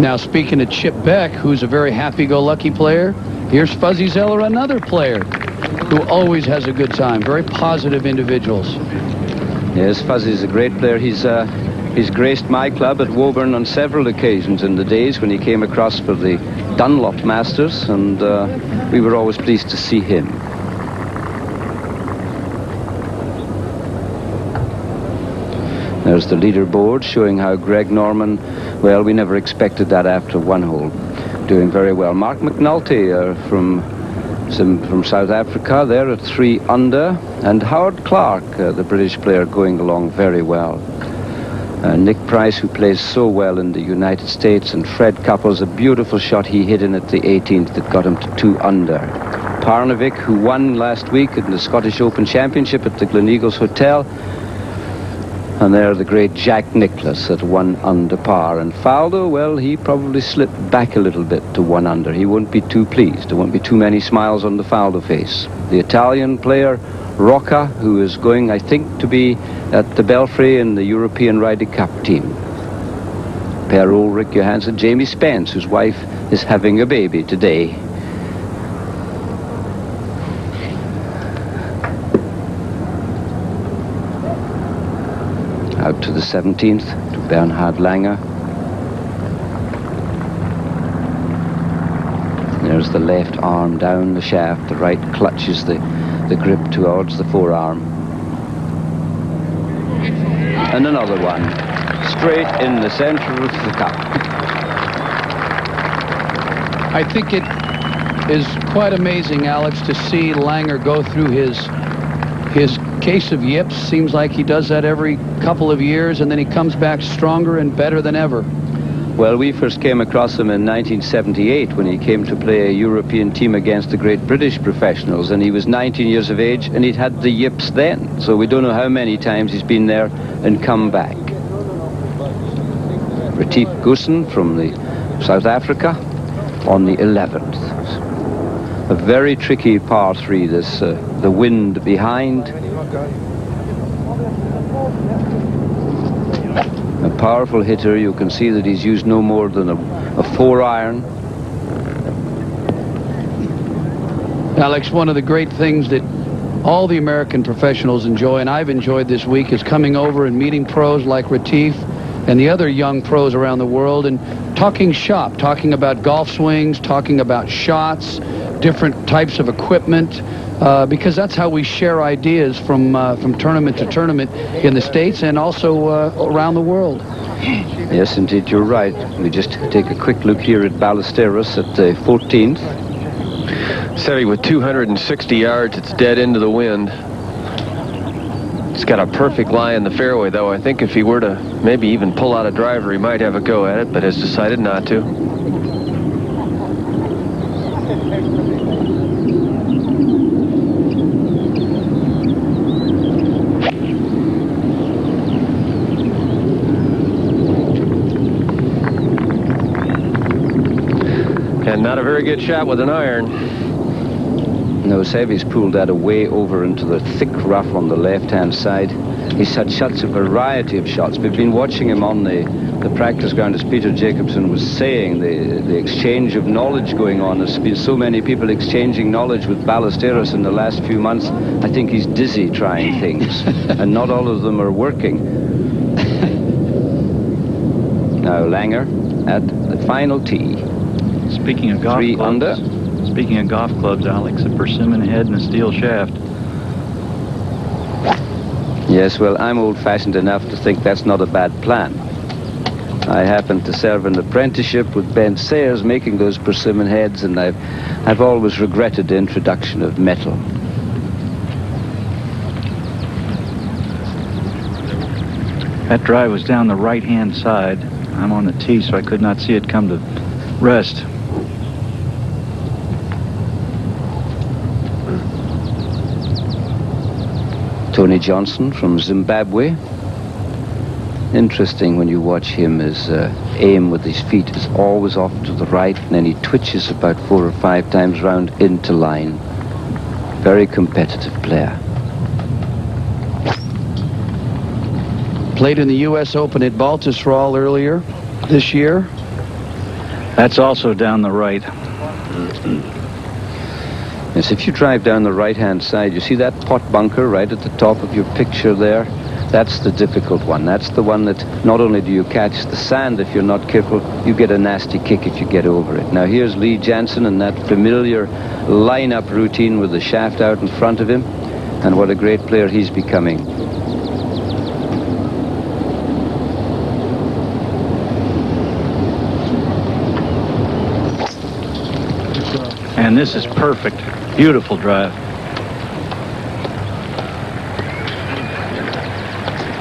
Now, speaking of Chip Beck, who's a very happy-go-lucky player, here's Fuzzy Zeller, another player who always has a good time. Very positive individuals. Yes, Fuzzy's a great player. He's graced my club at Woburn on several occasions in the days when he came across for the Dunlop Masters, and we were always pleased to see him. There's the leaderboard showing how Greg Norman, well, we never expected that after one hole. Doing very well. Mark McNulty from South Africa, there at 3 under, and Howard Clark, the British player, going along very well. Nick Price, who plays so well in the United States, and Fred Couples, a beautiful shot he hit in at the 18th that got him to 2 under. Parnevik, who won last week in the Scottish Open Championship at the Gleneagles Hotel. And there the great Jack Nicklaus at 1 under par. And Faldo, well, he probably slipped back a little bit to 1 under. He won't be too pleased. There won't be too many smiles on the Faldo face. The Italian player, Rocca, who is going, I think, to be at the Belfry in the European Ryder Cup team. Per Ulrich Johansson, Jamie Spence, whose wife is having a baby today. Out to the 17th, to Bernhard Langer. There's the left arm down the shaft, the right clutches the grip towards the forearm. And another one, straight in the center of the cup. I think it is quite amazing, Alex, to see Langer go through his case of yips. Seems like he does that every couple of years, and then he comes back stronger and better than ever. Well, we first came across him in 1978 when he came to play a European team against the great British professionals, and he was 19 years of age, and he'd had the yips then. So we don't know how many times he's been there and come back. Retief Goosen from South Africa on the 11th. A very tricky par 3, this, the wind behind. A powerful hitter. You can see that he's used no more than a 4-iron. Alex, one of the great things that all the American professionals enjoy, and I've enjoyed this week, is coming over and meeting pros like Retief and the other young pros around the world and talking shop, talking about golf swings, talking about shots, different types of equipment, because that's how we share ideas from tournament to tournament in the States and also around the world. Yes, indeed, you're right. We just take a quick look here at Ballesteros at the 14th. Seve with 260 yards. It's dead into the wind. It's got a perfect lie in the fairway, though. I think if he were to maybe even pull out a driver, he might have a go at it, but has decided not to. And not a very good shot with an iron. No, Seve's pulled that away over into the thick rough on the left-hand side. He's had shots, a variety of shots. We've been watching him on the the practice ground, as Peter Jacobson was saying, the exchange of knowledge going on. There's been so many people exchanging knowledge with Ballesteros in the last few months. I think he's dizzy trying things, and not all of them are working. Now Langer at the final tee. Speaking of golf 3 clubs, under. Speaking of golf clubs, Alex, a persimmon head and a steel shaft. Yes, well, I'm old-fashioned enough to think that's not a bad plan. I happened to serve an apprenticeship with Ben Sayers making those persimmon heads, and I've always regretted the introduction of metal. That drive was down the right-hand side. I'm on the tee, so I could not see it come to rest. Tony Johnson from Zimbabwe. Interesting when you watch him, his aim with his feet is always off to the right, and then he twitches about 4 or 5 times round into line. Very competitive player. Played in the U.S. Open at Baltusrol earlier this year. That's also down the right. Yes, if you drive down the right-hand side, you see that pot bunker right at the top of your picture there? That's the difficult one. That's the one that not only do you catch the sand if you're not careful, you get a nasty kick if you get over it. Now here's Lee Janzen and that familiar line-up routine with the shaft out in front of him, and what a great player he's becoming. And this is perfect. Beautiful drive.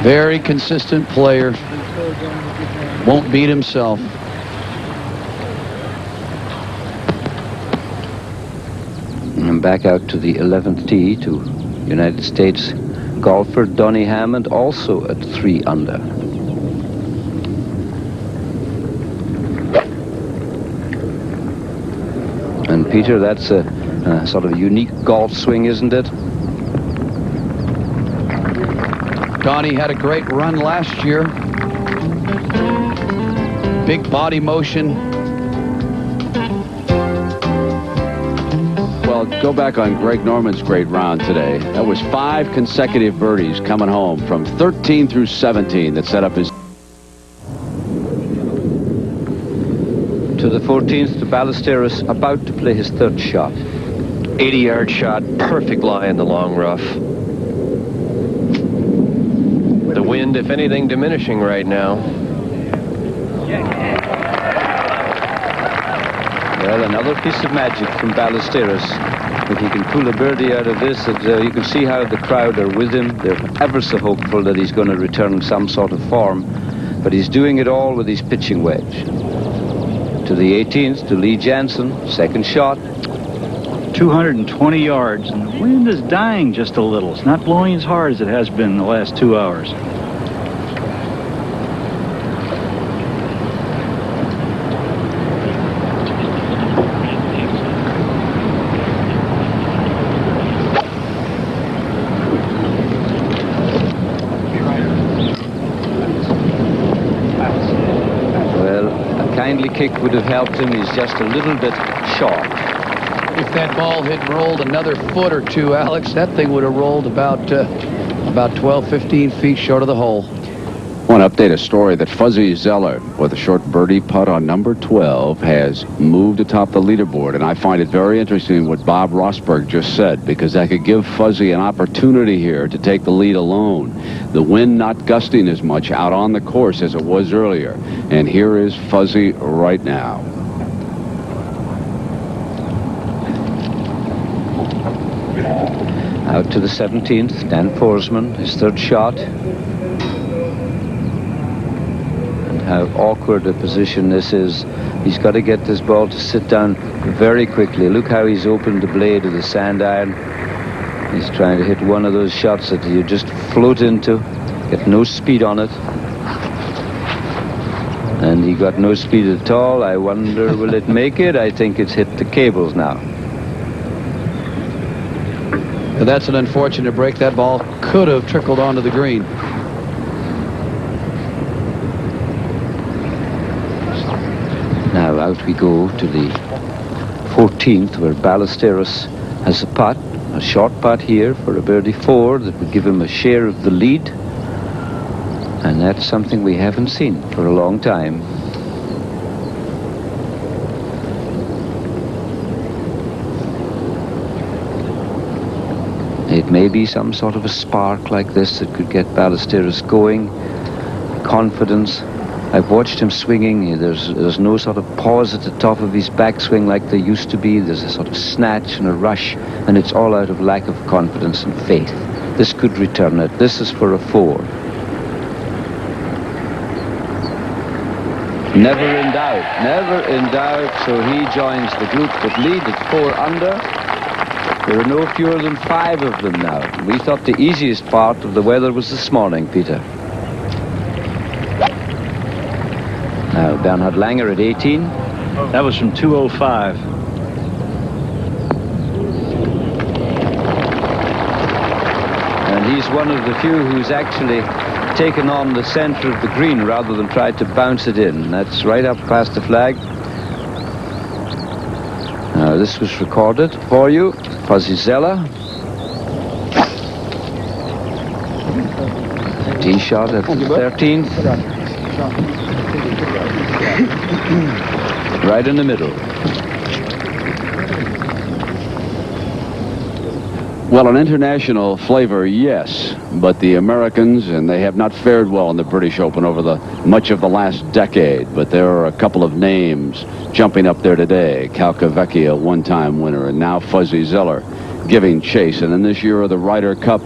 Very consistent player. Won't beat himself. And back out to the 11th tee to United States golfer Donnie Hammond, also at 3 under. And Peter, that's a sort of unique golf swing, isn't it? Donnie had a great run last year. Big body motion. Well, go back on Greg Norman's great round today. That was 5 consecutive birdies coming home from 13 through 17 that set up his... To the 14th to Ballesteros, about to play his 3rd shot. 80-yard shot, perfect lie in the long rough. The wind, if anything, diminishing right now. Well, another piece of magic from Ballesteros. If he can pull a birdie out of this, you can see how the crowd are with him. They're ever so hopeful that he's going to return some sort of form. But he's doing it all with his pitching wedge. To the 18th, to Lee Janzen, 2nd shot. 220 yards, and the wind is dying just a little. It's not blowing as hard as it has been in the last 2 hours. Well, a kindly kick would have helped him. He's just a little bit short. If that ball had rolled another foot or 2, Alex, that thing would have rolled about 12, 15 feet short of the hole. I want to update a story that Fuzzy Zeller, with a short birdie putt on number 12, has moved atop the leaderboard. And I find it very interesting what Bob Rosberg just said, because that could give Fuzzy an opportunity here to take the lead alone. The wind not gusting as much out on the course as it was earlier. And here is Fuzzy right now. Out to the 17th, Dan Forsman, his 3rd shot. And how awkward a position this is. He's got to get this ball to sit down very quickly. Look how he's opened the blade of the sand iron. He's trying to hit one of those shots that you just float into, get no speed on it. And he got no speed at all. I wonder, will it make it? I think it's hit the cables now. But that's an unfortunate break. That ball could have trickled onto the green. we go to the 14th, where Ballesteros has a putt, a short putt here for a birdie 4 that would give him a share of the lead. And that's something we haven't seen for a long time. It may be some sort of a spark like this that could get Ballesteros going. Confidence. I've watched him swinging. There's no sort of pause at the top of his backswing like there used to be. There's a sort of snatch and a rush, and it's all out of lack of confidence and faith. This could return it. This is for a 4. Never in doubt. Never in doubt. So he joins the group that lead at 4 under. There are no fewer than 5 of them now. We thought the easiest part of the weather was this morning, Peter. Now, Bernhard Langer at 18. That was from 205. And he's one of the few who's actually taken on the center of the green rather than tried to bounce it in. That's right up past the flag. Now, this was recorded for you. Fuzzy Zeller. Tee shot at the 13th. Right in the middle. Well, an international flavor, yes, but the Americans, and they have not fared well in the British Open over much of the last decade, but there are a couple of names jumping up there today. Calcavecchia, one-time winner, and now Fuzzy Zeller giving chase. And in this year of the Ryder Cup,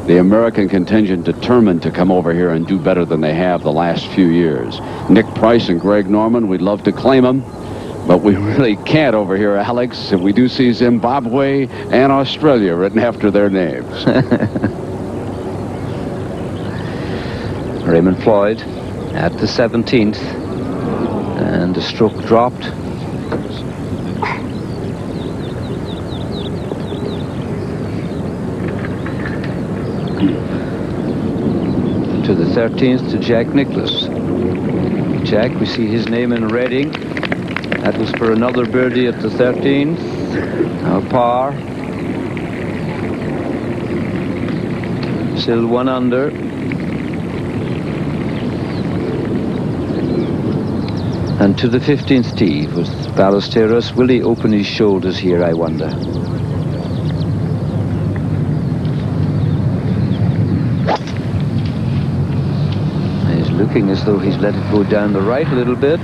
the American contingent determined to come over here and do better than they have the last few years. Nick Price and Greg Norman, we'd love to claim them, but we really can't over here, Alex. And we do see Zimbabwe and Australia written after their names. Raymond Floyd at the 17th. And the stroke dropped. To the 13th to Jack Nicklaus. Jack, we see his name in Reading. That was for another birdie at the 13th. Now par. Still 1 under. And to the 15th tee with Ballesteros. Will he open his shoulders here, I wonder? He's looking as though he's let it go down the right a little bit.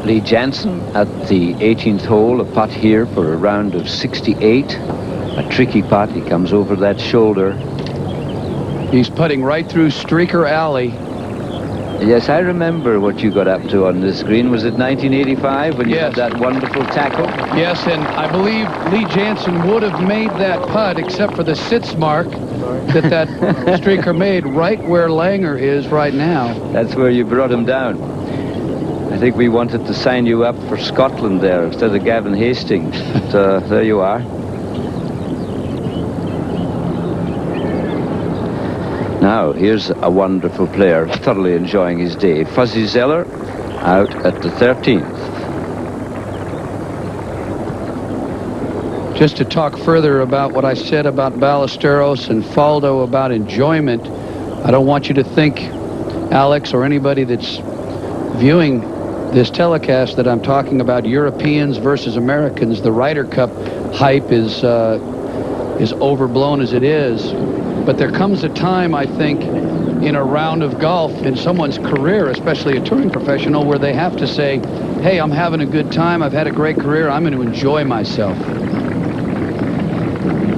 Lee Jansen at the 18th hole, a putt here for a round of 68. A tricky putt. He comes over that shoulder. He's putting right through Streaker Alley. Yes, I remember what you got up to on this green. Was it 1985 when you had that wonderful tackle? Yes, and I believe Lee Jansen would have made that putt except for the sits mark that Streaker made right where Langer is right now. That's where you brought him down. I think we wanted to sign you up for Scotland there instead of Gavin Hastings. But there you are. Now, here's a wonderful player, thoroughly enjoying his day. Fuzzy Zeller out at the 13th. Just to talk further about what I said about Ballesteros and Faldo about enjoyment, I don't want you to think, Alex, or anybody that's viewing this telecast, that I'm talking about Europeans versus Americans. The Ryder Cup hype is overblown as it is. But there comes a time, I think, in a round of golf, in someone's career, especially a touring professional, where they have to say, hey, I'm having a good time, I've had a great career, I'm going to enjoy myself.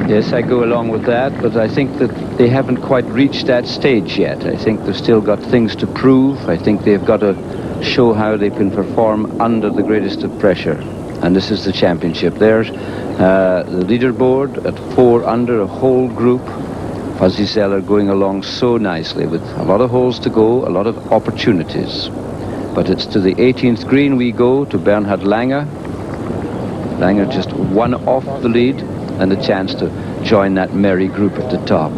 Yes, I go along with that, but I think that they haven't quite reached that stage yet. I think they've still got things to prove. I think they've got to show how they can perform under the greatest of pressure. And this is the championship. There's the leaderboard at 4 under, a whole group. Fuzzy Zeller going along so nicely with a lot of holes to go, a lot of opportunities. But it's to the 18th green we go, to Bernhard Langer. Langer just 1 off the lead and a chance to join that merry group at the top.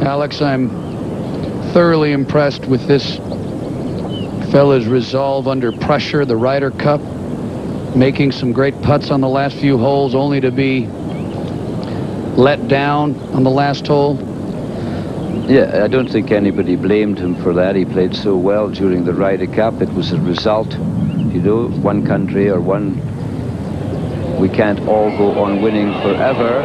Alex, I'm thoroughly impressed with this fella's resolve under pressure. The Ryder Cup, making some great putts on the last few holes, only to be let down on the last hole. Yeah, I don't think anybody blamed him for that. He played so well during the Ryder Cup. It was a result. You know, one country or one... We can't all go on winning forever.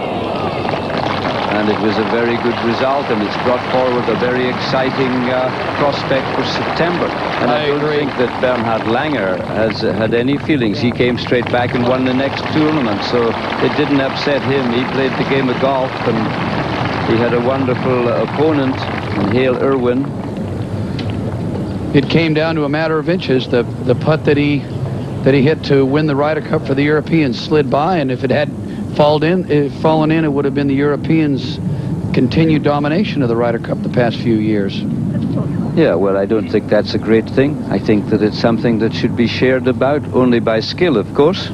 And it was a very good result, and it's brought forward a very exciting prospect for September. And I don't think that Bernhard Langer has had any feelings. He came straight back and won the next tournament, so it didn't upset him. He played the game of golf, and he had a wonderful opponent in Hale Irwin. It came down to a matter of inches. The putt that he hit to win the Ryder Cup for the Europeans slid by, and if it had fallen in, it would have been the Europeans' continued domination of the Ryder Cup the past few years. Yeah, well, I don't think that's a great thing. I think that it's something that should be shared about, only by skill, of course.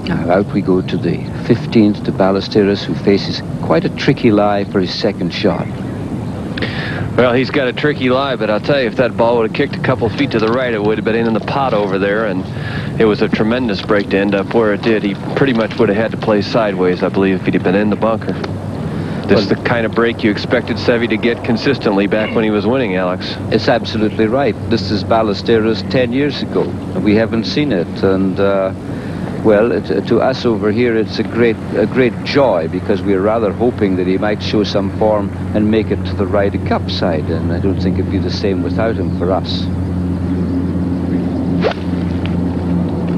Now, out we go to the 15th to Ballesteros, who faces quite a tricky lie for his second shot. Well, he's got a tricky lie, but I'll tell you, if that ball would have kicked a couple feet to the right, it would have been in the pot over there, and it was a tremendous break to end up where it did. He pretty much would have had to play sideways, I believe, if he'd have been in the bunker. This is the kind of break you expected Seve to get consistently back when he was winning, Alex. It's absolutely right. This is Ballesteros 10 years ago. We haven't seen it, and well, to us over here, it's a great joy, because we're rather hoping that he might show some form and make it to the Ryder Cup side, and I don't think it'd be the same without him for us.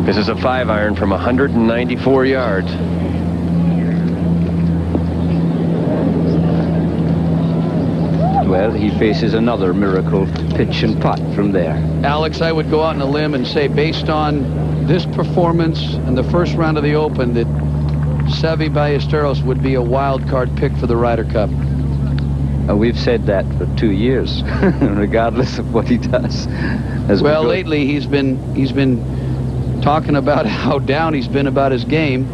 This is a 5-iron from 194 yards. Well, he faces another miracle pitch and putt from there. Alex, I would go out on a limb and say, based on this performance in the first round of the Open, that Seve Ballesteros would be a wild card pick for the Ryder Cup. We've said that for 2 years, regardless of what he does. Well, lately he's been talking about how down he's been about his game.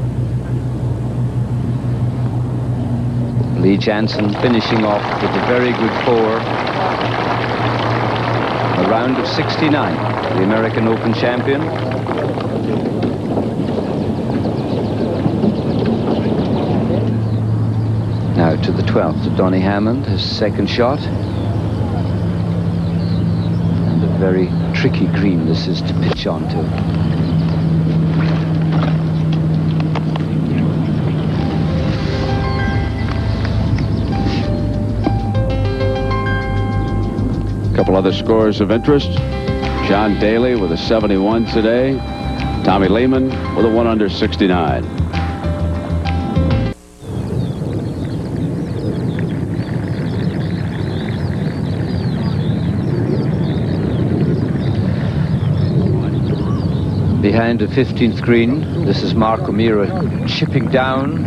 Lee Jansen finishing off with a very good 4. A round of 69, the American Open champion. Now to the 12th, to Donny Hammond, his second shot. And a very tricky green this is to pitch onto. A couple other scores of interest. John Daly with a 71 today. Tommy Lehman with a 1 under 69. Behind the 15th green, this is Mark O'Meara chipping down.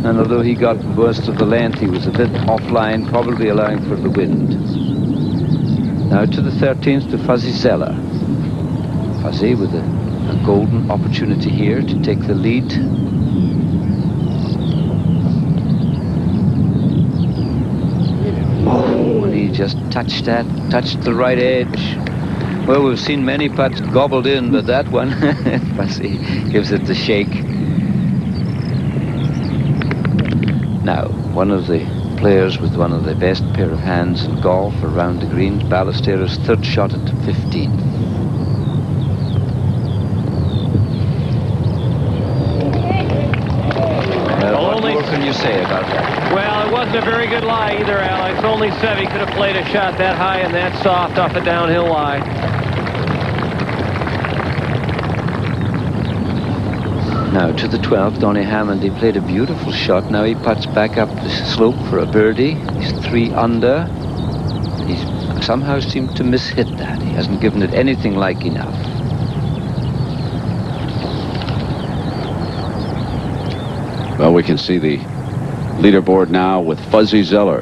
And although he got most of the length, he was a bit offline, probably allowing for the wind. Now to the 13th, to Fuzzy Zeller. Fuzzy with a golden opportunity here to take the lead. Oh, and he just touched the right edge. Well, we've seen many putts gobbled in, but that one, Fuzzy gives it the shake. Now, one of the players with one of the best pair of hands in golf around the green, Ballesteros' third shot at 15. What more can you say about that? Well, it wasn't a very good lie either, Alex. Only Seve could have played a shot that high and that soft off a downhill lie. Now to the 12th, Donny Hammond. He played a beautiful shot. Now he putts back up the slope for a birdie. He's 3 under. He's somehow seemed to miss-hit that. He hasn't given it anything like enough. Well, we can see the leaderboard now with Fuzzy Zeller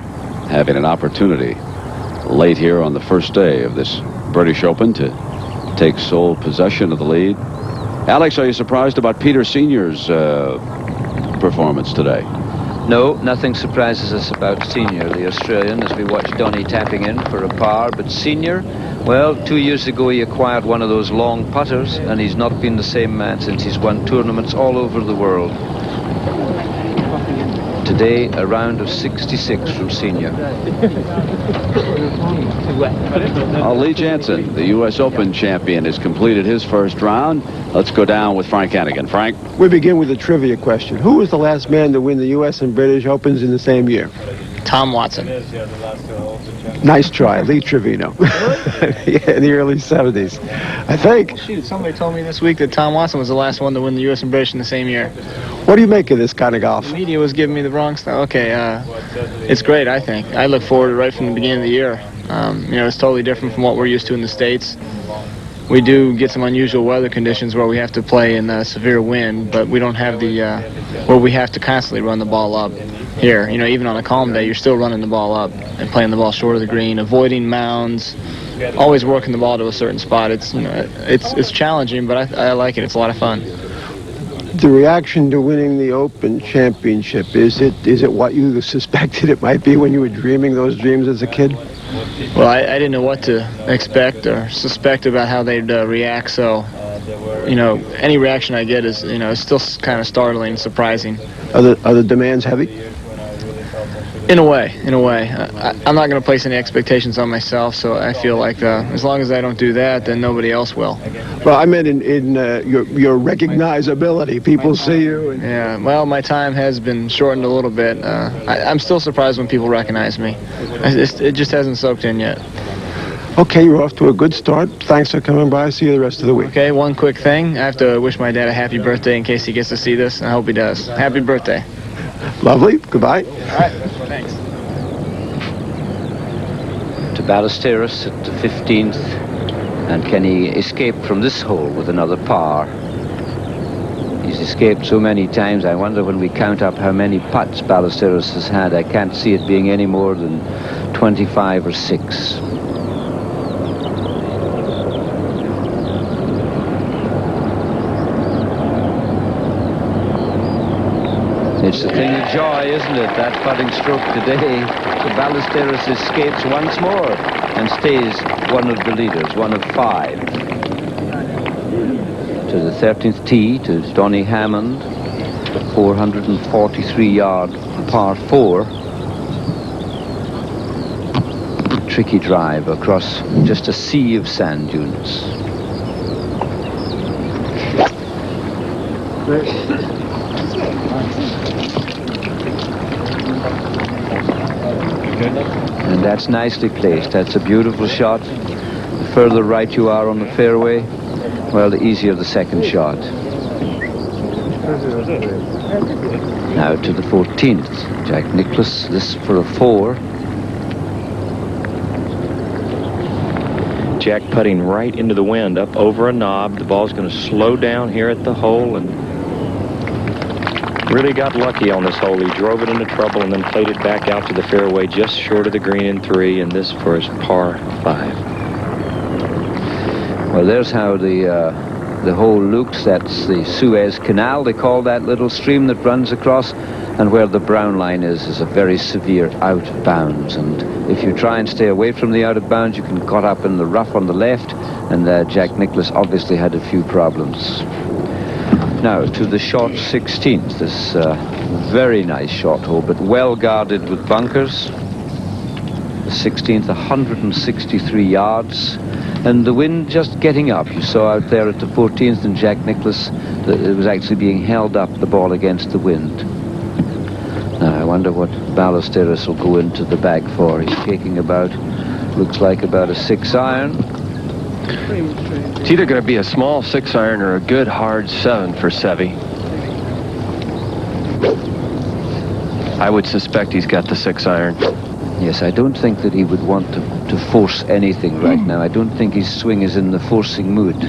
having an opportunity late here on the first day of this British Open to take sole possession of the lead. Alex, are you surprised about Peter Sr.'s performance today? No, nothing surprises us about Senior, the Australian, as we watch Donny tapping in for a par. But Senior, well, 2 years ago he acquired one of those long putters, and he's not been the same man since he's won tournaments all over the world. Today, a round of 66 from Senior. Lee Jansen, the U.S. Open champion, has completed his first round. Let's go down with Frank Hannigan. Frank? We begin with a trivia question. Who was the last man to win the U.S. and British Opens in the same year? Tom Watson. Nice try, Lee Trevino. Yeah, in the early 70s, I think. Shoot, somebody told me this week that Tom Watson was the last one to win the U.S. and British in the same year. What do you make of this kind of golf? The media was giving me the wrong stuff. Okay, it's great, I think. I look forward to it right from the beginning of the year. You know, it's totally different from what we're used to in the States. We do get some unusual weather conditions where we have to play in severe wind, but we don't have the where we have to constantly run the ball up here. You know, even on a calm day, you're still running the ball up and playing the ball short of the green, avoiding mounds, always working the ball to a certain spot. It's, you know, it's challenging, but I like it. It's a lot of fun. The reaction to winning the Open Championship, is it what you suspected it might be when you were dreaming those dreams as a kid? Well, I didn't know what to expect or suspect about how they'd react, so, you know, any reaction I get is, you know, it's still kind of startling, surprising. Are the demands heavy? In a way. I'm not going to place any expectations on myself, so I feel like as long as I don't do that, then nobody else will. Well, I meant in your recognizability. People see you. Yeah, well, my time has been shortened a little bit. I'm still surprised when people recognize me. It just hasn't soaked in yet. Okay, you're off to a good start. Thanks for coming by. See you the rest of the week. Okay, one quick thing. I have to wish my dad a happy birthday in case he gets to see this. I hope he does. Happy birthday. Lovely. Goodbye. All right. Thanks. To Ballesteros at the 15th. And can he escape from this hole with another par? He's escaped so many times. I wonder when we count up how many putts Ballesteros has had. I can't see it being any more than 25 or 6. It's a thing of joy, isn't it, that putting stroke today? So Ballesteros escapes once more and stays one of the leaders, one of 5. To the 13th tee, to Donny Hammond, 443-yard par 4. Tricky drive across just a sea of sand dunes. And that's nicely placed. That's a beautiful shot. The further right you are on the fairway, well, the easier the second shot. Now to the 14th. Jack Nicklaus, this for a 4. Jack putting right into the wind, up over a knob. The ball's going to slow down here at the hole, and really got lucky on this hole. He drove it into trouble and then played it back out to the fairway just short of the green in 3, and this for his par 5. Well, there's how the hole looks. That's the Suez Canal, they call that little stream that runs across, and where the brown line is a very severe out of bounds. And if you try and stay away from the out of bounds, you can get caught up in the rough on the left, and Jack Nicklaus obviously had a few problems. Now to the short 16th, this very nice short hole, but well guarded with bunkers. The 16th, 163 yards, and the wind just getting up. You saw out there at the 14th, and Jack Nicklaus, it was actually being held up, the ball against the wind. Now I wonder what Ballesteros will go into the bag for. He's taking about, looks like about a 6-iron. It's either going to be a small 6-iron or a good hard 7 for Seve. I would suspect he's got the 6-iron. Yes, I don't think that he would want to force anything right now. I don't think his swing is in the forcing mood.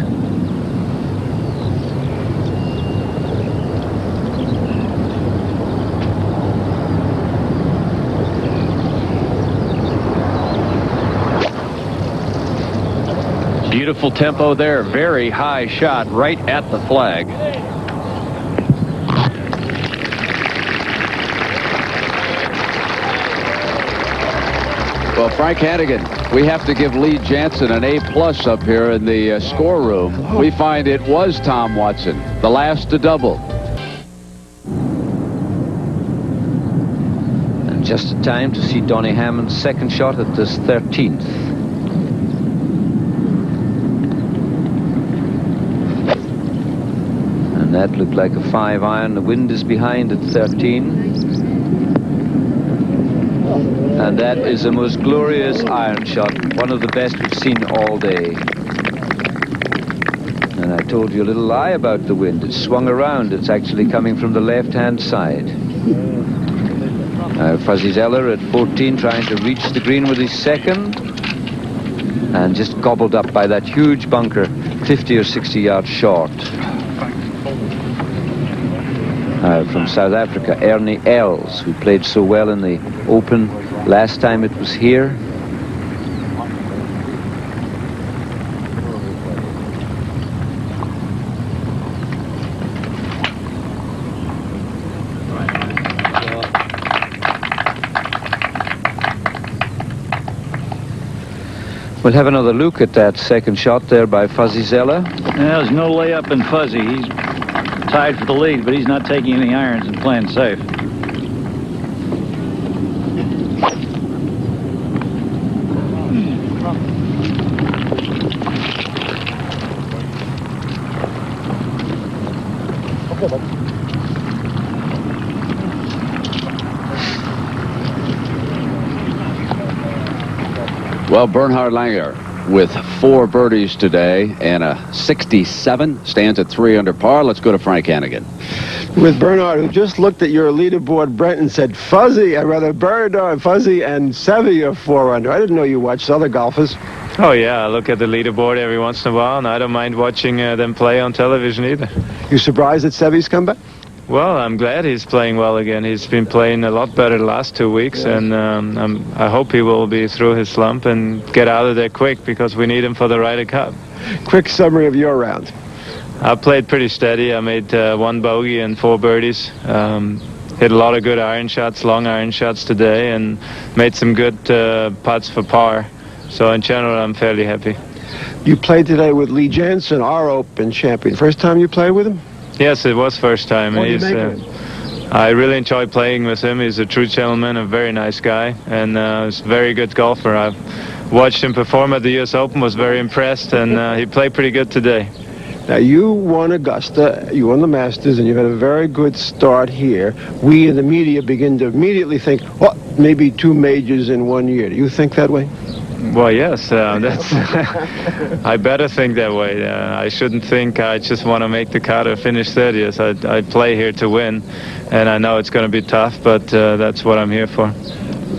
Beautiful tempo there. Very high shot right at the flag. Well, Frank Hannigan, we have to give Lee Janzen an A+ up here in the score room. We find it was Tom Watson, the last to double. And just in time to see Donny Hammond's second shot at this 13th. And that looked like a 5-iron. The wind is behind at 13. And that is a most glorious iron shot, one of the best we've seen all day. And I told you a little lie about the wind. It swung around. It's actually coming from the left-hand side. Fuzzy Zeller at 14 trying to reach the green with his second. And just gobbled up by that huge bunker, 50 or 60 yards short. From South Africa, Ernie Els, who played so well in the Open last time it was here. We'll have another look at that second shot there by Fuzzy Zeller. There's no layup in Fuzzy. He's tied for the lead, but he's not taking any irons and playing safe. Well, Bernhard Langer with 4 birdies today and a 67, stands at 3 under par. Let's go to Frank Hannigan. With Bernhard, who just looked at your leaderboard, Brent, and said, Fuzzy, I'd rather Bernhard, Fuzzy, and Seve are 4 under. I didn't know you watched other golfers. Oh, yeah, I look at the leaderboard every once in a while, and I don't mind watching them play on television either. You surprised at Seve's comeback? Well, I'm glad he's playing well again. He's been playing a lot better the last 2 weeks, and I hope he will be through his slump and get out of there quick, because we need him for the Ryder Cup. Quick summary of your round. I played pretty steady. I made 1 bogey and 4 birdies. Hit a lot of good iron shots, long iron shots today, and made some good putts for par. So in general, I'm fairly happy. You played today with Lee Janzen, our Open champion. First time you played with him? Yes, it was first time. What do you make of him? I really enjoy playing with him. He's a true gentleman, a very nice guy, and he's a very good golfer. I've watched him perform at the U.S. Open, was very impressed, and he played pretty good today. Now, you won Augusta, you won the Masters, and you had a very good start here. We in the media begin to immediately think, well, maybe 2 majors in 1 year. Do you think that way? Well, yes, that's. I better think that way. I shouldn't think I just want to make the cut or finish 30th. I play here to win, and I know it's going to be tough, but that's what I'm here for.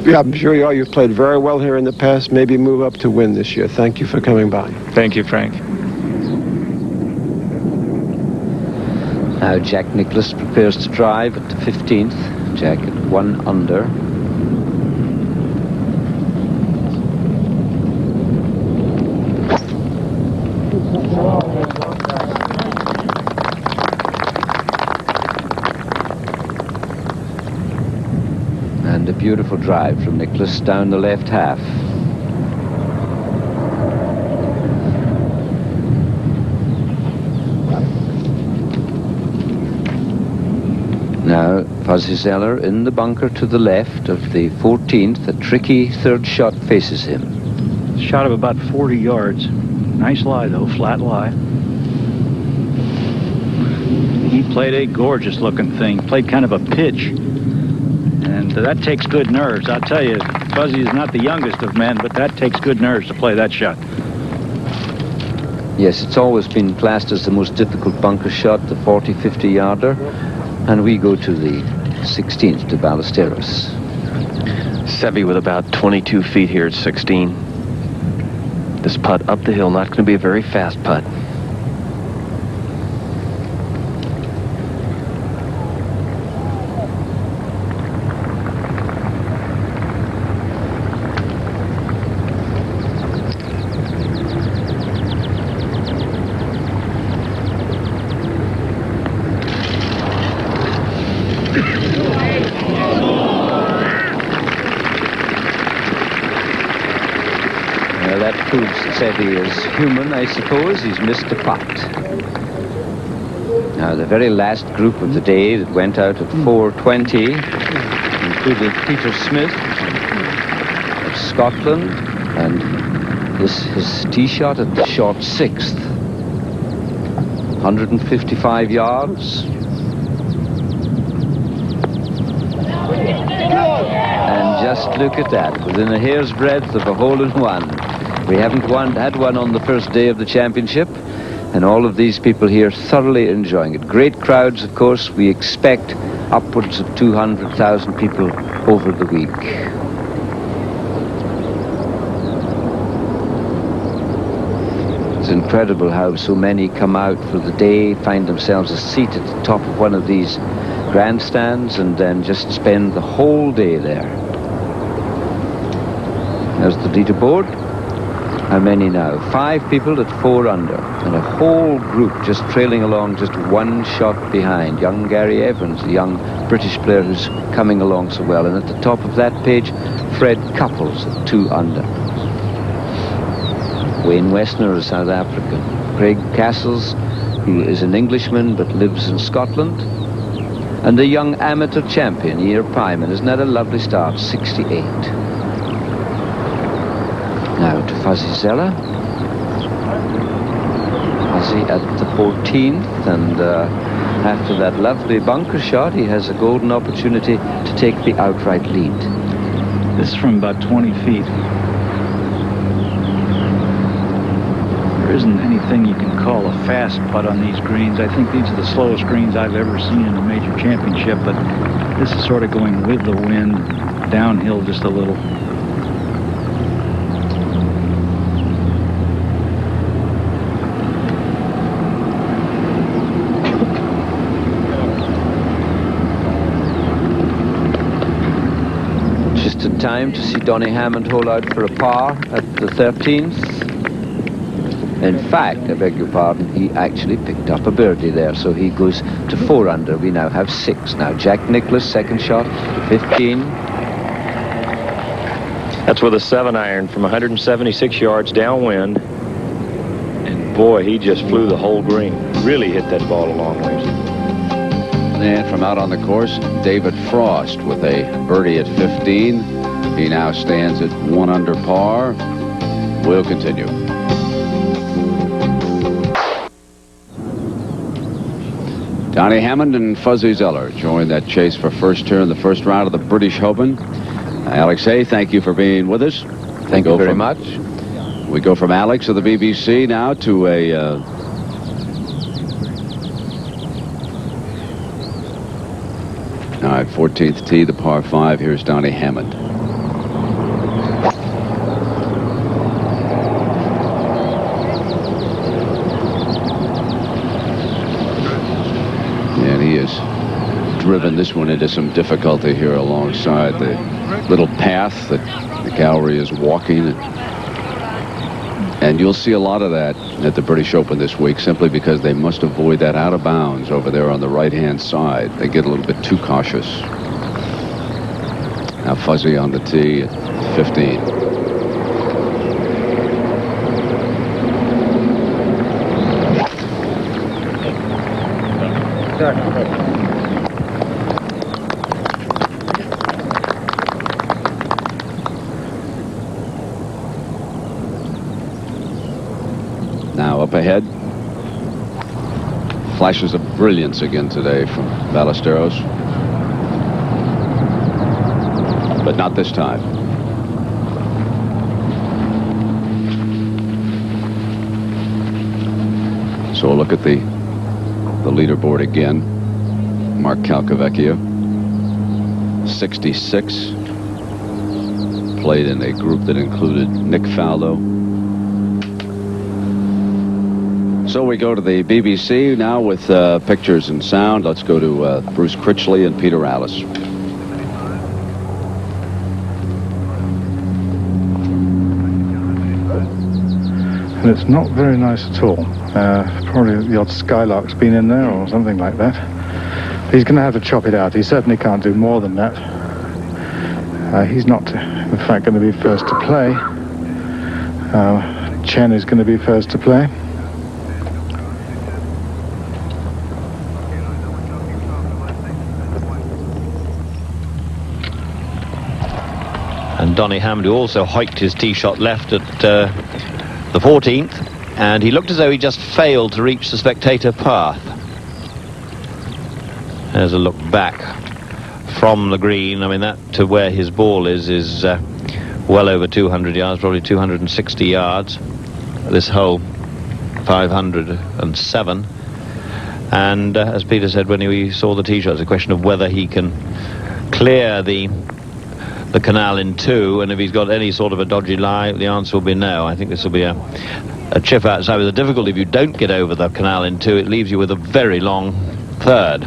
Yeah, I'm sure you are. You've played very well here in the past. Maybe move up to win this year. Thank you for coming by. Thank you, Frank. Now Jack Nicklaus prepares to drive at the 15th. Jack at 1 under. And a beautiful drive from Nicklaus down the left half. Now Fuzzy Zeller in the bunker to the left of the 14th. A tricky third shot faces him. Shot of about 40 yards. Nice lie, though, flat lie. He played a gorgeous looking thing. Played kind of a pitch. And that takes good nerves. I'll tell you, Fuzzy is not the youngest of men, but that takes good nerves to play that shot. Yes, it's always been classed as the most difficult bunker shot, the 40, 50 yarder. And we go to the 16th to Ballesteros. Seve with about 22 feet here at 16. This putt up the hill, not going to be a very fast putt. Well, that proves that he is human, I suppose. He's missed a putt. Now, the very last group of the day that went out at 4:20 included Peter Smith of Scotland, and his tee shot at the short 6th. 155 yards. And just look at that, within a hair's breadth of a hole-in-one. We haven't had one on the first day of the championship, and all of these people here thoroughly enjoying it. Great crowds, of course. We expect upwards of 200,000 people over the week. It's incredible how so many come out for the day, find themselves a seat at the top of one of these grandstands, and then just spend the whole day there. There's the leaderboard. How many now? 5 people at 4 under, and a whole group just trailing along, just one shot behind. Young Gary Evans, the young British player who's coming along so well. And at the top of that page, Fred Couples at 2 under. Wayne Westner, a South African. Craig Castles, who is an Englishman but lives in Scotland. And the young amateur champion, Ian Pyman. Isn't that a lovely start? 68. Now to Fuzzy Zeller. Fuzzy at the 14th, and after that lovely bunker shot, he has a golden opportunity to take the outright lead. This is from about 20 feet. There isn't anything you can call a fast putt on these greens. I think these are the slowest greens I've ever seen in a major championship, but this is sort of going with the wind, downhill just a little. Just in time to see Donny Hammond hole out for a par at the 13th. In fact, I beg your pardon, he actually picked up a birdie there, so he goes to 4 under. We now have 6. Now Jack Nicklaus, second shot, 15. That's with a 7-iron from 176 yards downwind. And boy, he just flew the whole green. Really hit that ball a long ways. And from out on the course, David Frost with a birdie at 15. He now stands at 1 under par. We'll continue. Donny Hammond and Fuzzy Zeller join that chase for first here in the first round of the British Open. Alex Hay, thank you for being with us. Thank you very much. We go from Alex of the BBC now to a all right, 14th tee, the par 5. Here's Donny Hammond. And he has driven this one into some difficulty here alongside the little path that the gallery is walking. And you'll see a lot of that at the British Open this week, simply because they must avoid that out of bounds over there on the right-hand side. They get a little bit too cautious. Now Fuzzy on the tee at 15. Now up ahead, flashes of brilliance again today from Ballesteros, but not this time. So we'll look at the leaderboard again. Mark Calcavecchio, 66, played in a group that included Nick Faldo. So we go to the BBC now with pictures and sound. Let's go to Bruce Critchley and Peter Alice. And it's not very nice at all. Probably the odd skylark's been in there or something like that. He's going to have to chop it out. He certainly can't do more than that. He's not, in fact, going to be first to play. Chen is going to be first to play. And Donny Hammond, who also hiked his tee shot left at the 14th, and he looked as though he just failed to reach the spectator path. There's a look back from the green. I mean, that to where his ball is well over 200 yards, probably 260 yards. This hole, 507. And as Peter said when we saw the tee shot, it's a question of whether he can clear the canal in two, and if he's got any sort of a dodgy lie, the answer will be no. I think this will be a chip outside. With the difficulty, if you don't get over the canal in two, it leaves you with a very long third.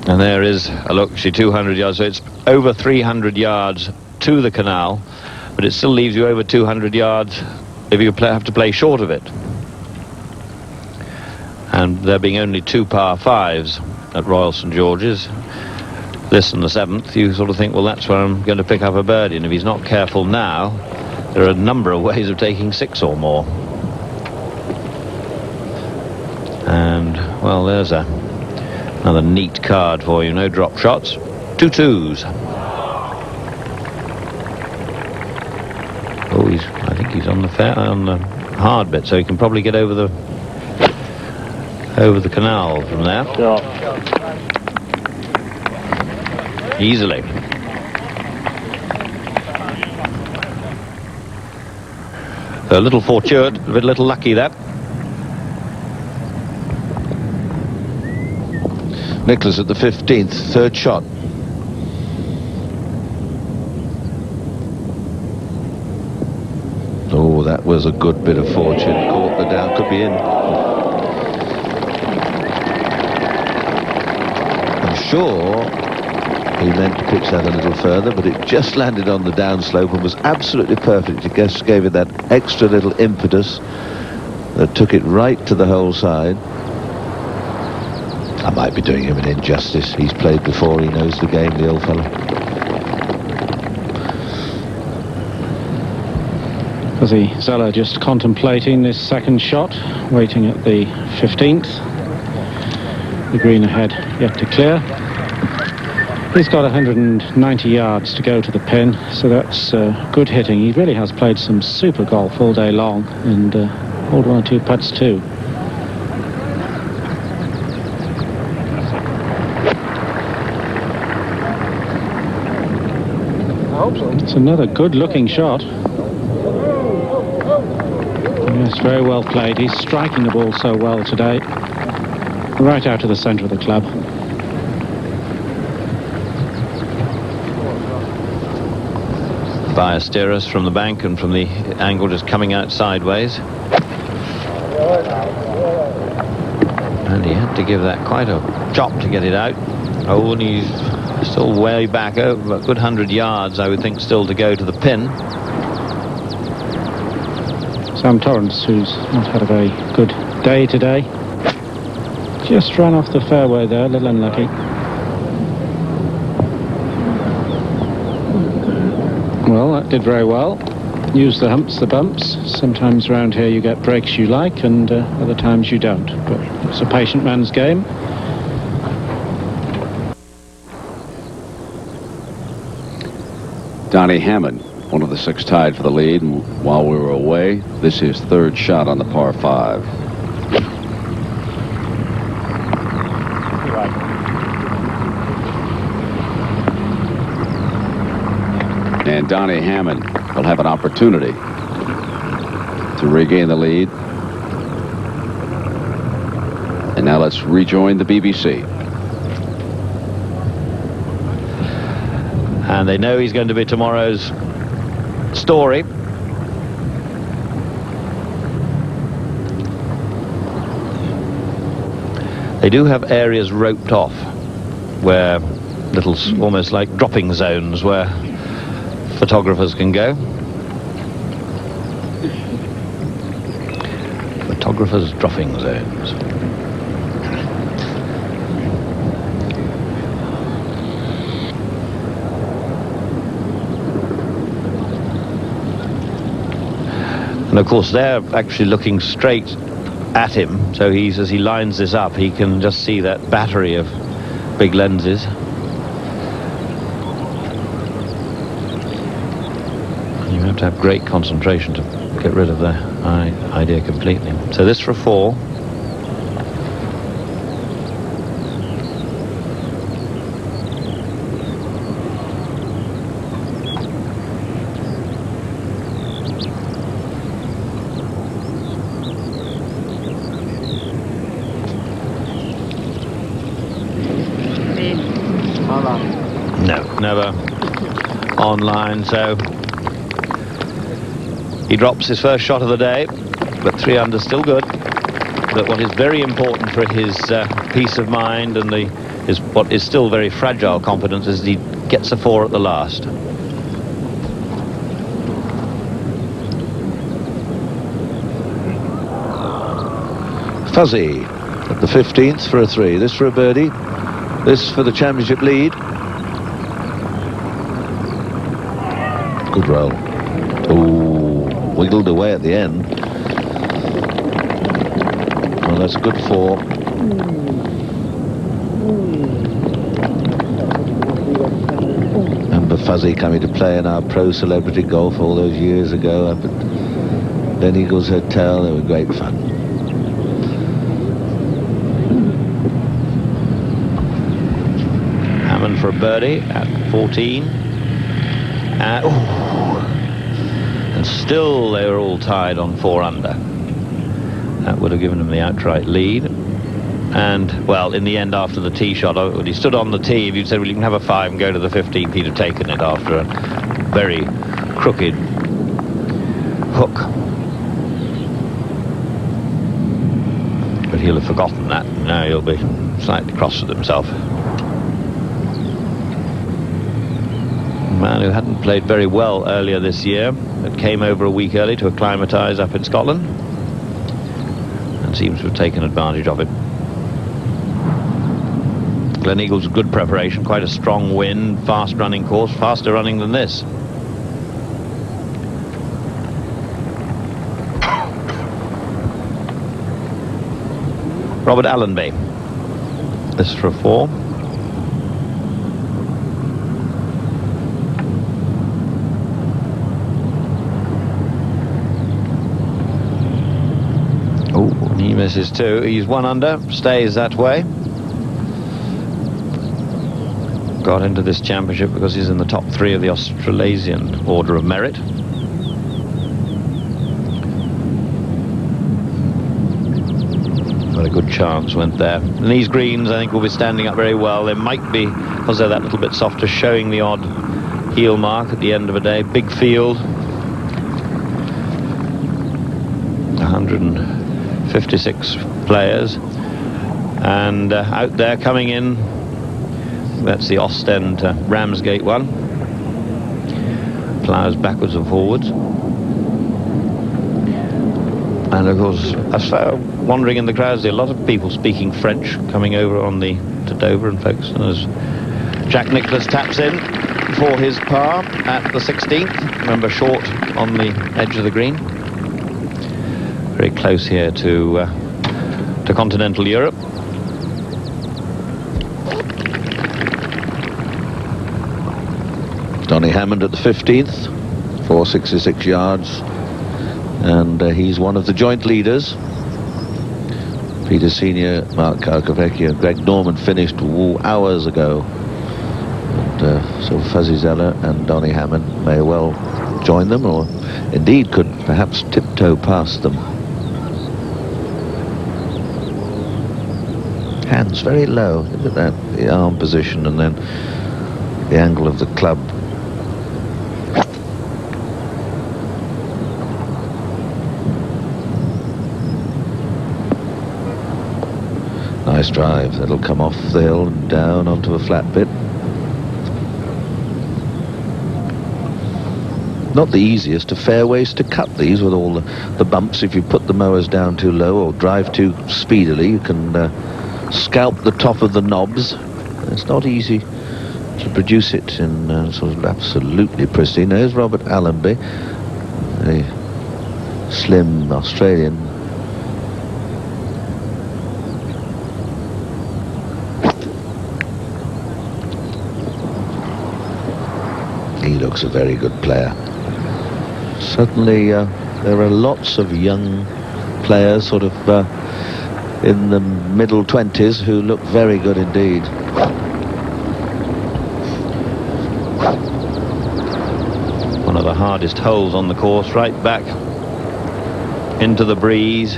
And there is a look, actually 200 yards, so it's over 300 yards to the canal, but it still leaves you over 200 yards if you have to play short of it. And there being only 2 par 5s at Royal St George's, this and the 7th, you sort of think, well, that's where I'm going to pick up a birdie. And if he's not careful now, there are a number of ways of taking 6 or more. And, well, there's another neat card for you. No drop shots. 2 2s. Oh, I think he's on the hard bit, so he can probably get over the canal from there. Yeah. Easily. A little fortunate, a little lucky that. Nicholas at the 15th, third shot. Oh, that was a good bit of fortune. Caught the down, could be in. I'm sure he meant to pitch that a little further, but it just landed on the downslope and was absolutely perfect. It just gave it that extra little impetus that took it right to the hole side. I might be doing him an injustice. He's played before, he knows the game, the old fellow. Fuzzy Zeller just contemplating this second shot, waiting at the 15th. The green ahead yet to clear. He's got 190 yards to go to the pin, so that's good hitting. He really has played some super golf all day long, and hold 1 or 2 putts too. I hope so. It's another good-looking shot. Yes, very well played. He's striking the ball so well today. Right out to the centre of the club. By Asteris from the bank and from the angle just coming out sideways. And he had to give that quite a chop to get it out. Oh, and he's still way back, over a good 100 yards, I would think, still to go to the pin. Sam Torrance, who's not had a very good day today. Just ran off the fairway there, a little unlucky. Well, that did very well. Use the humps, the bumps. Sometimes around here you get breaks you like, and other times you don't. But it's a patient man's game. Donny Hammond, one of the 6 tied for the lead, and while we were away, this is third shot on the par 5. And Donny Hammond will have an opportunity to regain the lead. And now let's rejoin the BBC. And they know he's going to be tomorrow's story. They do have areas roped off where little, almost like dropping zones where photographers can go. Photographers' dropping zones. And of course they're actually looking straight at him, so as he lines this up, he can just see that battery of big lenses. And you have to have great concentration to get rid of the idea completely. So this for a 4. No, never online, so he drops his first shot of the day, but 3 under still good. But what is very important for his peace of mind and what is still very fragile confidence is he gets a 4 at the last. Fuzzy at the 15th for a 3. This for a birdie. This for the championship lead. Good roll. Ooh, wiggled away at the end. Well, that's a good 4. Remember Fuzzy coming to play in our pro celebrity golf all those years ago up at Ben Eagles Hotel. They were great fun. Hammond for a birdie at 14. And still they were all tied on 4 under. That would have given him the outright lead. And, well, in the end, after the tee shot, when he stood on the tee, if you'd said, well, you can have a 5 and go to the 15th, he'd have taken it after a very crooked hook. But he'll have forgotten that. Now he'll be slightly cross with himself. A man who hadn't played very well earlier this year, but came over a week early to acclimatise up in Scotland and seems to have taken advantage of it. Gleneagles, good preparation, quite a strong wind, fast running course, faster running than this. Robert Allenby. This for a 4. Oh, he misses 2. He's 1 under, stays that way. Got into this championship because he's in the top 3 of the Australasian Order of Merit. Got a good chance, went there. And these greens, I think, will be standing up very well. There might be, because they're that little bit softer, showing the odd heel mark at the end of a day. Big field. 156 players. And out there coming in, that's the Ostend Ramsgate one. Plows backwards and forwards. And of course, I saw wandering in the crowds, there are a lot of people speaking French coming over to Dover and folks. And as Jack Nicklaus taps in for his par at the 16th, remember short on the edge of the green. Very close here to continental Europe. Donny Hammond at the 15th, 466 yards, and he's one of the joint leaders. Peter Senior, Mark Carcavecchio, Greg Norman finished hours ago, and so Fuzzy Zeller and Donny Hammond may well join them, or indeed could perhaps tiptoe past them. Hands very low, look at that, the arm position and then the angle of the club. Nice drive. That'll come off the hill and down onto a flat bit. Not the easiest of fairways to cut these, with all the bumps. If you put the mowers down too low or drive too speedily, you can scalp the top of the knobs. It's not easy to produce it in sort of absolutely pristine. There's Robert Allenby. slim Australian. He looks a very good player. Certainly, there are lots of young players, sort of in the middle 20s, who look very good indeed. One of the hardest holes on the course, right back into the breeze.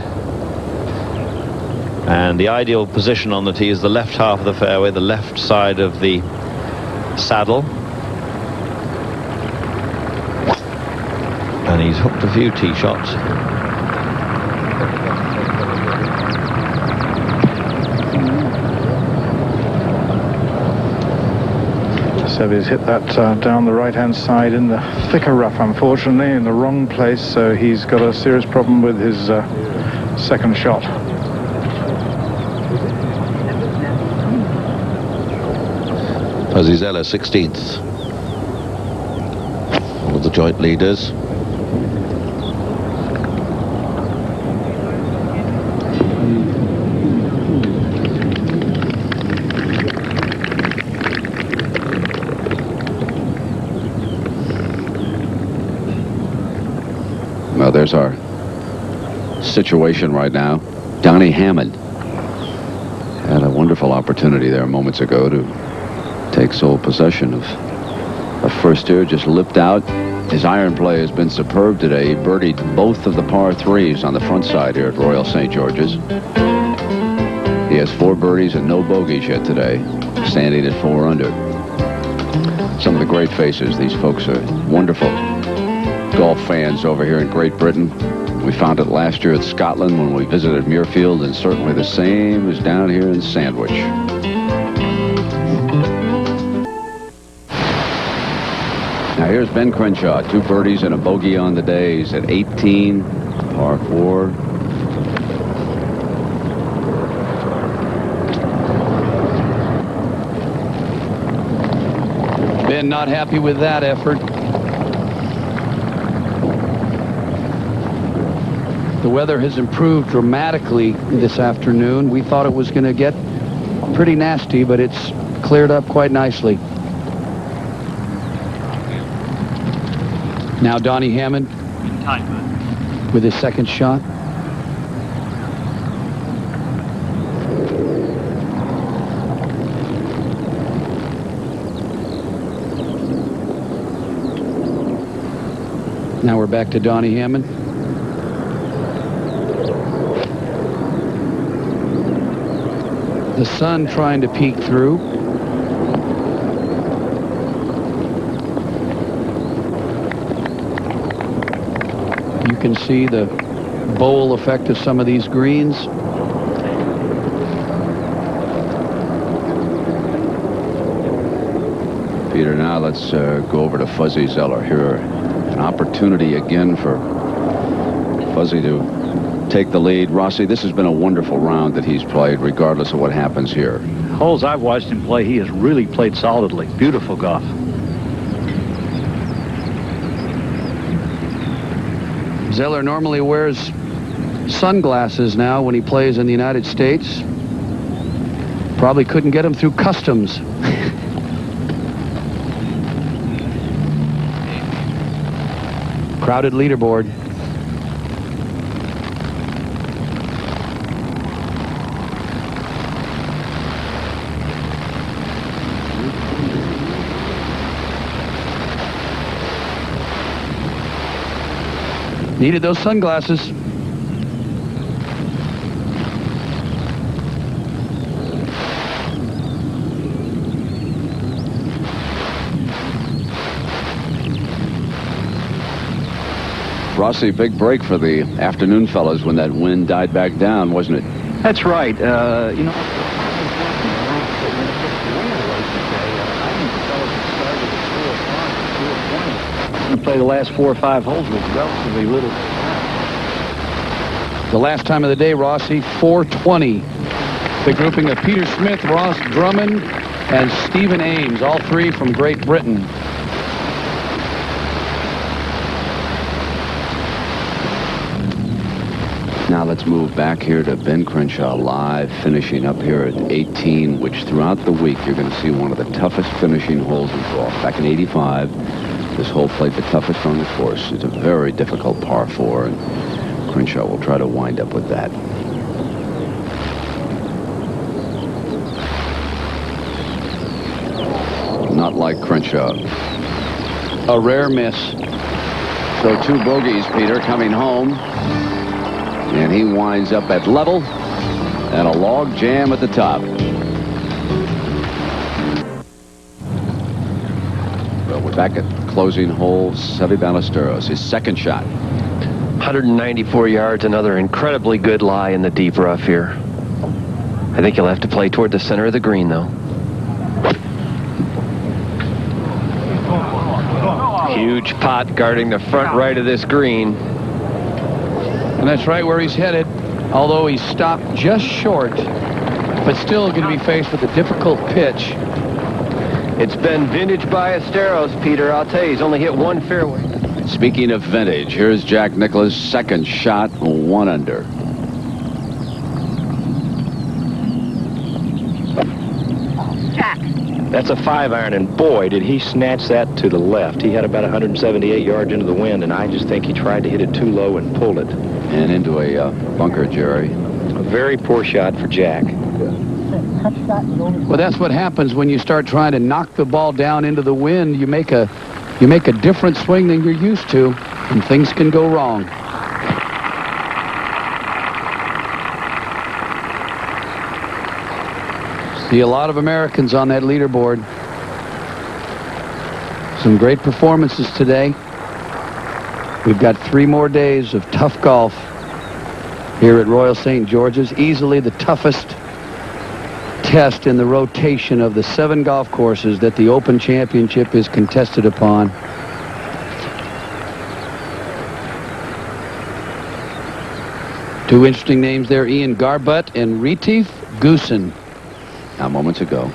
And the ideal position on the tee is the left half of the fairway, the left side of the saddle. And he's hooked a few tee shots. So he's hit that down the right-hand side in the thicker rough, unfortunately, in the wrong place. So he's got a serious problem with his second shot. Fuzzy Zeller, 16th. One of the joint leaders. Well, there's our situation right now. Donnie Hammond had a wonderful opportunity there moments ago to take sole possession of first here. Just lipped out. His iron play has been superb today. He birdied both of the par threes on the front side here at Royal St. George's. He has 4 birdies and no bogeys yet today, standing at 4 under. Some of the great faces. These folks are wonderful golf fans over here in Great Britain. We found it last year at Scotland when we visited Muirfield, and certainly the same is down here in Sandwich. Now here's Ben Crenshaw, 2 birdies and a bogey on the day. He's at 18, par 4. Ben not happy with that effort. The weather has improved dramatically this afternoon. We thought it was going to get pretty nasty, but it's cleared up quite nicely. Now Donnie Hammond with his second shot. Now we're back to Donnie Hammond. The sun trying to peek through. You can see the bowl effect of some of these greens. Peter, now let's go over to Fuzzy Zeller here. An opportunity again for Fuzzy to take the lead. Rossi, this has been a wonderful round that he's played, regardless of what happens here. Holes I've watched him play, he has really played solidly. Beautiful golf. Zeller normally wears sunglasses now when he plays in the United States. Probably couldn't get him through customs. Crowded leaderboard. Needed those sunglasses. Rossi, big break for the afternoon fellas when that wind died back down, wasn't it? That's right. You know, play the last 4 or 5 holes with relatively little. The last time of the day, Rossi, 420. The grouping of Peter Smith, Ross Drummond, and Stephen Ames, all 3 from Great Britain. Now let's move back here to Ben Crenshaw live, finishing up here at 18, which throughout the week you're going to see one of the toughest finishing holes in golf. Back in '85, this hole played the toughest on the course. It's a very difficult par 4, and Crenshaw will try to wind up with that. Not like Crenshaw. A rare miss. So 2 bogeys, Peter, coming home. And he winds up at level and a log jam at the top. Well, we're back at closing hole, Seve Ballesteros, his second shot. 194 yards, another incredibly good lie in the deep rough here. I think he'll have to play toward the center of the green, though. Huge pot guarding the front right of this green. And that's right where he's headed, although he stopped just short, but still going to be faced with a difficult pitch. It's been vintage Ballesteros, Peter. I'll tell you, he's only hit 1 fairway. Speaking of vintage, here's Jack Nicklaus' second shot, 1 under. That's a 5-iron, and boy, did he snatch that to the left. He had about 178 yards into the wind, and I just think he tried to hit it too low and pulled it. And into a bunker, Jerry. A very poor shot for Jack. Well, that's what happens when you start trying to knock the ball down into the wind. You make a different swing than you're used to, and things can go wrong. See a lot of Americans on that leaderboard. Some great performances today. We've got 3 more days of tough golf here at Royal St. George's. Easily the toughest test in the rotation of the 7 golf courses that the Open Championship is contested upon. Two interesting names there, Ian Garbutt and Retief Goosen. Now, moments ago.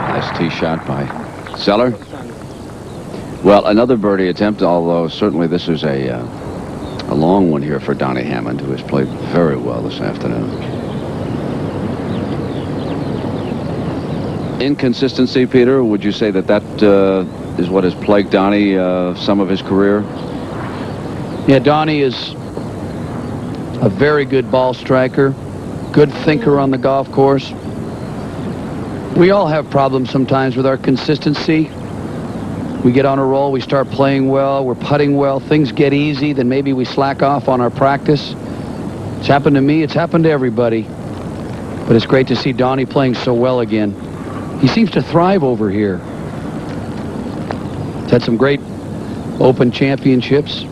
Nice tee shot by Zeller. Well, another birdie attempt, although certainly this is a long one here for Donnie Hammond, who has played very well this afternoon. Inconsistency, Peter, would you say that is what has plagued Donnie some of his career? Yeah, Donnie is a very good ball striker, good thinker on the golf course. We all have problems sometimes with our consistency. We get on a roll, we start playing well, we're putting well, things get easy, then maybe we slack off on our practice. It's happened to me, it's happened to everybody. But it's great to see Donnie playing so well again. He seems to thrive over here. He's had some great Open Championships.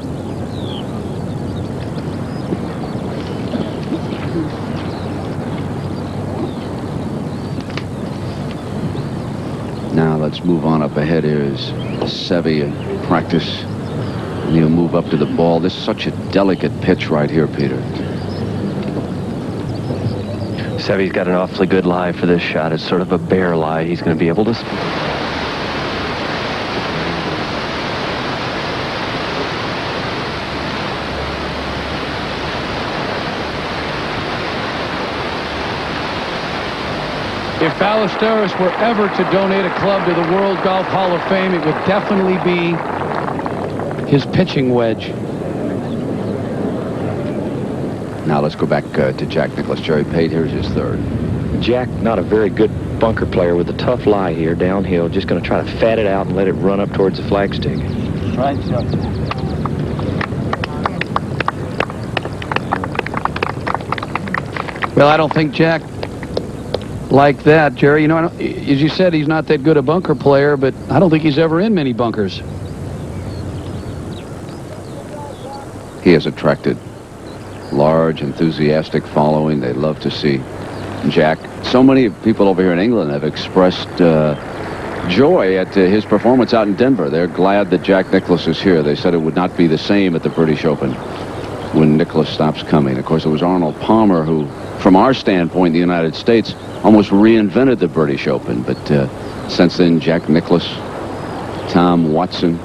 Now let's move on up ahead. Here's Seve in practice. And he'll move up to the ball. This is such a delicate pitch right here, Peter. Seve's got an awfully good lie for this shot. It's sort of a bear lie. He's going to be able to... If Ballesteros were ever to donate a club to the World Golf Hall of Fame, it would definitely be his pitching wedge. Now let's go back to Jack Nicklaus. Jerry Pate, here's his third. Jack, not a very good bunker player with a tough lie here downhill. Just going to try to fat it out and let it run up towards the flagstick. Right shot. Well, I don't think Jack like that, Jerry. You know, as you said, he's not that good a bunker player, but I don't think he's ever in many bunkers. He has attracted large, enthusiastic following. They love to see Jack. So many people over here in England have expressed joy at his performance out in Denver. They're glad that Jack Nicklaus is here. They said it would not be the same at the British Open. when Nicklaus stops coming. Of course, it was Arnold Palmer who, from our standpoint in the United States, almost reinvented the British Open. But since then, Jack Nicklaus, Tom Watson,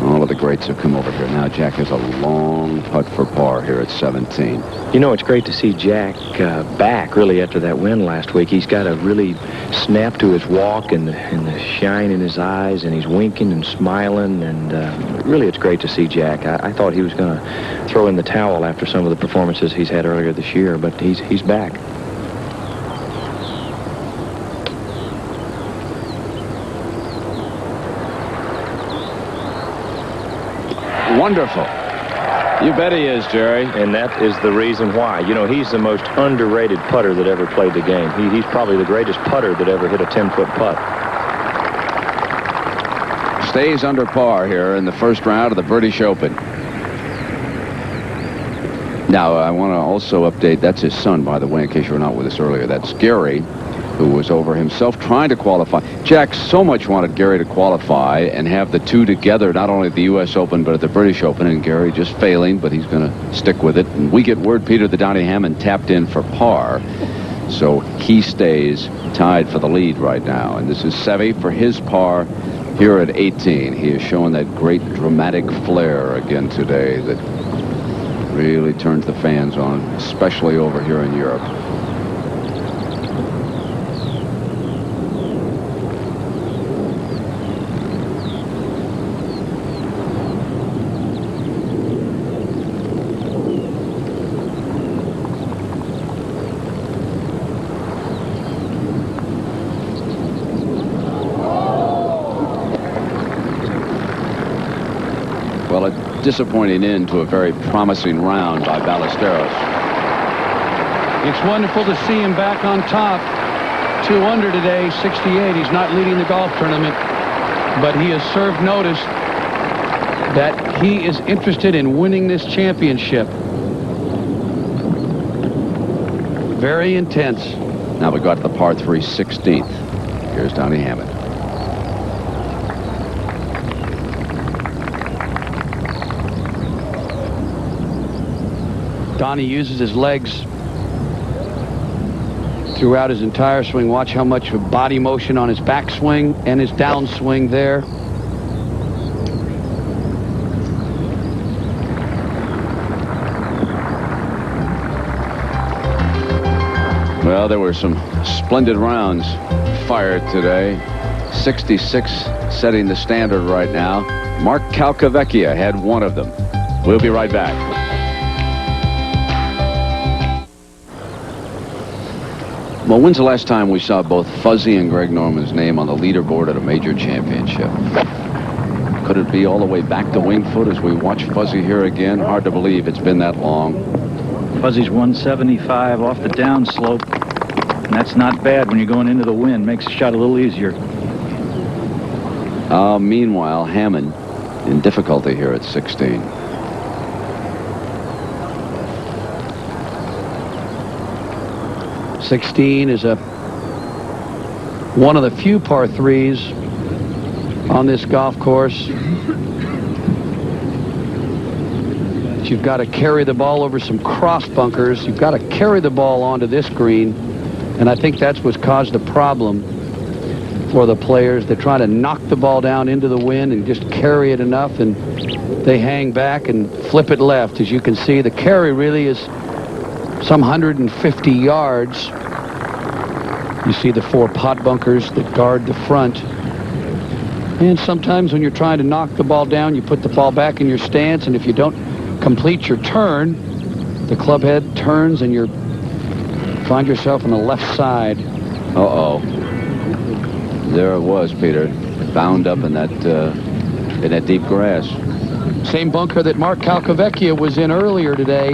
all of the greats have come over here. Now Jack has a long putt for par here at 17. You know, it's great to see Jack back, really, after that win last week. He's got a really snap to his walk and the shine in his eyes, and he's winking and smiling, and really it's great to see Jack. I thought he was going to throw in the towel after some of the performances he's had earlier this year, but he's back. Wonderful. You bet he is, Jerry. And that is the reason why. You know, he's the most underrated putter that ever played the game. He's probably the greatest putter that ever hit a 10-foot putt. Stays under par here in the first round of the British Open. Now, I want to also update, that's his son, by the way, in case you were not with us earlier. That's Gary, who was over himself trying to qualify. Jack so much wanted Gary to qualify and have the two together, not only at the U.S. Open, but at the British Open, and Gary just failing, but he's going to stick with it. And we get word, Peter, that Donnie Hammond tapped in for par, so he stays tied for the lead right now. And this is Seve for his par here at 18. He is showing that great dramatic flair again today that really turns the fans on, especially over here in Europe. Well, a disappointing end to a very promising round by Ballesteros. It's wonderful to see him back on top. 2 under today, 68. He's not leading the golf tournament, but he has served notice that he is interested in winning this championship. Very intense. Now we got to the par 3 16th. Here's Donnie Hammond. Donnie uses his legs throughout his entire swing. Watch how much of body motion on his backswing and his downswing there. Well, there were some splendid rounds fired today. 66 setting the standard right now. Mark Calcavecchia had one of them. We'll be right back. Well, when's the last time we saw both Fuzzy and Greg Norman's name on the leaderboard at a major championship? Could it be all the way back to Winged Foot as we watch Fuzzy here again? Hard to believe it's been that long. Fuzzy's 175 off the downslope, and that's not bad when you're going into the wind. Makes the shot a little easier. Meanwhile, Hammond in difficulty here at 16. Is one of the few par 3s on this golf course. You've got to carry the ball over some cross bunkers. You've got to carry the ball onto this green, and I think that's what's caused the problem for the players. They try to knock the ball down into the wind and just carry it enough, and they hang back and flip it left. As you can see, the carry really is some 150 yards. You see the 4 pot bunkers that guard the front. And sometimes when you're trying to knock the ball down, you put the ball back in your stance, and if you don't complete your turn, the club head turns and you find yourself on the left side. Uh-oh. There it was, Peter. Bound up in that deep grass. Same bunker that Mark Calcavecchia was in earlier today.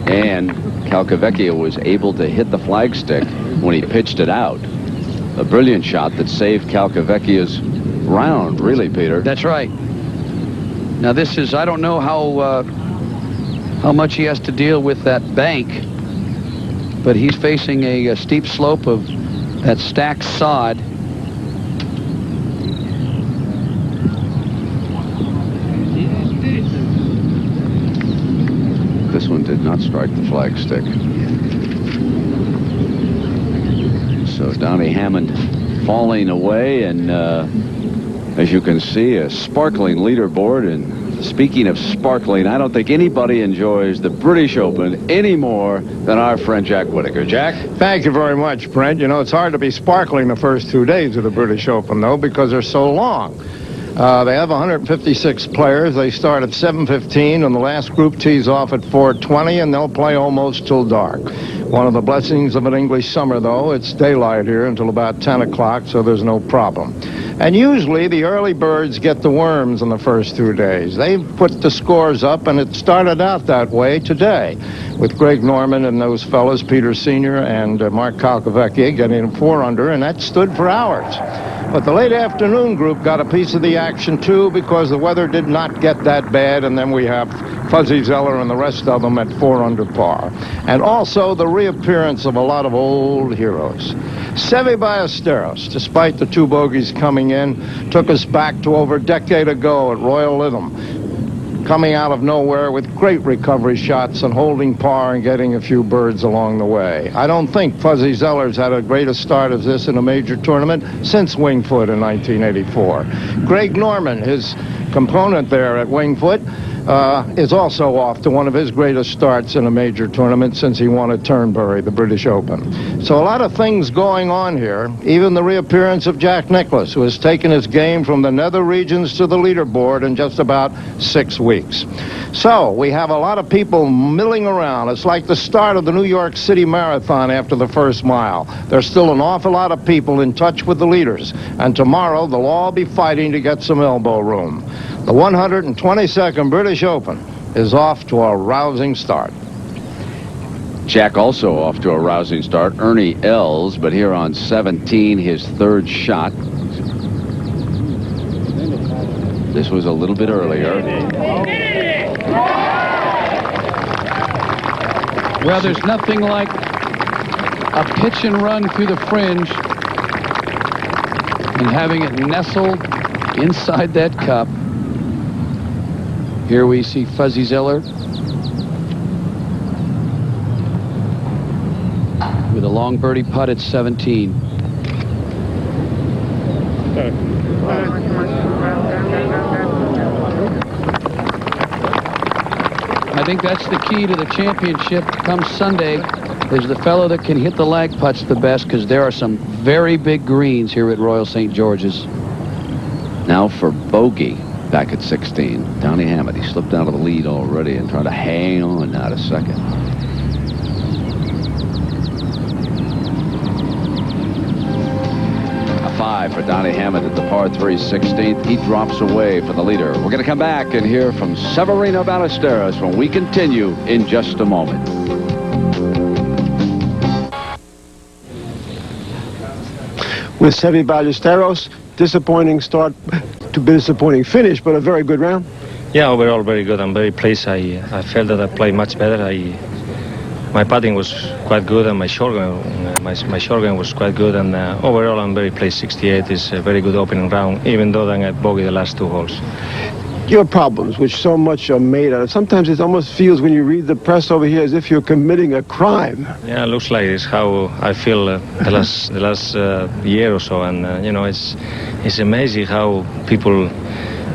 And Calcavecchia was able to hit the flagstick when he pitched it out. A brilliant shot that saved Calcavecchia's round, really, Peter. That's right. Now this is, I don't know how much he has to deal with that bank, but he's facing a steep slope of that stacked sod. this one did not strike the flagstick. So Donnie Hammond falling away, and as you can see, a sparkling leaderboard. And speaking of sparkling, I don't think anybody enjoys the British Open any more than our friend Jack Whitaker. Jack? Thank you very much, Brent. You know, it's hard to be sparkling the first 2 days of the British Open, though, because they're so long. They have 156 players. They start at 7:15, and the last group tees off at 4:20, and they'll play almost till dark. One of the blessings of an English summer, though, it's daylight here until about 10 o'clock, so there's no problem. And usually the early birds get the worms in the first 2 days. They put the scores up, and it started out that way today, with Greg Norman and those fellas, Peter Sr. and Mark Calcavecchia, getting 4 under, and that stood for hours. But the late afternoon group got a piece of the action, too, because the weather did not get that bad, and then we have Fuzzy Zeller and the rest of them at 4 under par. And also the reappearance of a lot of old heroes. Seve Ballesteros, despite the 2 bogeys coming in, took us back to over a decade ago at Royal Lytham, coming out of nowhere with great recovery shots and holding par and getting a few birds along the way. I don't think Fuzzy Zeller's had a greater start as this in a major tournament since Wingfoot in 1984. Greg Norman, his component there at Wingfoot, is also off to one of his greatest starts in a major tournament since he won at Turnberry, the British Open. So a lot of things going on here, even the reappearance of Jack Nicklaus, who has taken his game from the nether regions to the leaderboard in just about 6 weeks. So we have a lot of people milling around. It's like the start of the New York City Marathon after the first mile. There's still an awful lot of people in touch with the leaders, and tomorrow they'll all be fighting to get some elbow room. The 122nd British Open is off to a rousing start. Jack also off to a rousing start. Ernie Els, but here on 17, his 3rd shot. This was a little bit earlier. Well, there's nothing like a pitch and run through the fringe and having it nestled inside that cup. Here we see Fuzzy Zeller with a long birdie putt at 17. I think that's the key to the championship come Sunday, is the fellow that can hit the lag putts the best, because there are some very big greens here at Royal St. George's. Now for bogey back at 16. Donnie Hammond, he slipped out of the lead already and tried to hang on now to second. A 5 for Donnie Hammond at the par 3 16th. He drops away for the leader. We're going to come back and hear from Severino Ballesteros when we continue in just a moment. With Seve Ballesteros, disappointing start to disappointing finish, but a very good round. Yeah, overall very good. I'm very pleased. I felt that I played much better. My putting was quite good, and my short game was quite good. And overall, I'm very pleased. 68 is a very good opening round, even though I got bogey the last 2 holes. Your problems, which so much are made out of, sometimes it almost feels when you read the press over here as if you're committing a crime. Yeah, it looks like it's how I feel the last year or so, and you know, it's amazing how people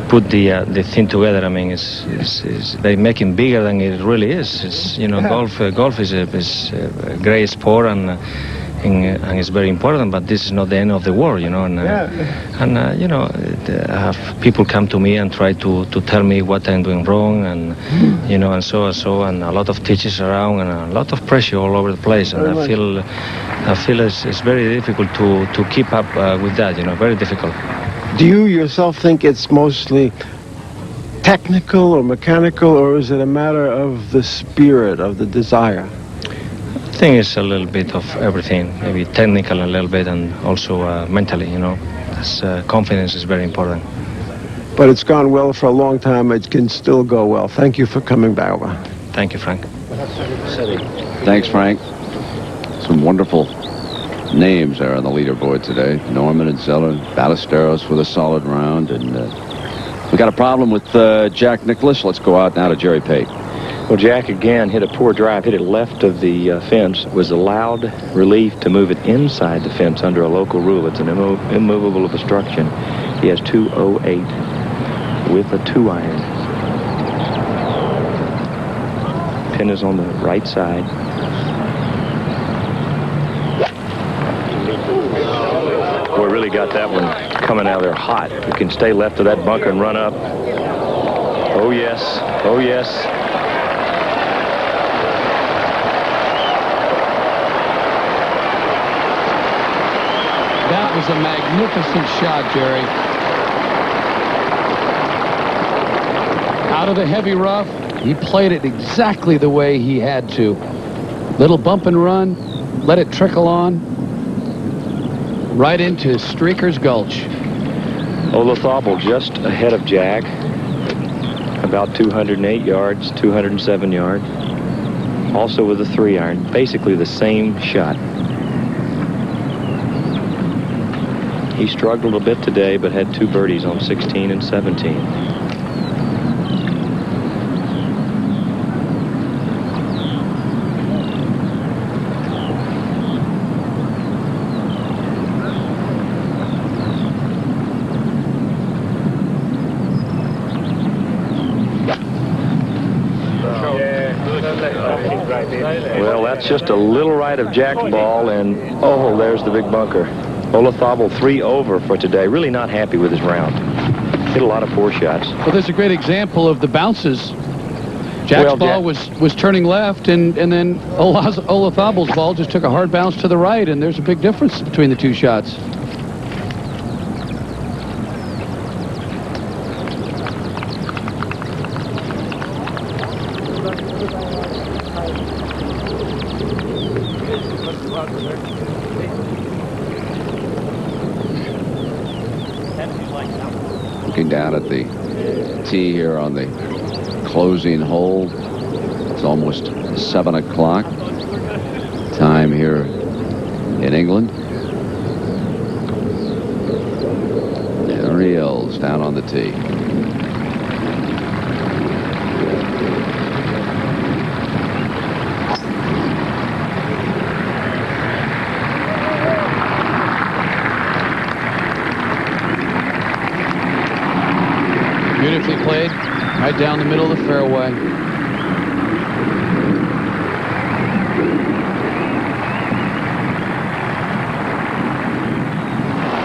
put the thing together. I mean, they make it bigger than it really is. It's, you know, golf is a great sport, and it's very important, but this is not the end of the world, you know. And you know, I have people come to me and try to tell me what I'm doing wrong, and you know, and so and a lot of teachers around, and a lot of pressure all over the place, and I feel it's very difficult to keep up with that, you know, very difficult. Do you yourself think it's mostly technical or mechanical, or is it a matter of the spirit, of the desire? I think it's a little bit of everything, maybe technical a little bit, and also mentally, you know. Confidence is very important. But it's gone well for a long time. It can still go well. Thank you for coming back over. Thank you, Frank. Thanks, Frank. Some wonderful names there on the leaderboard today. Norman and Zeller, Ballesteros with a solid round. And we got a problem with Jack Nicklaus. Let's go out now to Jerry Pate. Well, Jack again hit a poor drive, hit it left of the fence, was allowed relief to move it inside the fence under a local rule. It's an immovable obstruction. He has 208 with a 2-iron. Pin is on the right side. Boy, really got that one coming out of there hot. You can stay left of that bunker and run up. Oh, yes. Oh, yes. That was a magnificent shot, Jerry. Out of the heavy rough, he played it exactly the way he had to. Little bump and run, let it trickle on, right into Streaker's Gulch. Olazabal just ahead of Jack, about 208 yards, 207 yards. Also with a 3-iron, basically the same shot. He struggled a bit today, but had 2 birdies on 16 and 17. Well, that's just a little right of Jack's ball, and oh, there's the big bunker. Olazabal 3 over for today. Really not happy with his round. Hit a lot of poor shots. Well, there's a great example of the bounces. Jack's ball was turning left, and then Olazabal's ball just took a hard bounce to the right, and there's a big difference between the two shots. Looking down at the tee here on the closing hole. It's almost 7 o'clock time here in England. There he is down on the tee. Beautifully played, right down the middle of the fairway.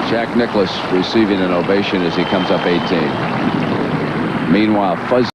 Jack Nicklaus receiving an ovation as he comes up 18. Meanwhile, Fuzzy